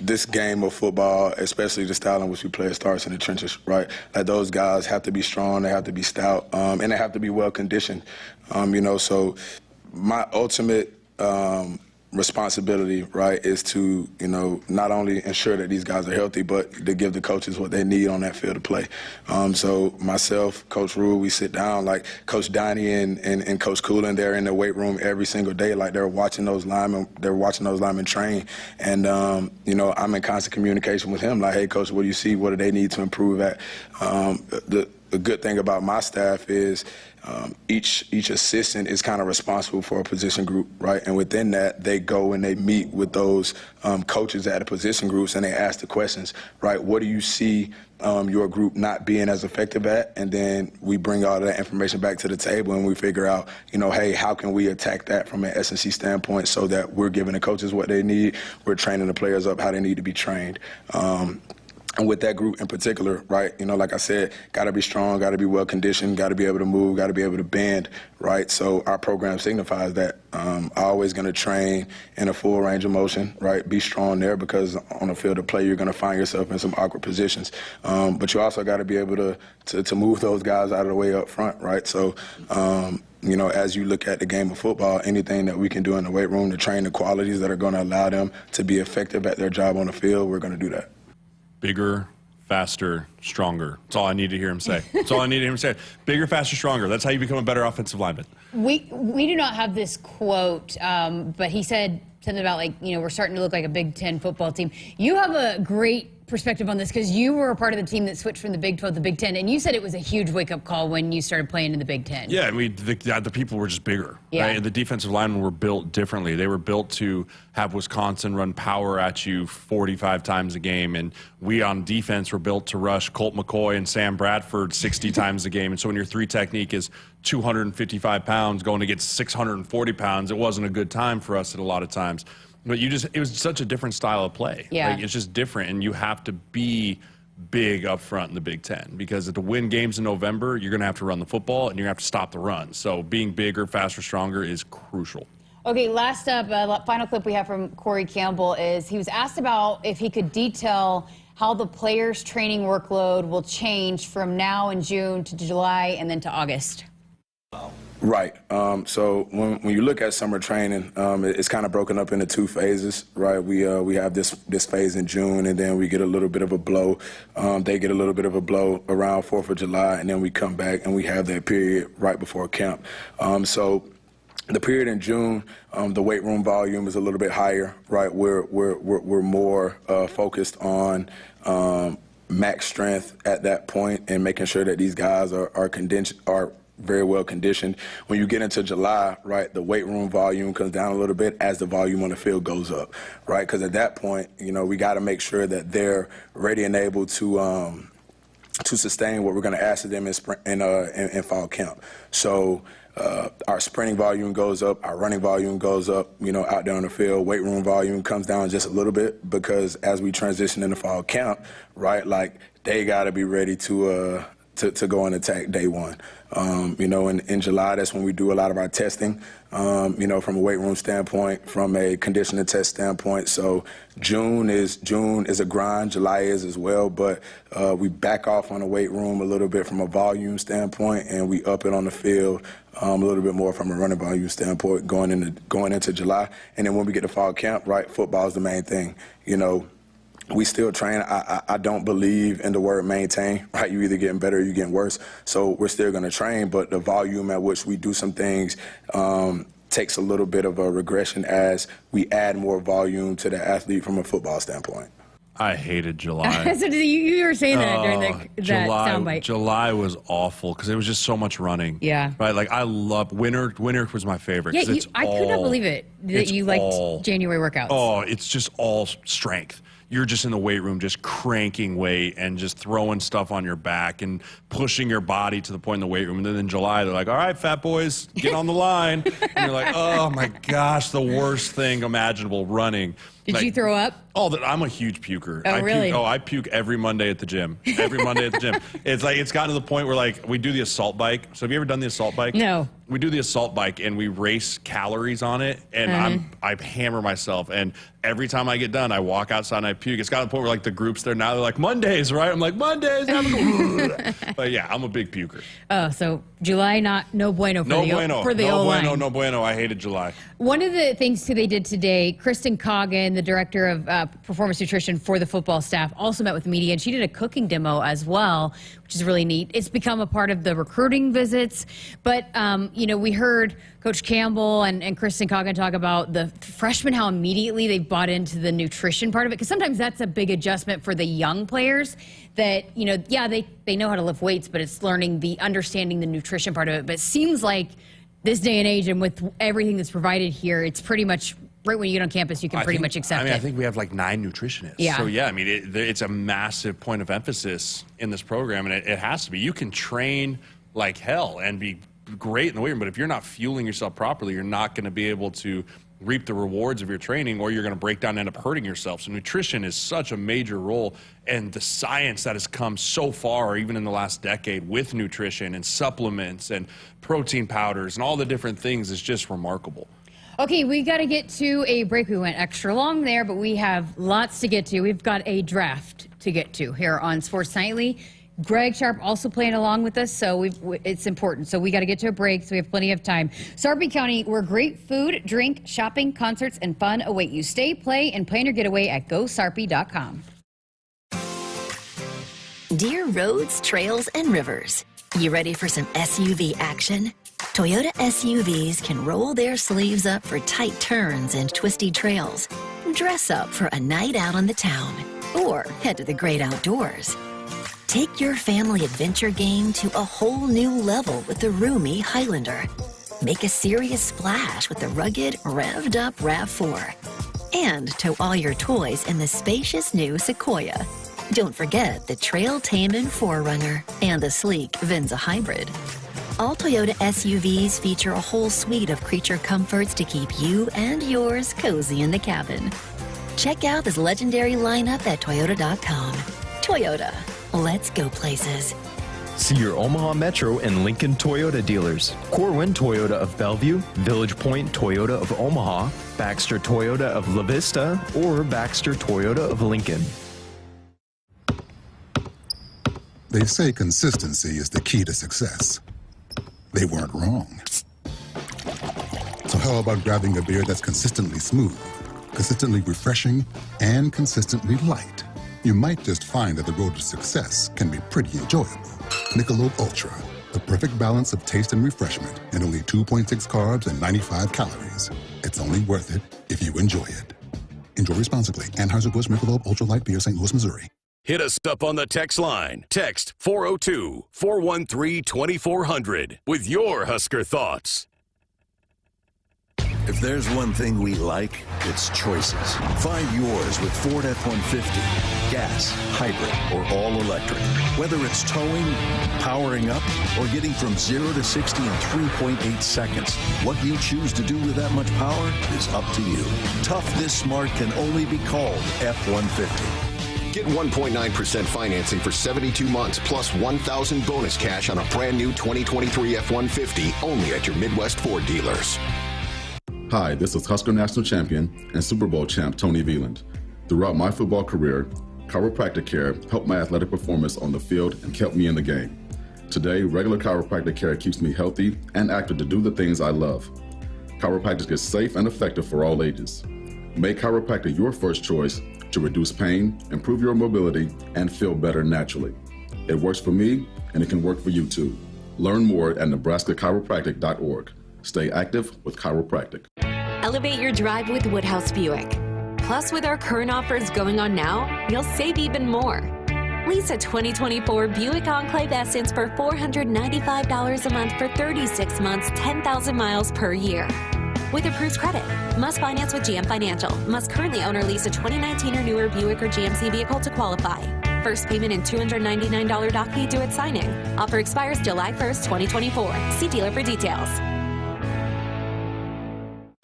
This game of football, especially the style in which we play, it starts in the trenches, right? Like, those guys have to be strong, they have to be stout, and they have to be well conditioned. You know, so my ultimate responsibility, right, is to, you know, not only ensure that these guys are healthy, but to give the coaches what they need on that field to play. So myself, Coach Rule, we sit down, like Coach Donnie and Coach Coolin, they're in the weight room every single day, like they're watching those linemen train. And, you know, I'm in constant communication with him, like, hey, Coach, what do you see? What do they need to improve at? The good thing about my staff is each assistant is kind of responsible for a position group, right? And within that, they go and they meet with those coaches at the position groups, and they ask the questions, right? What do you see your group not being as effective at? And then we bring all of that information back to the table, and we figure out, you know, hey, how can we attack that from an S&C standpoint so that we're giving the coaches what they need, we're training the players up how they need to be trained. And with that group in particular, right, you know, like I said, got to be strong, got to be well conditioned, got to be able to move, got to be able to bend, right? So our program signifies that. Always going to train in a full range of motion, right? Be strong there, because on the field of play, you're going to find yourself in some awkward positions. But you also got to be able to move those guys out of the way up front, right? So, you know, as you look at the game of football, anything that we can do in the weight room to train the qualities that are going to allow them to be effective at their job on the field, we're going to do that. Bigger, faster, stronger. That's all I need to hear him say. That's all I need to hear him say. Bigger, faster, stronger. That's how you become a better offensive lineman. We do not have this quote, but he said something about, like, you know, we're starting to look like a Big Ten football team. You have a great perspective on this, because you were a part of the team that switched from the Big 12 to the Big 10, and you said it was a huge wake-up call when you started playing in the Big 10. Yeah, the people were just bigger. Yeah. Right? And the defensive linemen were built differently. They were built to have Wisconsin run power at you 45 times a game, and we on defense were built to rush Colt McCoy and Sam Bradford 60 times a game. And so when your three technique is 255 pounds going against 640 pounds, it wasn't a good time for us at a lot of times. But it was such a different style of play. Yeah. Like, it's just different, and you have to be big up front in the Big Ten, because to win games in November, you're going to have to run the football, and you're going to have to stop the run. So being bigger, faster, stronger is crucial. Okay, last up, final clip we have from Corey Campbell is he was asked about if he could detail how the players' training workload will change from now in June to July and then to August. Right. So when you look at summer training, it's kind of broken up into two phases, right? We have this phase in June, and then we get a little bit of a blow. They get a little bit of a blow around 4th of July, and then we come back and we have that period right before camp. So the period in June, the weight room volume is a little bit higher, right? We're more focused on max strength at that point and making sure that these guys are very well conditioned. When you get into July, right, the weight room volume comes down a little bit as the volume on the field goes up, right? Because at that point, we got to make sure that they're ready and able to sustain what we're going to ask of them in fall camp. So our sprinting volume goes up, our running volume goes up, out there on the field. Weight room volume comes down just a little bit, because as we transition into fall camp, right, like, they got to be ready to go and attack day one. In July, that's when we do a lot of our testing, from a weight room standpoint, from a conditioning test standpoint. So June is a grind, July is as well, but we back off on the weight room a little bit from a volume standpoint, and we up it on the field a little bit more from a running volume standpoint going into July. And then when we get to fall camp, right, football is the main thing. We still train. I don't believe in the word maintain, right? You either getting better or you're getting worse. So we're still going to train, but the volume at which we do some things takes a little bit of a regression as we add more volume to the athlete from a football standpoint. I hated July. So you were saying that during that soundbite. July was awful because it was just so much running. Yeah. Right. Like, I love winter. Winter was my favorite. Yeah, I could not believe it that you liked January workouts. Oh, it's just all strength. You're just in the weight room just cranking weight and just throwing stuff on your back and pushing your body to the point in the weight room. And then in July, they're like, all right, fat boys, get on the line. And you're like, oh, my gosh, the worst thing imaginable, running. Did you throw up? Oh, I'm a huge puker. Oh, really? I puke every Monday at the gym. Every Monday at the gym. It's like, it's gotten to the point where, like, we do the assault bike. So have you ever done the assault bike? No. We do the assault bike and we race calories on it, and I hammer myself. And every time I get done, I walk outside and I puke. It's got to the point where, like, the groups there now, they're like, Mondays, right? I'm like, Mondays. But yeah, I'm a big puker. Oh, so July, no bueno for the O-line. No bueno. I hated July. One of the things too they did today, Kristen Coggin, the director of performance nutrition for the football staff, also met with the media, and she did a cooking demo as well, which is really neat. It's become a part of the recruiting visits. But, we heard Coach Campbell and Kristen Coggin talk about the freshmen, how immediately they've bought into the nutrition part of it, because sometimes that's a big adjustment for the young players that, they know how to lift weights, but it's understanding the nutrition part of it. But it seems like this day and age, and with everything that's provided here, it's pretty much right when you get on campus, you can pretty much accept it. I think we have like 9 nutritionists. Yeah. So, yeah, it's a massive point of emphasis in this program, and it has to be. You can train like hell and be great in the weight room, but if you're not fueling yourself properly, you're not going to be able to reap the rewards of your training, or you're going to break down and end up hurting yourself. So nutrition is such a major role, and the science that has come so far, even in the last decade, with nutrition and supplements and protein powders and all the different things is just remarkable. Okay, we got to get to a break. We went extra long there, but we have lots to get to. We've got a draft to get to here on Sports Nightly. Greg Sharp also playing along with us, so it's important. So we got to get to a break, so we have plenty of time. Sarpy County, where great food, drink, shopping, concerts, and fun await you. Stay, play, and plan your getaway at GoSarpy.com. Dear roads, trails, and rivers, you ready for some SUV action? Toyota SUVs can roll their sleeves up for tight turns and twisty trails. Dress up for a night out on the town. or head to the great outdoors. Take your family adventure game to a whole new level with the roomy Highlander. Make a serious splash with the rugged, revved-up RAV4. And tow all your toys in the spacious new Sequoia. Don't forget the Trail-Tamin 4Runner and the sleek Venza Hybrid. All Toyota SUVs feature a whole suite of creature comforts to keep you and yours cozy in the cabin. Check out this legendary lineup at Toyota.com. Toyota, let's go places. See your Omaha Metro and Lincoln Toyota dealers. Corwin Toyota of Bellevue, Village Point Toyota of Omaha, Baxter Toyota of La Vista, or Baxter Toyota of Lincoln. They say consistency is the key to success. They weren't wrong. So how about grabbing a beer that's consistently smooth, consistently refreshing, and consistently light? You might just find that the road to success can be pretty enjoyable. Michelob Ultra, the perfect balance of taste and refreshment, and only 2.6 carbs and 95 calories. It's only worth it if you enjoy it. Enjoy responsibly. Anheuser-Busch Michelob Ultra Light Beer, St. Louis, Missouri. Hit us up on the text line. Text 402-413-2400 with your Husker thoughts. If there's one thing we like, it's choices. Find yours with Ford F-150. Gas, hybrid, or all electric. Whether it's towing, powering up, or getting from 0 to 60 in 3.8 seconds, what you choose to do with that much power is up to you. Tough this smart can only be called F-150. Get 1.9% financing for 72 months plus $1,000 bonus cash on a brand new 2023 F-150 only at your Midwest Ford dealers. Hi, this is Husker National Champion and Super Bowl champ Tony Veland. Throughout my football career, chiropractic care helped my athletic performance on the field and kept me in the game. Today, regular chiropractic care keeps me healthy and active to do the things I love. Chiropractic is safe and effective for all ages. Make chiropractic your first choice to reduce pain, improve your mobility, and feel better naturally. It works for me, and it can work for you too. Learn more at nebraska-chiropractic.org. Stay active with chiropractic. Elevate your drive with Woodhouse Buick. Plus, with our current offers going on now, you'll save even more. Lease a 2024 Buick Enclave Essence for $495 a month for 36 months, 10,000 miles per year. With approved credit. Must finance with GM Financial. Must currently own or lease a 2019 or newer Buick or GMC vehicle to qualify. First payment and $299 doc fee due at signing. Offer expires July 1st, 2024. See dealer for details.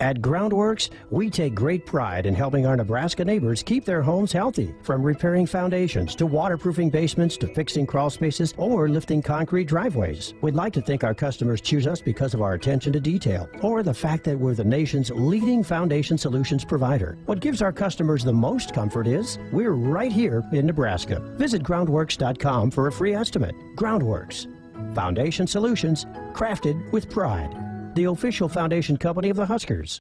At Groundworks, we take great pride in helping our Nebraska neighbors keep their homes healthy. From repairing foundations to waterproofing basements to fixing crawl spaces or lifting concrete driveways. We'd like to think our customers choose us because of our attention to detail or the fact that we're the nation's leading foundation solutions provider. What gives our customers the most comfort is we're right here in Nebraska. Visit groundworks.com for a free estimate. Groundworks, foundation solutions crafted with pride. The official foundation company of the Huskers.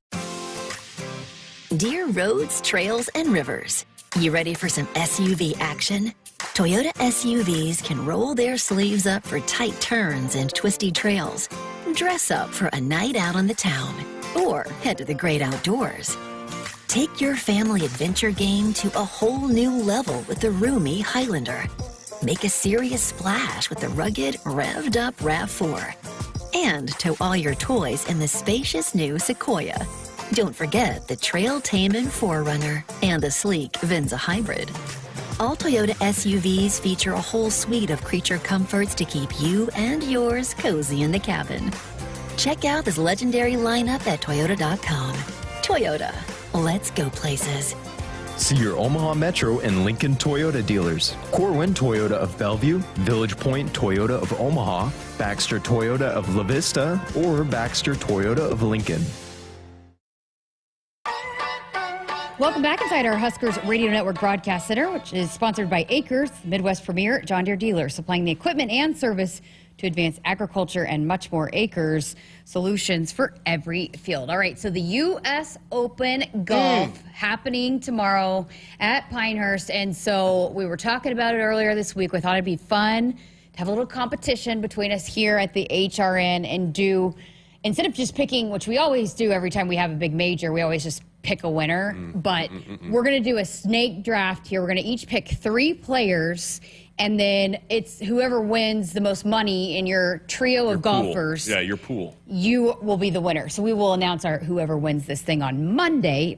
Dear roads, trails, and rivers, you ready for some SUV action? Toyota SUVs can roll their sleeves up for tight turns and twisty trails. Dress up for a night out on the town, or head to the great outdoors. Take your family adventure game to a whole new level with the roomy Highlander. Make a serious splash with the rugged, revved-up RAV4. And tow all your toys in the spacious new Sequoia. Don't forget the Trail-Tamin 4Runner and the sleek Venza Hybrid. All Toyota SUVs feature a whole suite of creature comforts to keep you and yours cozy in the cabin. Check out this legendary lineup at Toyota.com. Toyota, let's go places. See your Omaha Metro and Lincoln Toyota dealers. Corwin Toyota of Bellevue, Village Point Toyota of Omaha, Baxter Toyota of La Vista, or Baxter Toyota of Lincoln. Welcome back inside our Huskers Radio Network Broadcast Center, which is sponsored by Akrs, Midwest Premier John Deere dealer, supplying the equipment and service to advance agriculture and much more. Akrs, solutions for every field. All right, so the U.S. Open Golf happening tomorrow at Pinehurst. And so we were talking about it earlier this week. We thought it'd be fun to have a little competition between us here at the HRN and do, instead of just picking, which we always do every time we have a big major, we always just pick a winner, but we're going to do a snake draft here. We're going to each pick 3 players, and then it's whoever wins the most money in your trio of golfers. Yeah, your pool. You will be the winner. So we will announce whoever wins this thing on Monday.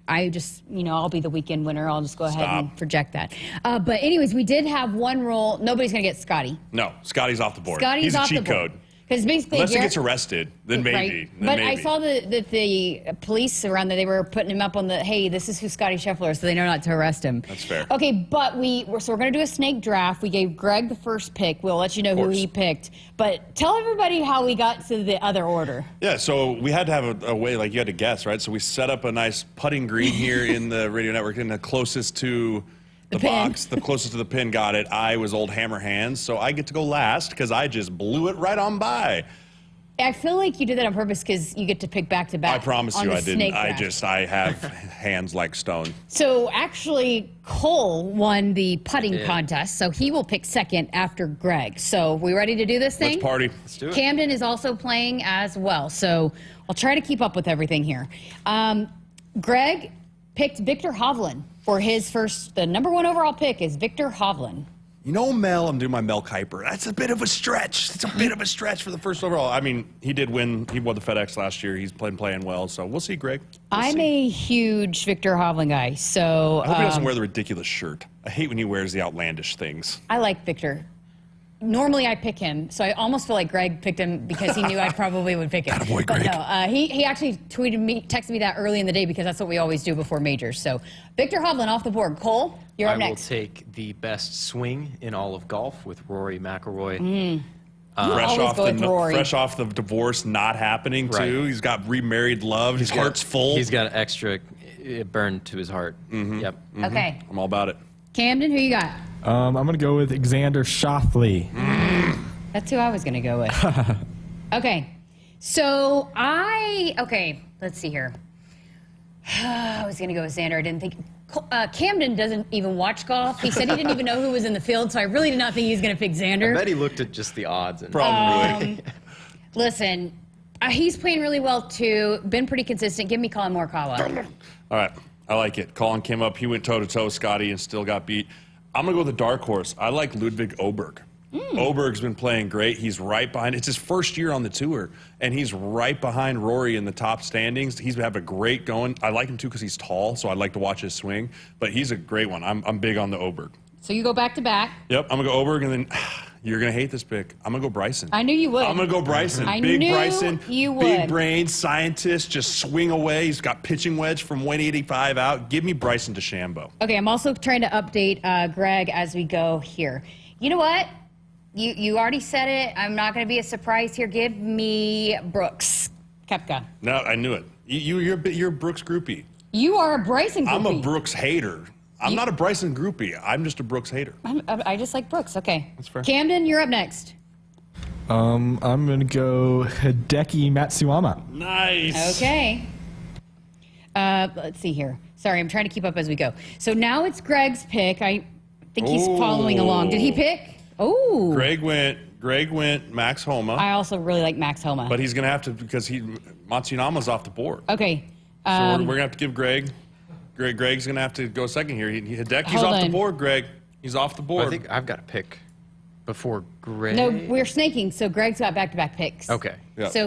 I'll be the weekend winner. I'll just go ahead and project that. But anyways, we did have one rule. Nobody's going to get Scotty. No, Scotty's off the board. Scotty's He's a off cheat the board. code. Because basically, Unless he gets arrested, then maybe. Right. Then But maybe. I saw that the police around there, they were putting him up on hey, this is who Scotty Scheffler is, so they know not to arrest him. That's fair. Okay, but we're going to do a snake draft. We gave Greg the first pick. We'll let you know who he picked. But tell everybody how we got to the other order. Yeah, so we had to have a way, like you had to guess, right? So we set up a nice putting green here in the radio network, and the closest to the box, the closest to the pin got it. I was old hammer hands, so I get to go last because I just blew it right on by. I feel like you did that on purpose because you get to pick back to back. I promise you I didn't. I have hands like stone. So actually, Cole won the putting contest, so he will pick second after Greg. So we ready to do this thing? Let's party. Let's do it. Camden is also playing as well, so I'll try to keep up with everything here. Greg picked Victor Hovland for his the number 1 overall pick is Victor Hovland. You know, Mel, I'm doing my Mel Kiper. That's a bit of a stretch. It's a bit of a stretch for the first overall. I mean, he did win. He won the FedEx last year. He's playing well. So we'll see, Greg. I'm a huge Victor Hovland guy. So I hope he doesn't wear the ridiculous shirt. I hate when he wears the outlandish things. I like Victor. Normally I pick him, so I almost feel like Greg picked him because he knew I probably would pick him. Attaboy, Greg. But no, he actually texted me that early in the day because that's what we always do before majors. So Victor Hovland off the board. Cole, you're up next. I will take the best swing in all of golf with Rory McIlroy. Fresh off the divorce not happening, too. He's got remarried love. His heart's full. He's got an extra burn to his heart. Yep. Okay. I'm all about it. Camden, who you got? I'm going to go with Xander Schauffele. That's who I was going to go with. Okay. So let's see here. I was going to go with Xander. I didn't think. Camden doesn't even watch golf. He said he didn't even know who was in the field, so I really did not think he was going to pick Xander. I bet he looked at just the odds. And Probably. Listen, he's playing really well, too. Been pretty consistent. Give me Colin Morikawa. All right. I like it. Colin came up. He went toe-to-toe with Scotty and still got beat. I'm going to go with the dark horse. I like Ludwig Åberg. Åberg's been playing great. He's right behind. It's his first year on the tour, and he's right behind Rory in the top standings. He's having a great going. I like him, too, because he's tall, so I'd like to watch his swing. But he's a great one. I'm big on the Åberg. So you go back to back. Yep, I'm going to go Åberg, and then you're going to hate this pick. I'm going to go Bryson. I knew you would. I'm going to go Bryson. I Big knew Bryson. you would. Big brain, scientist, just swing away. He's got pitching wedge from 185 out. Give me Bryson DeChambeau. Okay, I'm also trying to update Greg as we go here. You know what? You already said it. I'm not going to be a surprise here. Give me Brooks Koepka. No, I knew it. You're a Brooks groupie. You are a Bryson groupie. I'm a Brooks hater. I'm not a Bryson groupie. I'm just a Brooks hater. I just like Brooks. Okay. That's fair. Camden, you're up next. I'm going to go Hideki Matsuyama. Nice. Okay. Let's see here. Sorry, I'm trying to keep up as we go. So now it's Greg's pick. I think he's following along. Did he pick? Oh. Greg went Max Homa. I also really like Max Homa. But he's going to have to because Matsuyama's off the board. Okay. So we're going to have to give Greg's going to have to go second here. Hideki's off the board, Greg. He's off the board. I think I've got to pick before Greg. No, we're snaking, so Greg's got back-to-back picks. Okay. Yep. So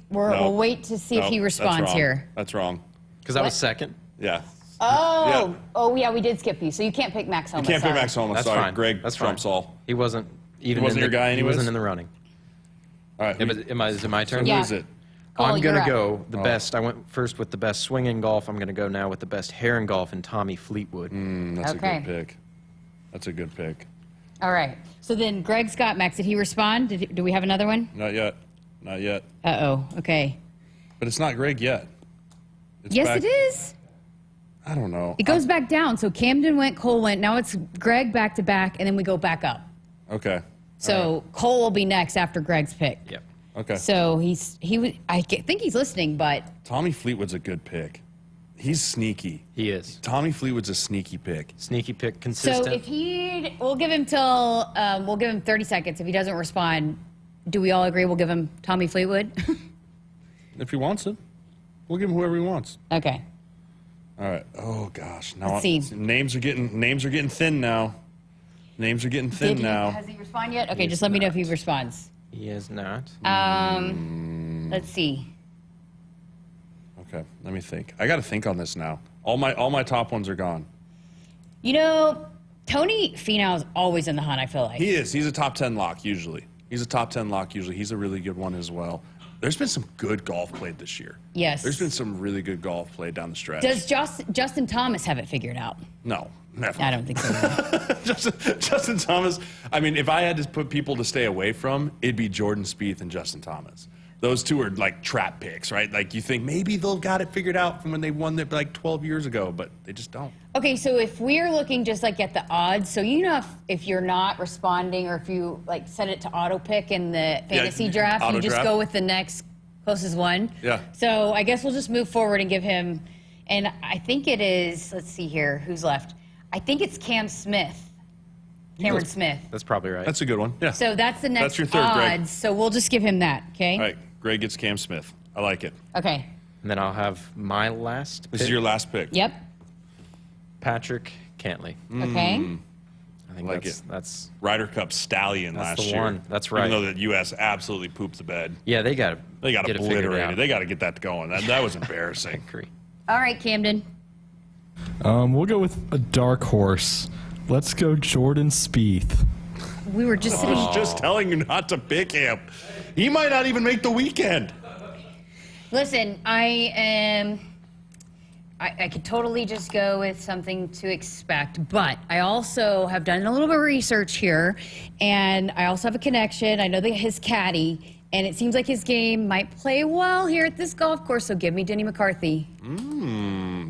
we'll wait to see if he responds here. That's wrong. Because I was second? Yeah. Oh. Yeah. Oh, yeah, we did skip you, so you can't pick Max Homa. You can't pick Max Homa. That's sorry. fine. Greg That's trumps fine. all. He wasn't even your guy anyways? He wasn't in the running. All right. Is it my turn? Yeah. Who is it? I'm going to go the best. I went first with the best swing in golf. I'm going to go now with the best hair in golf and Tommy Fleetwood. That's a good pick. That's a good pick. All right. So then Greg's got Max. Did he respond? Do we have another one? Not yet. Not yet. Uh-oh. Okay. But it's not Greg yet. It is. I don't know. It goes back down. So Camden went, Cole went. Now it's Greg back-to-back, and then we go back up. Okay. So Cole will be next after Greg's pick. Yep. Okay. So I think he's listening, but Tommy Fleetwood's a good pick. He's sneaky. He is. Tommy Fleetwood's a sneaky pick. Sneaky pick, consistent. So if we'll give him 30 seconds. If he doesn't respond, do we all agree we'll give him Tommy Fleetwood? If he wants it, we'll give him whoever he wants. Okay. All right. Oh gosh. Now Let's see. Names are getting thin now. Names are getting thin now. Has he responded yet? Okay, just let me know if he responds. He is not. Let's see. Okay, let me think. I got to think on this now. All my top ones are gone. You know, Tony Finau is always in the hunt, I feel like. He is. He's a top 10 lock usually. He's a really good one as well. There's been some good golf played this year. Yes. There's been some really good golf played down the stretch. Does Justin Thomas have it figured out? No, never. I don't think so. Justin Thomas, I mean, if I had to put people to stay away from, it'd be Jordan Spieth and Justin Thomas. Those two are like trap picks, right? Like you think maybe they'll got it figured out from when they won it like 12 years ago, but they just don't. Okay, so if we're looking just like at the odds, so you know if you're not responding or if you like set it to auto pick in the fantasy draft, you just go with the next closest one. Yeah. So I guess we'll just move forward and give him, and I think it is, let's see here, who's left? I think it's Cameron Smith. That's probably right. That's a good one. Yeah. So that's the next That's your third, odds. Greg. So we'll just give him that, okay? All right, Greg gets Cam Smith. I like it. Okay. And then I'll have my last pick. This is your last pick. Yep. Patrick Cantley. Okay. I think like that's Ryder Cup stallion That's last the year. one. That's right. Even though the U.S. absolutely pooped the bed. Yeah, they got obliterated. They got to get that going. That was embarrassing. All right, Camden. We'll go with a dark horse. Let's go Jordan Spieth. We were just sitting. I was just telling you not to pick him. He might not even make the weekend. Listen, I could totally just go with something to expect, but I also have done a little bit of research here, and I also have a connection. I know that his caddy, and it seems like his game might play well here at this golf course, so give me Denny McCarthy.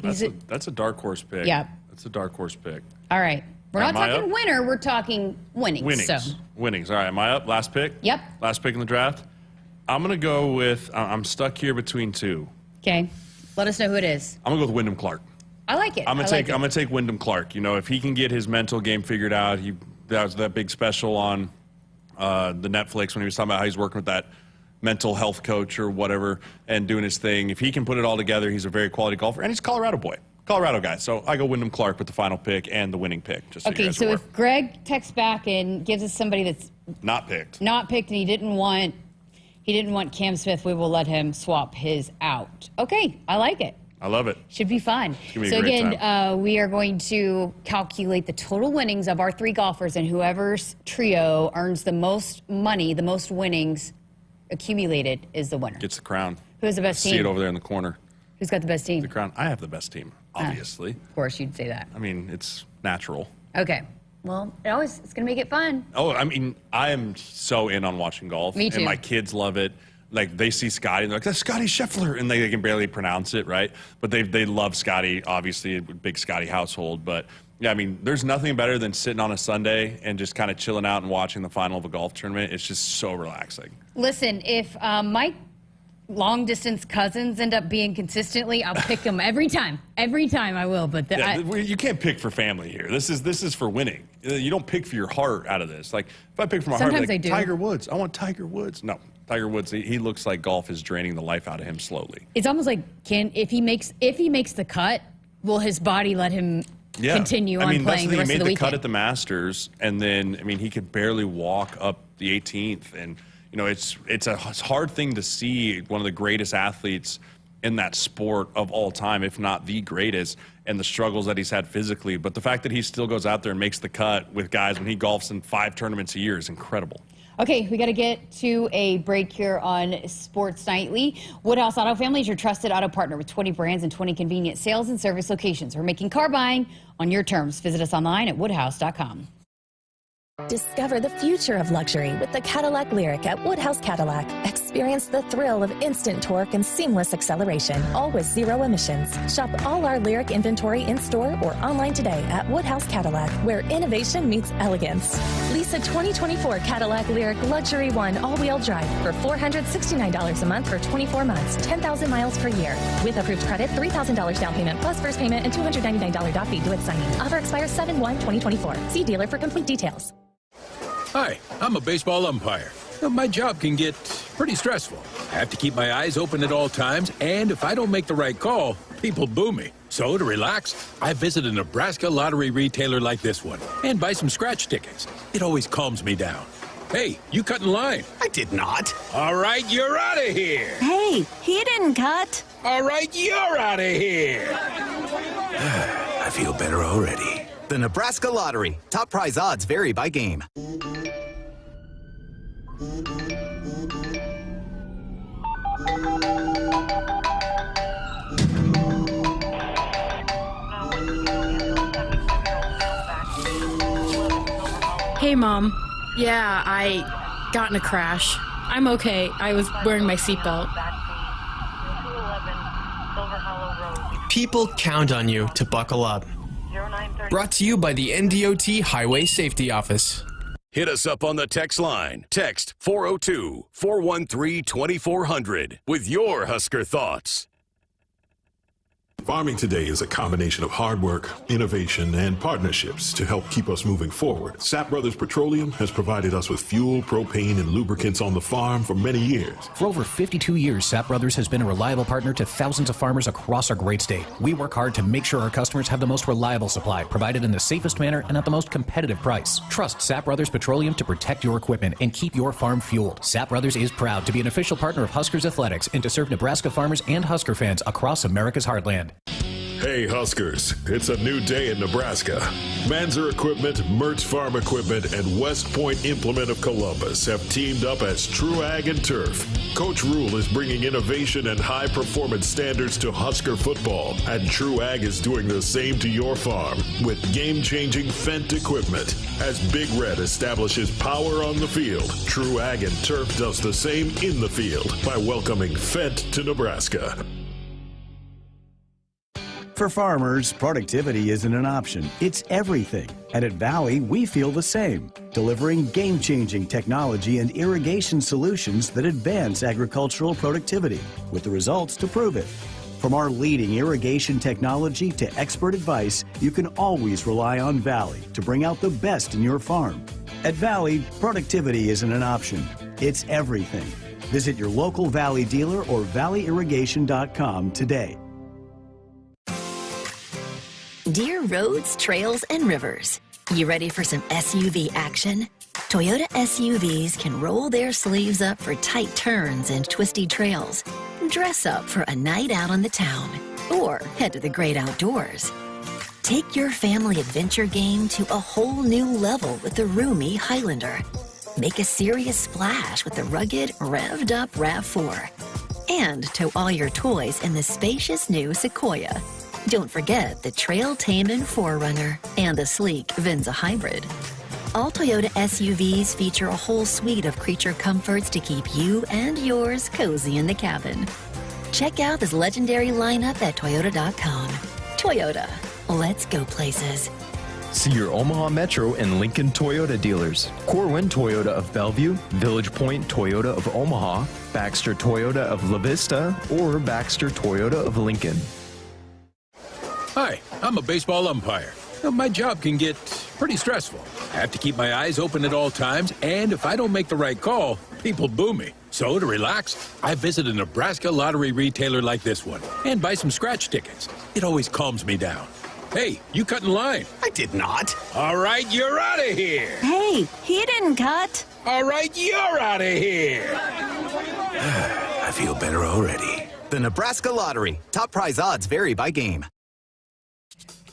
That's a dark horse pick. Yeah. That's a dark horse pick. All right. We're not talking up? winner, we're talking winnings. Winnings. All right, am I up? Last pick? Yep. Last pick in the draft? I'm going to go with, I'm stuck here between two. Okay. Let us know who it is. I'm going to go with Wyndham Clark. I like it. I'm gonna take Wyndham Clark. You know, if he can get his mental game figured out, that was that big special on the Netflix when he was talking about how he's working with that mental health coach or whatever and doing his thing. If he can put it all together, he's a very quality golfer, and he's a Colorado boy, Colorado guy. So I go Wyndham Clark with the final pick and the winning pick. Just so okay, so if Greg texts back and gives us somebody that's not picked, and he didn't want Cam Smith, we will let him swap his out. Okay, I like it. I love it. Should be fun. Be so again, we are going to calculate the total winnings of our three golfers, and whoever's trio earns the most money, the most winnings accumulated, is the winner. Gets the crown. Who has the best team? See it over there in the corner. Who's got the best team? The crown. I have the best team, obviously. Of course, you'd say that. I mean, it's natural. Okay. Well, it's going to make it fun. Oh, I mean, I am so in on watching golf. Me too. And my kids love it. Like, they see Scotty, and they're like, that's Scotty Scheffler, and they can barely pronounce it, right? But they love Scotty, obviously, a big Scotty household. But, yeah, I mean, there's nothing better than sitting on a Sunday and just kind of chilling out and watching the final of a golf tournament. It's just so relaxing. Listen, if my long-distance cousins end up being consistently, I'll pick them every time. Every time I will. But you can't pick for family here. This is for winning. You don't pick for your heart out of this. Like, if I pick for my heart, like, Tiger Woods. I want Tiger Woods. No. Tiger Woods, he looks like golf is draining the life out of him slowly. It's almost like if he makes the cut, will his body let him continue on playing the rest of the weekend? He made the cut at the Masters, and then he could barely walk up the 18th, and it's a hard thing to see one of the greatest athletes in that sport of all time, if not the greatest, and the struggles that he's had physically. But the fact that he still goes out there and makes the cut with guys when he golfs in 5 tournaments a year is incredible. Okay, we got to get to a break here on Sports Nightly. Woodhouse Auto Family is your trusted auto partner with 20 brands and 20 convenient sales and service locations. We're making car buying on your terms. Visit us online at woodhouse.com. Discover the future of luxury with the Cadillac Lyriq at Woodhouse Cadillac. Experience the thrill of instant torque and seamless acceleration, all with 0 emissions. Shop all our Lyriq inventory in-store or online today at Woodhouse Cadillac, where innovation meets elegance. Lease a 2024 Cadillac Lyriq Luxury One all-wheel drive for $469 a month for 24 months, 10,000 miles per year. With approved credit, $3,000 down payment plus first payment and $299 doc fee due at signing. Offer expires 7/1/2024. See dealer for complete details. Hi, I'm a baseball umpire. My job can get pretty stressful. I have to keep my eyes open at all times, and if I don't make the right call, people boo me. So to relax, I visit a Nebraska lottery retailer like this one and buy some scratch tickets. It always calms me down. Hey, you cut in line. I did not. All right, you're out of here. Hey, he didn't cut. All right, you're out of here. I feel better already. The Nebraska Lottery. Top prize odds vary by game. Hey, Mom. Yeah, I got in a crash. I'm okay. I was wearing my seatbelt. People count on you to buckle up. Brought to you by the NDOT Highway Safety Office. Hit us up on the text line. Text 402-413-2400 with your Husker thoughts. Farming today is a combination of hard work, innovation, and partnerships to help keep us moving forward. Sapp Brothers Petroleum has provided us with fuel, propane, and lubricants on the farm for many years. For over 52 years, Sapp Brothers has been a reliable partner to thousands of farmers across our great state. We work hard to make sure our customers have the most reliable supply, provided in the safest manner and at the most competitive price. Trust Sapp Brothers Petroleum to protect your equipment and keep your farm fueled. Sapp Brothers is proud to be an official partner of Huskers Athletics and to serve Nebraska farmers and Husker fans across America's heartland. Hey Huskers, it's a new day in Nebraska. Manzer Equipment, Mertz Farm Equipment, and West Point Implement of Columbus have teamed up as True Ag and Turf. Coach Rule is bringing innovation and high-performance standards to Husker football, and True Ag is doing the same to your farm with game-changing Fendt equipment. As Big Red establishes power on the field, True Ag and Turf does the same in the field by welcoming Fendt to Nebraska. For farmers, productivity isn't an option, it's everything. And at Valley, we feel the same, delivering game-changing technology and irrigation solutions that advance agricultural productivity, with the results to prove it. From our leading irrigation technology to expert advice, you can always rely on Valley to bring out the best in your farm. At Valley, productivity isn't an option, it's everything. Visit your local Valley dealer or valleyirrigation.com today. Dear roads, trails, and rivers, you ready for some SUV action? Toyota SUVs can roll their sleeves up for tight turns and twisty trails. Dress up for a night out on the town, or head to the great outdoors. Take your family adventure game to a whole new level with the roomy Highlander. Make a serious splash with the rugged, revved up RAV4. And tow all your toys in the spacious new Sequoia. Don't forget the trail-taming 4Runner and the sleek Venza Hybrid. All Toyota SUVs feature a whole suite of creature comforts to keep you and yours cozy in the cabin. Check out this legendary lineup at Toyota.com. Toyota, let's go places. See your Omaha Metro and Lincoln Toyota dealers. Corwin Toyota of Bellevue, Village Point Toyota of Omaha, Baxter Toyota of La Vista, or Baxter Toyota of Lincoln. Hi, I'm a baseball umpire. My job can get pretty stressful. I have to keep my eyes open at all times, and if I don't make the right call, people boo me. So to relax, I visit a Nebraska lottery retailer like this one and buy some scratch tickets. It always calms me down. Hey, you cut in line. I did not. All right, you're out of here. Hey, he didn't cut. All right, you're out of here. I feel better already. The Nebraska Lottery. Top prize odds vary by game.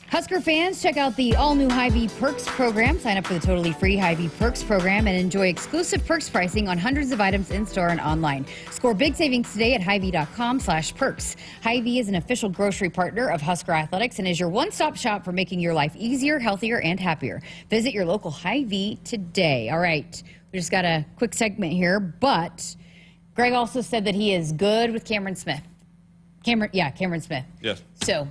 Husker fans, check out the all-new Hy-Vee Perks program. Sign up for the totally free Hy-Vee Perks program and enjoy exclusive perks pricing on hundreds of items in-store and online. Score big savings today at Hy-Vee.com/perks. Hy-Vee is an official grocery partner of Husker Athletics and is your one-stop shop for making your life easier, healthier, and happier. Visit your local Hy-Vee today. All right, we just got a quick segment here, but Greg also said that he is good with Cameron Smith. Cameron Smith. Yes. So,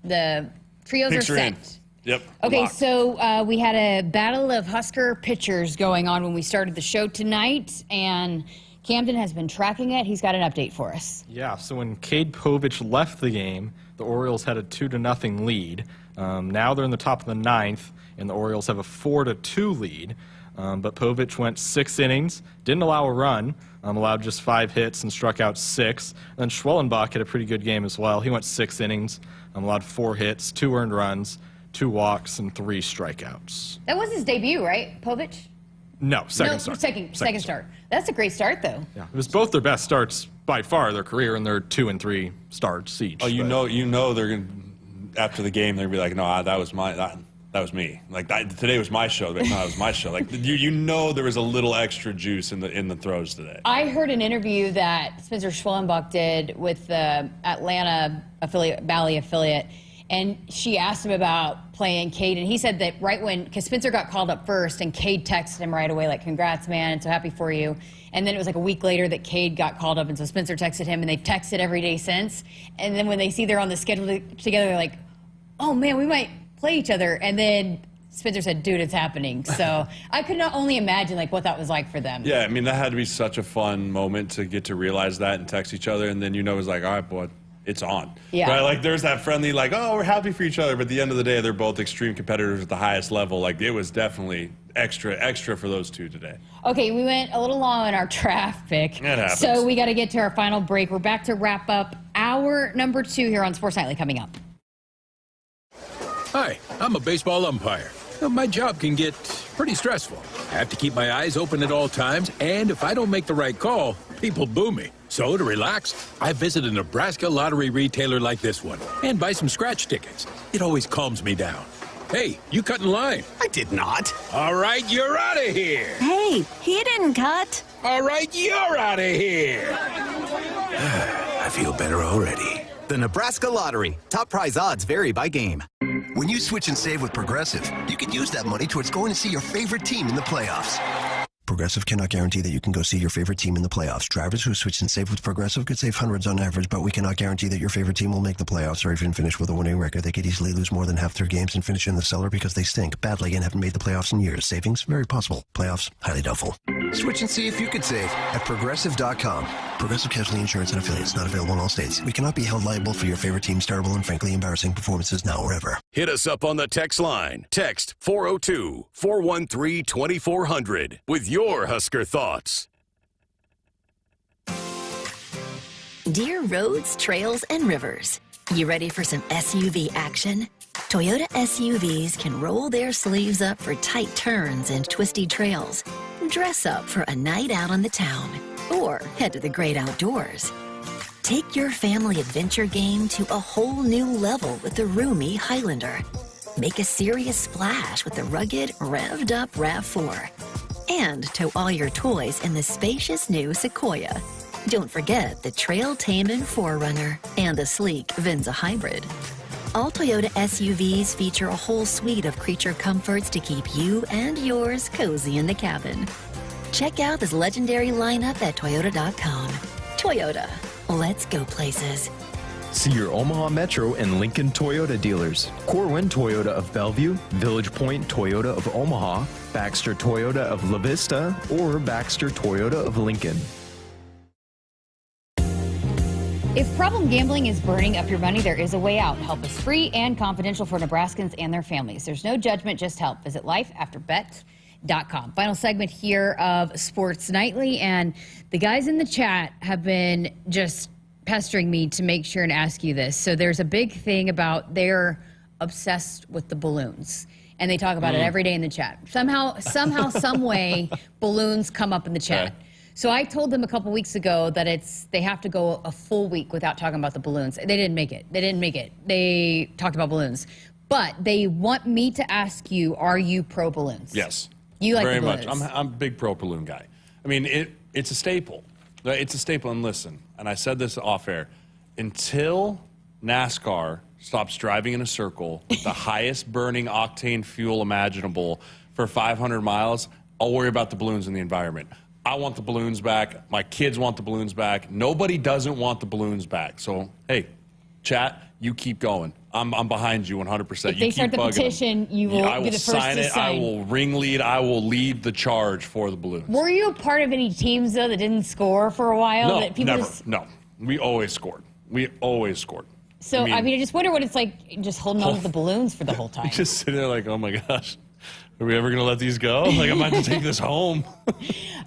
the trios Picture are set. in. Yep. Okay, locked. so we had a battle of Husker pitchers going on when we started the show tonight, and Camden has been tracking it. He's got an update for us. Yeah, so when Cade Povich left the game, the Orioles had a 2-0 lead. Now they're in the top of the ninth, and the Orioles have a 4-2 lead. But Povich went 6 innings, didn't allow a run, allowed just 5 hits and struck out 6. And then Schwellenbach had a pretty good game as well. He went 6 innings, allowed 4 hits, 2 earned runs, 2 walks, and 3 strikeouts. That was his debut, right, Povich? No, second start. Second start. That's a great start, though. Yeah, it was both their best starts by far of their career, and they're 2 and 3 starts each. Oh, you know they're going to, after the game, they're going to be like, no, that was me. Like, today was my show. But no, it was my show. Like, you know there was a little extra juice in the throws today. I heard an interview that Spencer Schwellenbach did with the Atlanta Valley affiliate, and she asked him about playing Cade, and he said that because Spencer got called up first, and Cade texted him right away, like, congrats, man, so happy for you. And then it was like a week later that Cade got called up, and so Spencer texted him, and they've texted every day since. And then when they see they're on the schedule together, they're like, oh, man, we might play each other. And then Spencer said, dude, it's happening. So I could not only imagine like what that was like for them. Yeah, I mean, that had to be such a fun moment to get to realize that and text each other. And then it was like, all right, boy, it's on. Yeah. Right? Like there's that friendly, like, oh, we're happy for each other. But at the end of the day, they're both extreme competitors at the highest level. Like it was definitely extra for those two today. Okay, we went a little long on our traffic. It happens. So we got to get to our final break. We're back to wrap up hour number 2 here on Sports Nightly coming up. Hi, I'm a baseball umpire. My job can get pretty stressful. I have to keep my eyes open at all times, and if I don't make the right call, people boo me. So to relax, I visit a Nebraska lottery retailer like this one and buy some scratch tickets. It always calms me down. Hey, you cut in line. I did not. All right, you're out of here. Hey, he didn't cut. All right, you're out of here. I feel better already. The Nebraska Lottery. Top prize odds vary by game. When you switch and save with Progressive, you can use that money towards going to see your favorite team in the playoffs. Progressive cannot guarantee that you can go see your favorite team in the playoffs. Drivers who switch and save with Progressive could save hundreds on average, but we cannot guarantee that your favorite team will make the playoffs or even finish with a winning record. They could easily lose more than half their games and finish in the cellar because they stink badly and haven't made the playoffs in years. Savings? Very possible. Playoffs? Highly doubtful. Switch and see if you could save at Progressive.com. Progressive Casualty Insurance and Affiliates. Not available in all states. We cannot be held liable for your favorite team's terrible and frankly embarrassing performances now or ever. Hit us up on the text line. Text 402-413-2400 with your Husker thoughts. Dear roads, trails, and rivers, you ready for some SUV action? Toyota SUVs can roll their sleeves up for tight turns and twisty trails. Dress up for a night out on the town or head to the great outdoors. Take your family adventure game to a whole new level with the roomy Highlander. Make a serious splash with the rugged, revved up RAV4. And tow all your toys in the spacious new Sequoia. Don't forget the trail-taming 4Runner and the sleek Venza Hybrid. All Toyota SUVs feature a whole suite of creature comforts to keep you and yours cozy in the cabin. Check out this legendary lineup at Toyota.com. Toyota, let's go places. See your Omaha Metro and Lincoln Toyota dealers. Corwin Toyota of Bellevue, Village Point Toyota of Omaha, Baxter Toyota of La Vista, or Baxter Toyota of Lincoln. If problem gambling is burning up your money, there is a way out. Help is free and confidential for Nebraskans and their families. There's no judgment, just help. Visit lifeafterbet.com. Final segment here of Sports Nightly, and the guys in the chat have been just pestering me to make sure and ask you this. So there's a big thing about they're obsessed with the balloons, and they talk about it every day in the chat. Somehow, some way, balloons come up in the chat. Okay. So I told them a couple weeks ago that they have to go a full week without talking about the balloons. They didn't make it. They talked about balloons. But they want me to ask you, are you pro balloons? Yes. You like very the balloons? much. I'm a big pro balloon guy. I mean, it's a staple. It's a staple. And listen, and I said this off air, until NASCAR stops driving in a circle with the highest burning octane fuel imaginable for 500 miles, I'll worry about the balloons in the environment. I want the balloons back. My kids want the balloons back. Nobody doesn't want the balloons back. So, hey, chat, you keep going. I'm behind you 100%. If they start the petition, you will be the first to sign. I will ringlead. I will lead the charge for the balloons. Were you a part of any teams, though, that didn't score for a while? No, that people never. No. We always scored. So, I mean, I just wonder what it's like just holding on to the balloons for the whole time. Just sitting there like, oh, my gosh. Are we ever going to let these go? Like, I'm about to take this home.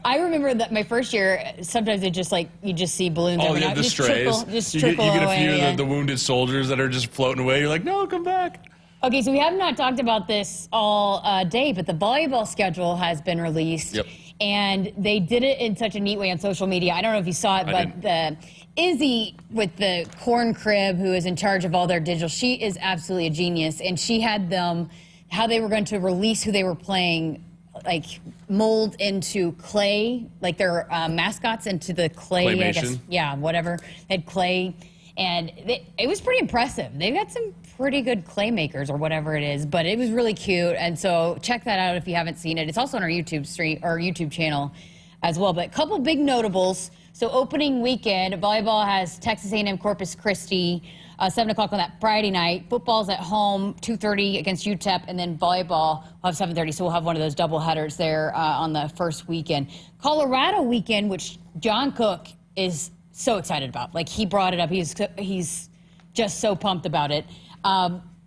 I remember that my first year, sometimes it just like, you just see balloons. Oh, yeah, the strays. Just you trickle get a away, few yeah. of the wounded soldiers that are just floating away. You're like, no, come back. Okay, so we have not talked about this all day, but the volleyball schedule has been released. Yep. And they did it in such a neat way on social media. I don't know if you saw it, but the Izzy with the corn crib, who is in charge of all their digital, she is absolutely a genius. And she had them, how they were going to release who they were playing, like mold into clay, like their mascots into the clay, I guess. Yeah, whatever. They had clay. And it was pretty impressive. They've got some pretty good clay makers or whatever it is, but it was really cute. And so check that out if you haven't seen it. It's also on our YouTube stream or YouTube channel as well. But a couple big notables. So opening weekend, volleyball has Texas A&M Corpus Christi, 7 o'clock on that Friday night. Football's at home, 2:30 against UTEP, and then volleyball will have 7:30. So we'll have one of those double headers there on the first weekend. Colorado weekend, which John Cook is so excited about. Like, he brought it up. He's just so pumped about it.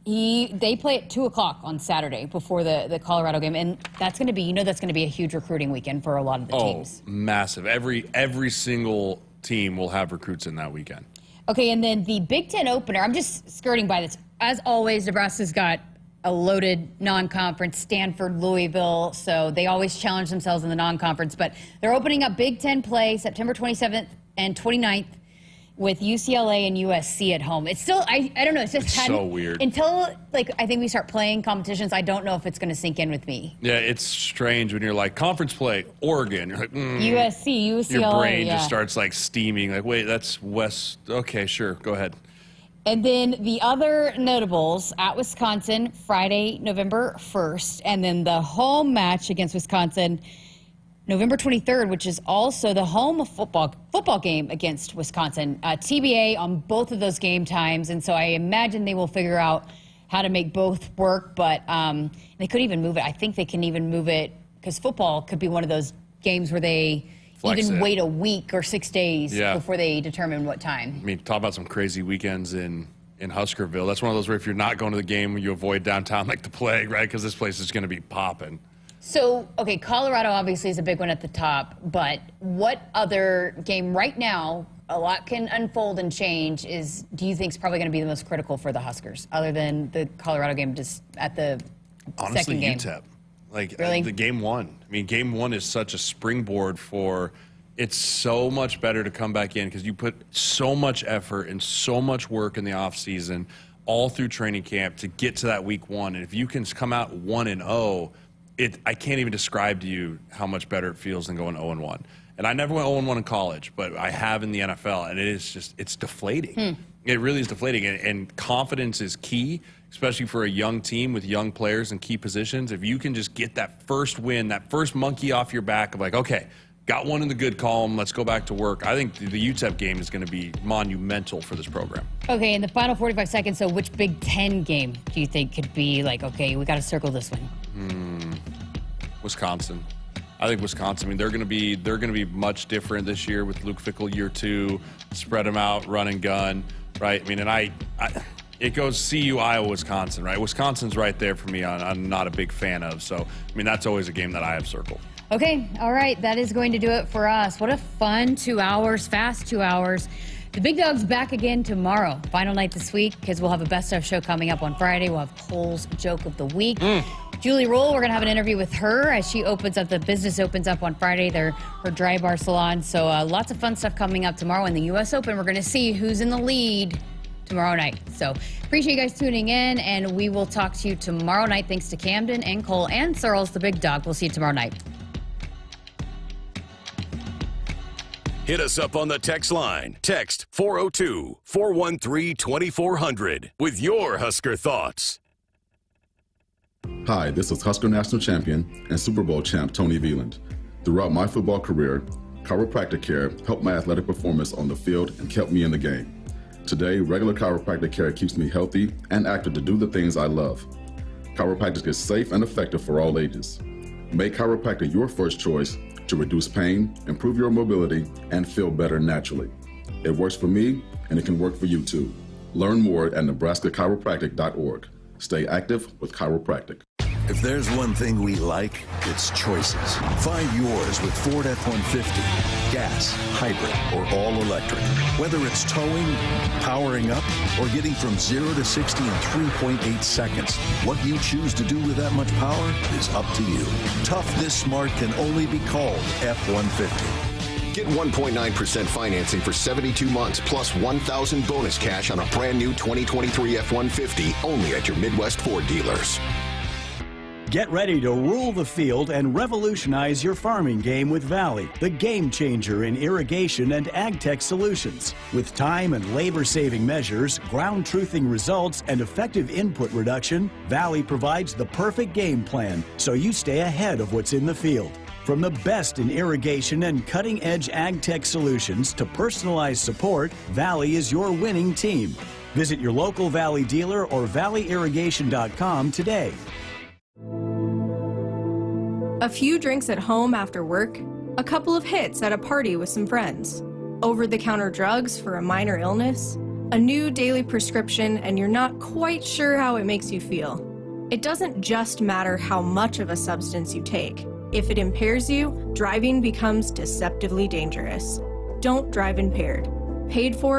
They play at 2 o'clock on Saturday before the Colorado game, and that's going to be, that's going to be a huge recruiting weekend for a lot of the teams. Oh, massive. Every single team will have recruits in that weekend. Okay, and then the Big Ten opener, I'm just skirting by this. As always, Nebraska's got a loaded non-conference, Stanford, Louisville, so they always challenge themselves in the non-conference, but they're opening up Big Ten play September 27th and 29th with UCLA and USC at home. It's still, I don't know, it's just so weird. Until, like, I think we start playing competitions, I don't know if it's going to sink in with me. Yeah, it's strange when you're like, conference play, Oregon. You're like, USC, UCLA, your brain just starts, like, steaming. Like, wait, that's West. Okay, sure, go ahead. And then the other notables at Wisconsin, Friday, November 1st, and then the home match against Wisconsin, November 23rd, which is also the home football game against Wisconsin. TBA on both of those game times, and so I imagine they will figure out how to make both work, but they could even move it. I think they can even move it, because football could be one of those games where they wait a week or 6 days before they determine what time. I mean, talk about some crazy weekends in Huskerville. That's one of those where if you're not going to the game, you avoid downtown like the plague, right? Because this place is going to be popping. So, okay, Colorado obviously is a big one at the top, but what other game right now, a lot can unfold and change, do you think is probably going to be the most critical for the Huskers, other than the Colorado game just at the second game? Honestly, UTEP. Like, really? The game one. I mean, game one is such a springboard for, it's so much better to come back in because you put so much effort and so much work in the offseason, all through training camp to get to that week one. And if you can come out 1-0, I can't even describe to you how much better it feels than going 0-1. And I never went 0-1 in college, but I have in the NFL, and it is just, it's deflating. It really is deflating, and confidence is key, especially for a young team with young players in key positions. If you can just get that first win, that first monkey off your back of like, okay, got one in the good column, let's go back to work. I think the UTEP game is going to be monumental for this program. Okay, in the final 45 seconds, so which Big Ten game do you think could be like, okay, we got to circle this one? Wisconsin. I think Wisconsin. I mean, they're going to be much different this year with Luke Fickell year 2. Spread them out, run and gun, right? I mean, and it goes CU, Iowa, Wisconsin, right? Wisconsin's right there for me. I'm not a big fan of. So, I mean, that's always a game that I have circled. Okay, all right. That is going to do it for us. What a fun 2 hours, fast 2 hours. The Big Dog's back again tomorrow. Final night this week, because we'll have a best of show coming up on Friday. We'll have Cole's Joke of the Week. Julie Roll, we're going to have an interview with her as she opens up, the business opens up on Friday, her dry bar salon. So lots of fun stuff coming up tomorrow in the U.S. Open. We're going to see who's in the lead tomorrow night. So appreciate you guys tuning in, and we will talk to you tomorrow night. Thanks to Camden and Cole and Sirles, the Big Dog. We'll see you tomorrow night. Hit us up on the text line. Text 402-413-2400 with your Husker thoughts. Hi, this is Husker National Champion and Super Bowl champ Tony Veland. Throughout my football career, chiropractic care helped my athletic performance on the field and kept me in the game. Today, regular chiropractic care keeps me healthy and active to do the things I love. Chiropractic is safe and effective for all ages. Make chiropractic your first choice to reduce pain, improve your mobility, and feel better naturally. It works for me, and it can work for you too. Learn more at nebraska-chiropractic.org. Stay active with chiropractic. If there's one thing we like, it's choices. Find yours with Ford F-150. Gas, hybrid, or all-electric. Whether it's towing, powering up, or getting from 0 to 60 in 3.8 seconds, what you choose to do with that much power is up to you. Tough this smart can only be called F-150. Get 1.9% financing for 72 months plus $1,000 bonus cash on a brand new 2023 F-150 only at your Midwest Ford dealers. Get ready to rule the field and revolutionize your farming game with Valley, the game changer in irrigation and ag tech solutions. With time and labor-saving measures, ground-truthing results, and effective input reduction, Valley provides the perfect game plan so you stay ahead of what's in the field. From the best in irrigation and cutting-edge ag tech solutions to personalized support, Valley is your winning team. Visit your local Valley dealer or valleyirrigation.com today. A few drinks at home after work, a couple of hits at a party with some friends, over-the-counter drugs for a minor illness, a new daily prescription, and you're not quite sure how it makes you feel. It doesn't just matter how much of a substance you take. If it impairs you, driving becomes deceptively dangerous. Don't drive impaired. Paid for